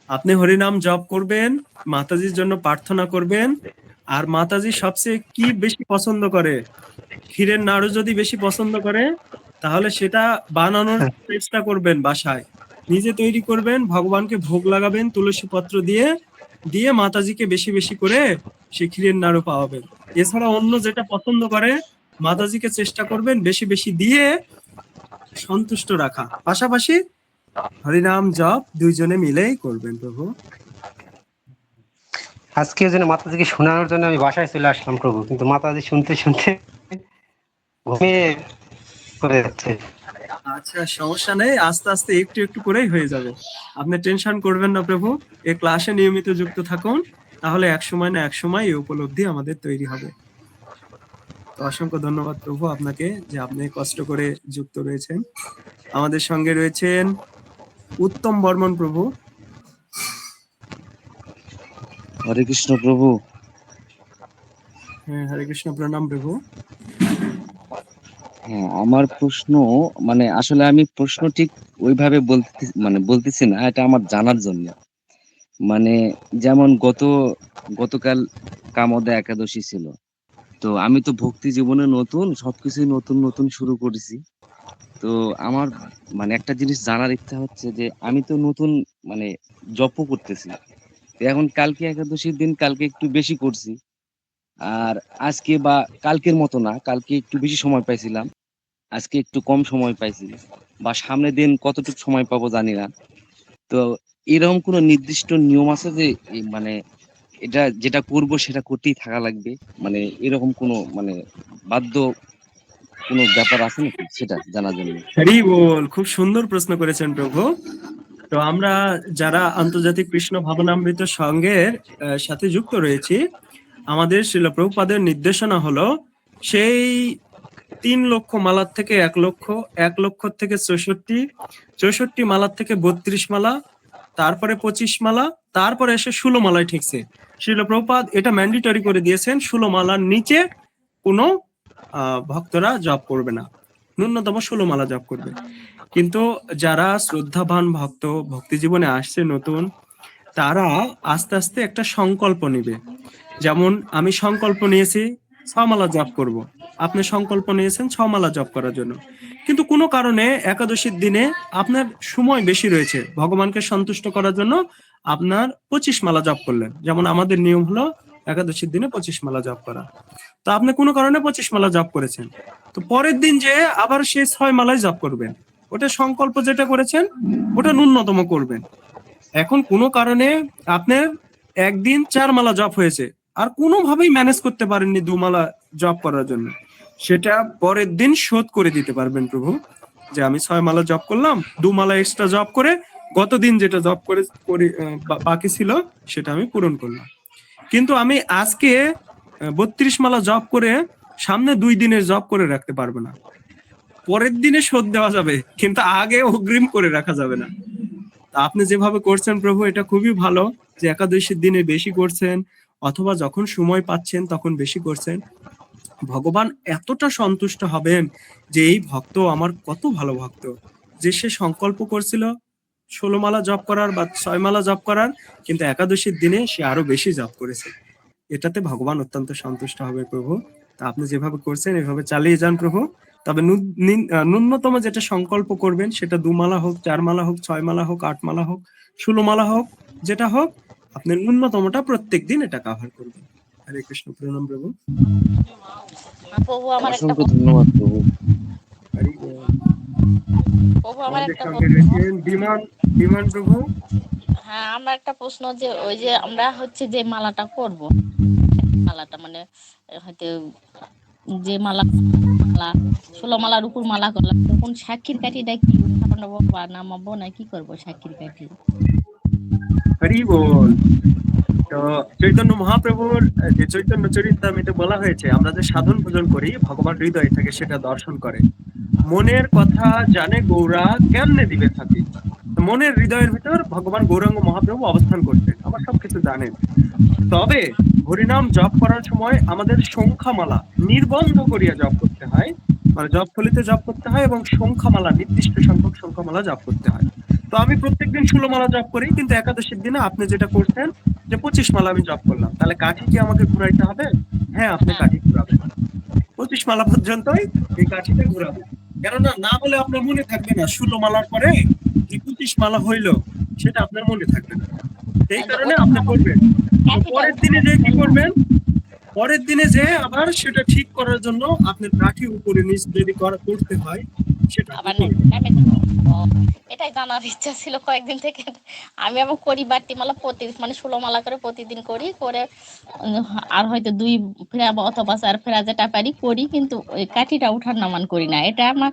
আপনি হরিনাম জপ করবেন, মাতাজির জন্য প্রার্থনা করবেন। আর মাতাজি সবচেয়ে কি বেশি পছন্দ করে? ক্ষীরের নাড়ু যদি বেশি পছন্দ করে, তাহলে সেটা বানানোর চেষ্টা করবেন বাসায়, নিজে তৈরি করবেন, ভগবানকে ভোগ লাগাবেন তুলসী পত্র দিয়ে দিয়ে মাতাজিকে বেশি বেশি করে সে ক্ষীরের নাড়ু পাওয়াবেন। এছাড়া অন্য যেটা পছন্দ করে, মাতাজিকে চেষ্টা করবেন বেশি বেশি দিয়ে সন্তুষ্ট রাখা। পাশাপাশি হরিনাম জপ দুইজনে মিলেই করবেন প্রভু। আজকে ওই জন্য মাতাজিকে শোনানোর জন্য আমি বাসায় চলে আসলাম প্রভু, কিন্তু মাতাজি শুনতে শুনতে ঘুমিয়ে পড়ে যাচ্ছে। আচ্ছা, সমস্যা নেই, আস্তে আস্তে একটু একটু করেই হয়ে যাবে। আপনি টেনশন করবেন না প্রভু, এই ক্লাসে নিয়মিত যুক্ত থাকুন, তাহলে এক সময় না এক সময় এই উপলব্ধি আমাদের তৈরি হবে। তো অসংখ্য ধন্যবাদ প্রভু আপনাকে, যে আপনি কষ্ট করে যুক্ত রয়েছেন। আমাদের সঙ্গে রয়েছেন উত্তম বর্মন প্রভু। হরে কৃষ্ণ প্রভু। হ্যাঁ, হরে কৃষ্ণ, প্রণাম প্রভু। হ্যাঁ, আমার প্রশ্ন, মানে আসলে আমি প্রশ্ন ঠিক ওইভাবে বলতেছি না, এটা আমার জানার জন্য। মানে যেমন গতকাল কামদা একাদশী ছিল, তো আমি তো ভক্তি জীবনে নতুন, সবকিছুই নতুন নতুন শুরু করেছি। তো আমার মানে একটা জিনিস জানার ইচ্ছা হচ্ছে যে আমি তো নতুন মানে জপও করতেছি, তো এখন কালকে একাদশীর দিন, কালকে একটু বেশি করছি, আর আজকে বা কালকের মতো না, কালকে একটু বেশি সময় পাইছিলাম, আজকে একটু কম সময় পাইছি, বা সামনের দিন কতটুকু সময় পাবো জানি না। তো এরকম কোনো নির্দিষ্ট নিয়ম আছে যে মানে এটা যেটা করব সেটা করতেই থাকা লাগবে, মানে এরকম কোনো মানে বাধ্য কোনো ব্যাপার আছে নাকি, সেটা জানার জন্য। হরি বল, খুব সুন্দর প্রশ্ন করেছেন প্রভু। তো আমরা যারা আন্তর্জাতিক কৃষ্ণ ভাবনামৃত সংঘের সাথে যুক্ত রয়েছি, আমাদের শ্রীল প্রভুপাদের নির্দেশনা হলো সেই 3 লক্ষ মালার থেকে 1 লক্ষ, 1 লক্ষ থেকে 64, 64 মালার থেকে 32 মালা, তারপরে 25 মালা, তারপরে এসে 16 মালায় ঠিকছে। শ্রীল প্রভুপাদ এটা ম্যান্ডেটরি করে দিয়েছেন, 16 মালার নিচে কোনো ভক্তরা জপ করবে না, ন্যূনতম 16 মালা জপ করবে। কিন্তু যারা শ্রদ্ধাবান ভক্ত, ভক্তি জীবনে আসছে নতুন, তারা আস্তে আস্তে একটা সংকল্প নেবে। যেমন আমি সংকল্প নিয়েছি 6 মালা জপ করব, আপনি সংকল্প নিয়েছেন 6 মালা জপ করার জন্য, কিন্তু কোনো কারণে একাদশীর দিনে আপনার সময় বেশি রয়েছে, ভগবানকে সন্তুষ্ট করার জন্য আপনার 25 মালা জপ করলেন। যেমন আমাদের নিয়ম হলো একাদশীর দিনে 25 মালা জপ করা। তো আপনি কোনো কারণে 25 মালা জপ করেছেন, তো পরের দিন যে আবার সেই 6 মালাই জপ করবেন। ওটা সংকল্প যেটা করেছেন ওটা ন্যূনতম করবেন। এখন কোনো কারণে আপনার একদিন 4 মালা জপ হয়েছে, আর কোনোভাবেই ম্যানেজ করতে পারেননি 2 মালা জপ করার জন্য, সেটা পরের দিন শোধ করে দিতে পারবেন প্রভু। যে আমি 6 মালা জপ করলাম, 2 মালা এক্সট্রা জপ করে গতদিন যেটা জপ করে বাকি ছিল সেটা আমি পূরণ করলাম। কিন্তু আমি আজকে 32 মালা জপ করে সামনে 2 দিনের জপ করে রাখতে পারবো না। পরের দিনে শোধ দেওয়া যাবে, কিন্তু আগে অগ্রিম করে রাখা যাবে না। তা আপনি যেভাবে করছেন প্রভু, এটা খুবই ভালো যে একাদশীর দিনে বেশি করছেন, অথবা যখন সময় পাচ্ছেন তখন বেশি করছেন। ভগবান এতটা সন্তুষ্ট হবেন যে এই ভক্ত আমার কত ভালো ভক্ত, যে সে সংকল্প করছিল 16 মালা জপ করার বা 6 মালা জপ করার, কিন্তু একাদশীর দিনে সে আরো বেশি জপ করেছে। এটাতে ভগবান অত্যন্ত সন্তুষ্ট হবে প্রভু। তা আপনি যেভাবে করছেন এভাবে চালিয়ে যান প্রভু। তবে ন্যূনতম যেটা সংকল্প করবেন, সেটা 2 মালা হোক, 4 মালা হোক, 6 মালা হোক, 8 মালা হোক, 16 মালা হোক, যেটা হোক আপনি ন্যূনতমটা প্রত্যেকদিন এটা কভার করবেন। হরে কৃষ্ণ। প্রণাম প্রভু। প্রভু আমার একটা অসংখ্য ধন্যবাদ প্রভু। হরি বল। প্রভু আমার আমাদের একটা সঙ্গে রয়েছেন বিমান প্রভু। হ্যাঁ, আমার একটা প্রশ্ন, যে ওই যে আমরা হচ্ছে যে মালাটা করব, মালাটা মানে হয়তো যে মালা 16 মালার উপর মালা করলাম, তখন সাক্ষীর কাঠিটা কি উঠাবো বা নামাবো না কি করব সাক্ষীর কাঠি? হরি বল। তো চৈতন্য মহাপ্রভুর যে চৈতন্য চরিতামৃতে বলা হয়েছে, আমরা যে সাধন ভোজন করি ভগবান হৃদয় থেকে সেটা দর্শন করে। মনের কথা জানে গৌরা কেমনে দিবে থাকি। মনের হৃদয়ের ভিতর ভগবান গৌরাঙ্গ মহাপ্রভু অবস্থান করতেন, আমার সবকিছু জানেন। তবে হরিনাম জপ করার সময় আমাদের সংখ্যামালা নির্বন্ধ করিয়া জপ করতে হয়, মানে জপ ফলিতে জপ করতে হয়, এবং সংখ্যামালা নির্দিষ্ট সংখ্যক সংখ্যামালা জপ করতে হয়। তো আমি প্রত্যেকদিন 16 মালা জপ করি, কিন্তু একাদশীর দিনে আপনি যেটা করছেন যে 25 মালা আমি জপ করলাম, তাহলে কাঠি কি আমাকে ঘুরাইতে হবে? হ্যাঁ, আপনি কাঠি ঘুরাবেন 25 মালা পর্যন্তই, এই কাঠিটা ঘুরাবেন। কেননা না হলে আপনার মনে থাকবে না 16 মালার পরে যে 25 মালা হইলো সেটা আপনার মনে থাকবে না। এই কারণে আপনি করবেন। তো পরের দিনে যে কি করবেন, পরের দিনে যে আবার সেটা ঠিক করার জন্য আপনার কাঠি উপরে নিচ যদি করতে হয় সেটা আপনি আবার করবেন। এটাই জানার ইচ্ছা ছিল কয়েকদিন থেকে। আমি আবার করি বাড়তি মালা মানে 16 মালা করে প্রতিদিন করি, করে আর হয়তো 2 ফেরা অথবা 4 ফেরা যেটা পারি করি, কিন্তু ওই কাঠিটা উঠার নামান করি না। এটা আমার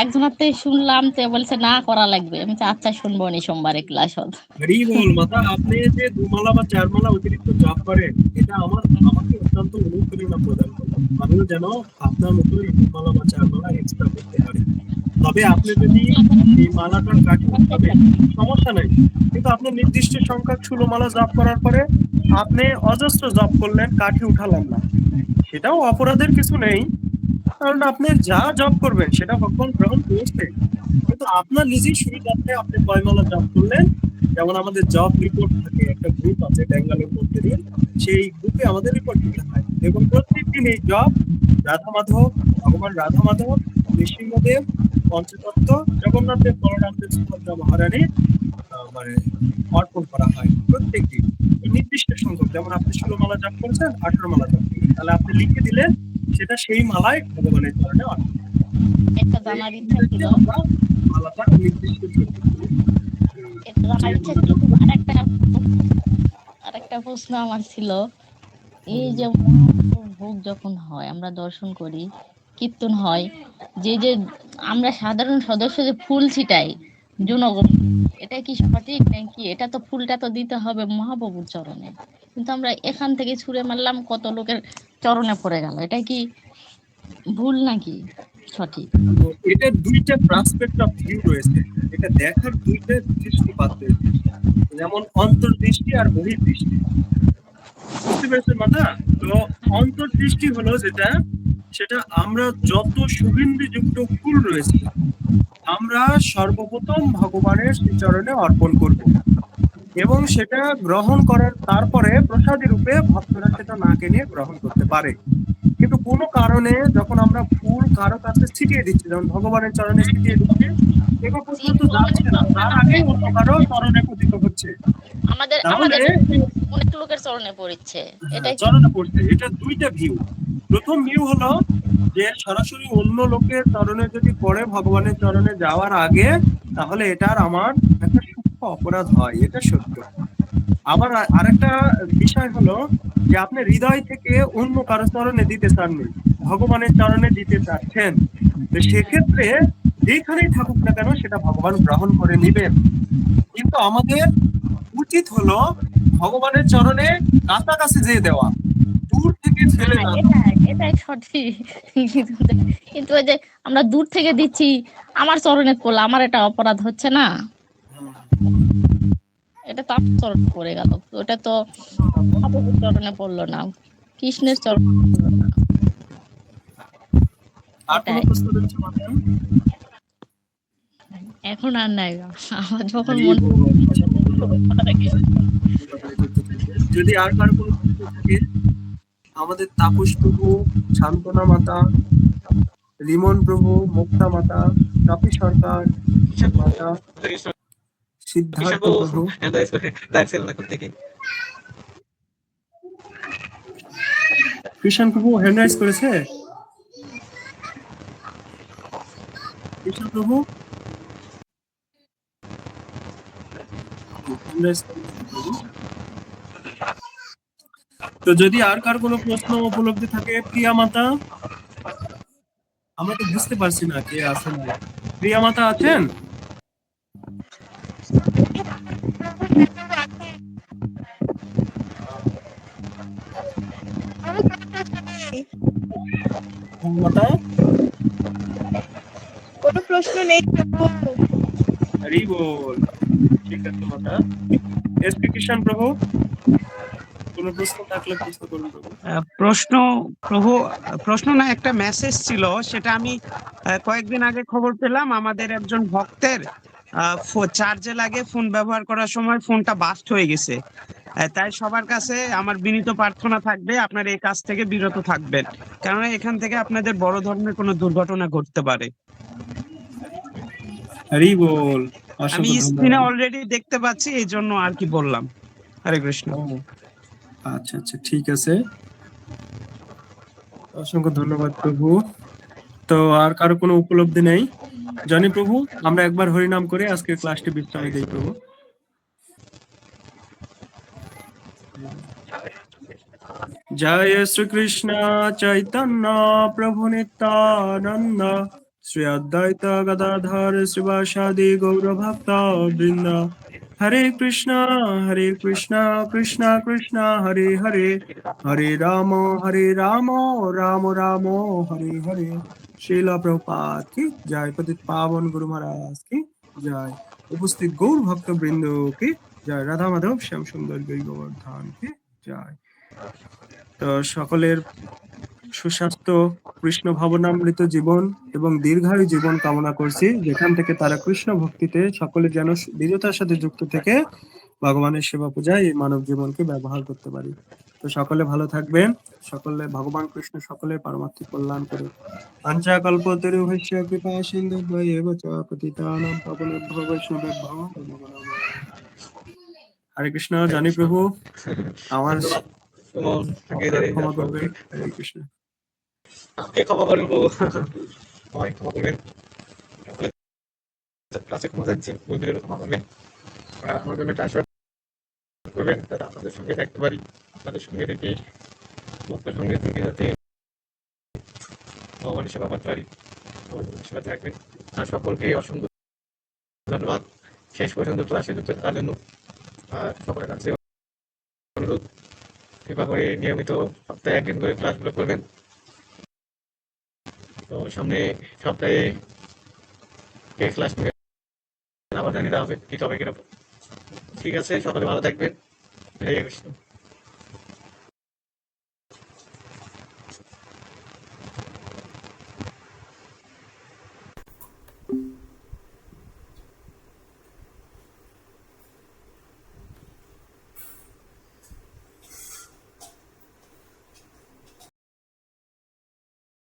একজনের থেকে শুনলাম, তো বলছে না করা লাগবে। আমি আচ্ছা শুনবো নি, সোমবারে ক্লাস হবে। হরি বল মাতা। আপনি যে 2 মালা বা 4 মালা অতিরিক্ত জপ করেন, এটা আমাকে অত্যন্ত অনুপ্রেরণা প্রদান করে। আমিও যেন আপনার মতো এই 2 মালা বা 4 মালা এক্সট্রা করতে পারি। তবে আপনি যদি এই মালাটার কাঠি উঠাবেন সমস্যা নাই, কিন্তু আপনি নির্দিষ্ট সংখ্যক 16 মালা জপ করার পরে আপনি অজস্র জপ করলেন, কাঠি উঠালেন না, সেটাও অপরাধের কিছু নেই, কারণ আপনি যা জব করবেন সেটা ভগবান গ্রহণ করছে। কিন্তু আপনার নিজেই সুবিধার্থে আপনি কয় মালা জব করলেন। যেমন আমাদের জব রিপোর্ট থাকে, একটা গ্রুপ আছে ব্যাঙ্গালোর মধ্যে, সেই গ্রুপে আমাদের রিপোর্ট দিতে হয়, এবং প্রত্যেকদিন এই জব রাধা মাধব, ভগবান রাধা মাধব, নৃসিংহদেব, পঞ্চতত্ত্ব, জগন্নাথ দেব, বলরাম দেব, সুভদ্রা মহারানী মানে অর্পণ করা হয় প্রত্যেকদিন নির্দিষ্ট সংখ্যক। যেমন আপনি 16 মালা জপ করেছেন, 18 মালা জপ করলেন, তাহলে আপনি লিখে দিলেন, সেটা সেই মালায় ভগবানের চরণে অর্পণ। এটা জানার ইচ্ছা ছিল, আমরা মালাটা নির্দিষ্ট এটা জানার ইচ্ছা ছিল। আরেকটা প্রশ্ন আমার ছিল, এই যে মহাপ্রভুর ভোগ যখন হয়, আমরা দর্শন করি, কীর্তন হয়, যে যে আমরা সাধারণ সদস্য যে ফুল ছিটাই জনগণ, এটা কি সঠিক নাকি? এটা তো ফুলটা তো দিতে হবে মহাপ্রভুর চরণে, কিন্তু আমরা এখান থেকে ছুঁড়ে মারলাম, কত লোকের চরণে পড়ে গেল, এটা কি ভুল নাকি সঠিক? এটা দুইটা পার্সপেক্টিভ অফ ভিউ রয়েছে, এটা দেখার দুইটা দৃষ্টিপাত রয়েছে, যেমন অন্তর্দৃষ্টি আর বহির্দৃষ্টি। বুঝতে পেরেছেন মাতা? তো অন্তর্দৃষ্টি হলো যেটা, সেটা আমরা যত সুগন্ধিযুক্ত ফুল রয়েছে আমরা সর্বপ্রথম ভগবানের শ্রীচরণে অর্পণ করব, এবং সেটা গ্রহণ করার তারপরে প্রসাদী রূপে ভক্তরা সেটা নাকে নিয়ে গ্রহণ করতে পারে। কিন্তু কোনো কারণে যখন আমরা ফুল কারো কাছে ছিটিয়ে দিচ্ছি, যেমন ভগবানের চরণে ছিটিয়ে দিচ্ছি, এগুলো পর্যন্ত যাচ্ছে না, তার আগে অন্য কারো চরণে পতিত হচ্ছে, আমাদের তাহলে অনেক লোকের চরণে পড়ছে, এটা চরণে পড়ছে। এটা দুইটা ভিউ। প্রথম ভিউ হলো যে সরাসরি অন্য লোকের চরণে যদি পড়ে ভগবানের চরণে যাওয়ার আগে, তাহলে এটার আমার একটা সূক্ষ্ম অপরাধ হয়, এটা সত্য। আবার আরেকটা বিষয় হলো যে আপনি হৃদয় থেকে অন্য কারো চরণে দিতে চাননি, ভগবানের চরণে দিতে চাচ্ছেন। তো সেক্ষেত্রে যেখানেই থাকুক না কেন সেটা ভগবান গ্রহণ করে নেবেন। কিন্তু আমাদের উচিত হলো ভগবানের চরণে কাছাকাছি যেয়ে দেওয়া, দূর থেকে ঠেলে হ্যাঁ, না দেওয়া। এটাই সঠিক। কিন্তু ওই যে আমরা দূর থেকে দিচ্ছি, আমার চরণে পড়লো, আমার এটা অপরাধ হচ্ছে না? এটা তো আমার চরণে পড়ে গেল, ওটা তো ঠাকুরের চরণে পড়লো না, কৃষ্ণের চরণে পড়লো না। আর কোনো এটাই। প্রশ্ন রয়েছে মাথায়? এখন আর নাই গো। আমার যখন হরি মনে বল। হয় যদি আর কারো কোনো প্রশ্ন থাকে, আমাদের তাপস প্রভু, শান্তনা মাতা, রিমন প্রভু, মুক্তা মাতা, কাপি সরকার মাতা, সিদ্ধার্থ কিসব প্রভু, দেখছিলাম এখন থেকে। কৃষাণ প্রভু হ্যান্ড রাইজ করেছে। কৃষাণ প্রভু hand raise করেছে প্রভু। তো যদি আর কার কোনো প্রশ্ন উপলব্ধি থাকে, প্রিয়া মাতা, আমরা তো বুঝতে পারছি না কে আছেন। প্রিয়া মাতা আছেন? মাতা কোনো প্রশ্ন নেই প্রভু। হরি বল। ঠিক আছে মাতা। এস পি কৃষ্ণ প্রভু, কোনো প্রশ্ন থাকলে প্রশ্ন করুন প্রভু। প্রশ্ন প্রভু, প্রশ্ন না, একটা মেসেজ ছিল, সেটা আমি কয়েকদিন আগে খবর পেলাম আমাদের একজন ভক্তের চার্জে লাগে ফোন ব্যবহার করার সময় ফোনটা বাস্ট হয়ে গেছে। তাই সবার কাছে আমার বিনীত প্রার্থনা থাকবে আপনারা এই কাজ থেকে বিরত থাকবেন, কারণ এখান থেকে আপনাদের বড় ধরনের কোনো দুর্ঘটনা ঘটতে পারে। হরি বল। আমি অসংখ্য স্ক্রিনে ধন্যবাদ। অলরেডি দেখতে পাচ্ছি, এই জন্য আর কি বললাম। হরে কৃষ্ণ। ও, আচ্ছা আচ্ছা, ঠিক আছে। অসংখ্য ধন্যবাদ প্রভু। তো আর কারো কোনো উপলব্ধি নেই? জানি প্রভু, আমরা একবার হরিনাম করে আজকের ক্লাসটি বিশ্রামে দেই প্রভু। জয় শ্রীকৃষ্ণ চৈতন্য প্রভু নিত্যানন্দ, শ্রী অদ্বৈত গদাধর শ্রীবাসাদি গৌর ভক্ত বৃন্দ। হরে কৃষ্ণ কৃষ্ণ কৃষ্ণ হরে হরে, হরে রাম রাম রাম হরে হরে। শ্রীল প্রভুপাদ কি জয়, পতিত পাবন গুরু মহারাজ কি জয়, উপস্থিত গৌর ভক্ত বৃন্দ কি জয়, রাধা মাধব শ্যাম সুন্দর গৌর গোবর্ধন কি জয়। তো সকলের সুস্বাস্থ্য, কৃষ্ণ ভাবনামৃত জীবন এবং দীর্ঘায়ু জীবন কামনা করছি, যেখান থেকে তারা কৃষ্ণ ভক্তিতে সকলে যেন দৃঢ়তার সাথে যুক্ত থেকে ভগবানের সেবা পূজায় এই মানব জীবনকে ব্যবহার করতে পারি। তো সকলে ভালো থাকবেন, সকলে ভগবান কৃষ্ণ সকলের পারমার্থিক কল্যাণ করুন। পাঞ্চা কল্পতরুভ্যশ্চ কৃপা সিন্ধুভ্যেব চ পতিতানাং পাবনেভ্যো বৈষ্ণবেভ্যো নমো নমঃ। হরে কৃষ্ণ। জানি প্রভু, আমার ক্ষমা করবেন। হরে কৃষ্ণ। আমাকে ক্ষমা করবো, আমাকে ক্ষমা করবেন, কাছে ক্ষমা যাচ্ছে, বন্ধুদেরও ক্ষমা করবেন। আমার জন্য একটা আশীর্বাদ করবেন, যাতে আপনাদের সঙ্গে থাকতে পারি, আপনাদের সঙ্গে থেকে ভক্তের সঙ্গে থেকে যাতে ভগবানের সেবা করতে পারি, সেবা থাকবেন। আর সকলকে অসংখ্য ধন্যবাদ শেষ পর্যন্ত ক্লাসে যুক্ত থাকার জন্য। আর সকলের কাছে অনুরোধ, কৃপা করে নিয়মিত সপ্তাহে একদিন করে ক্লাসগুলো করবেন। তো সামনে সপ্তাহে ক্লাস নিয়ে আবার জানিয়ে দেওয়া হবে কি তবে কিরকম। ঠিক আছে, সকলে ভালো থাকবেন। হরে কৃষ্ণ।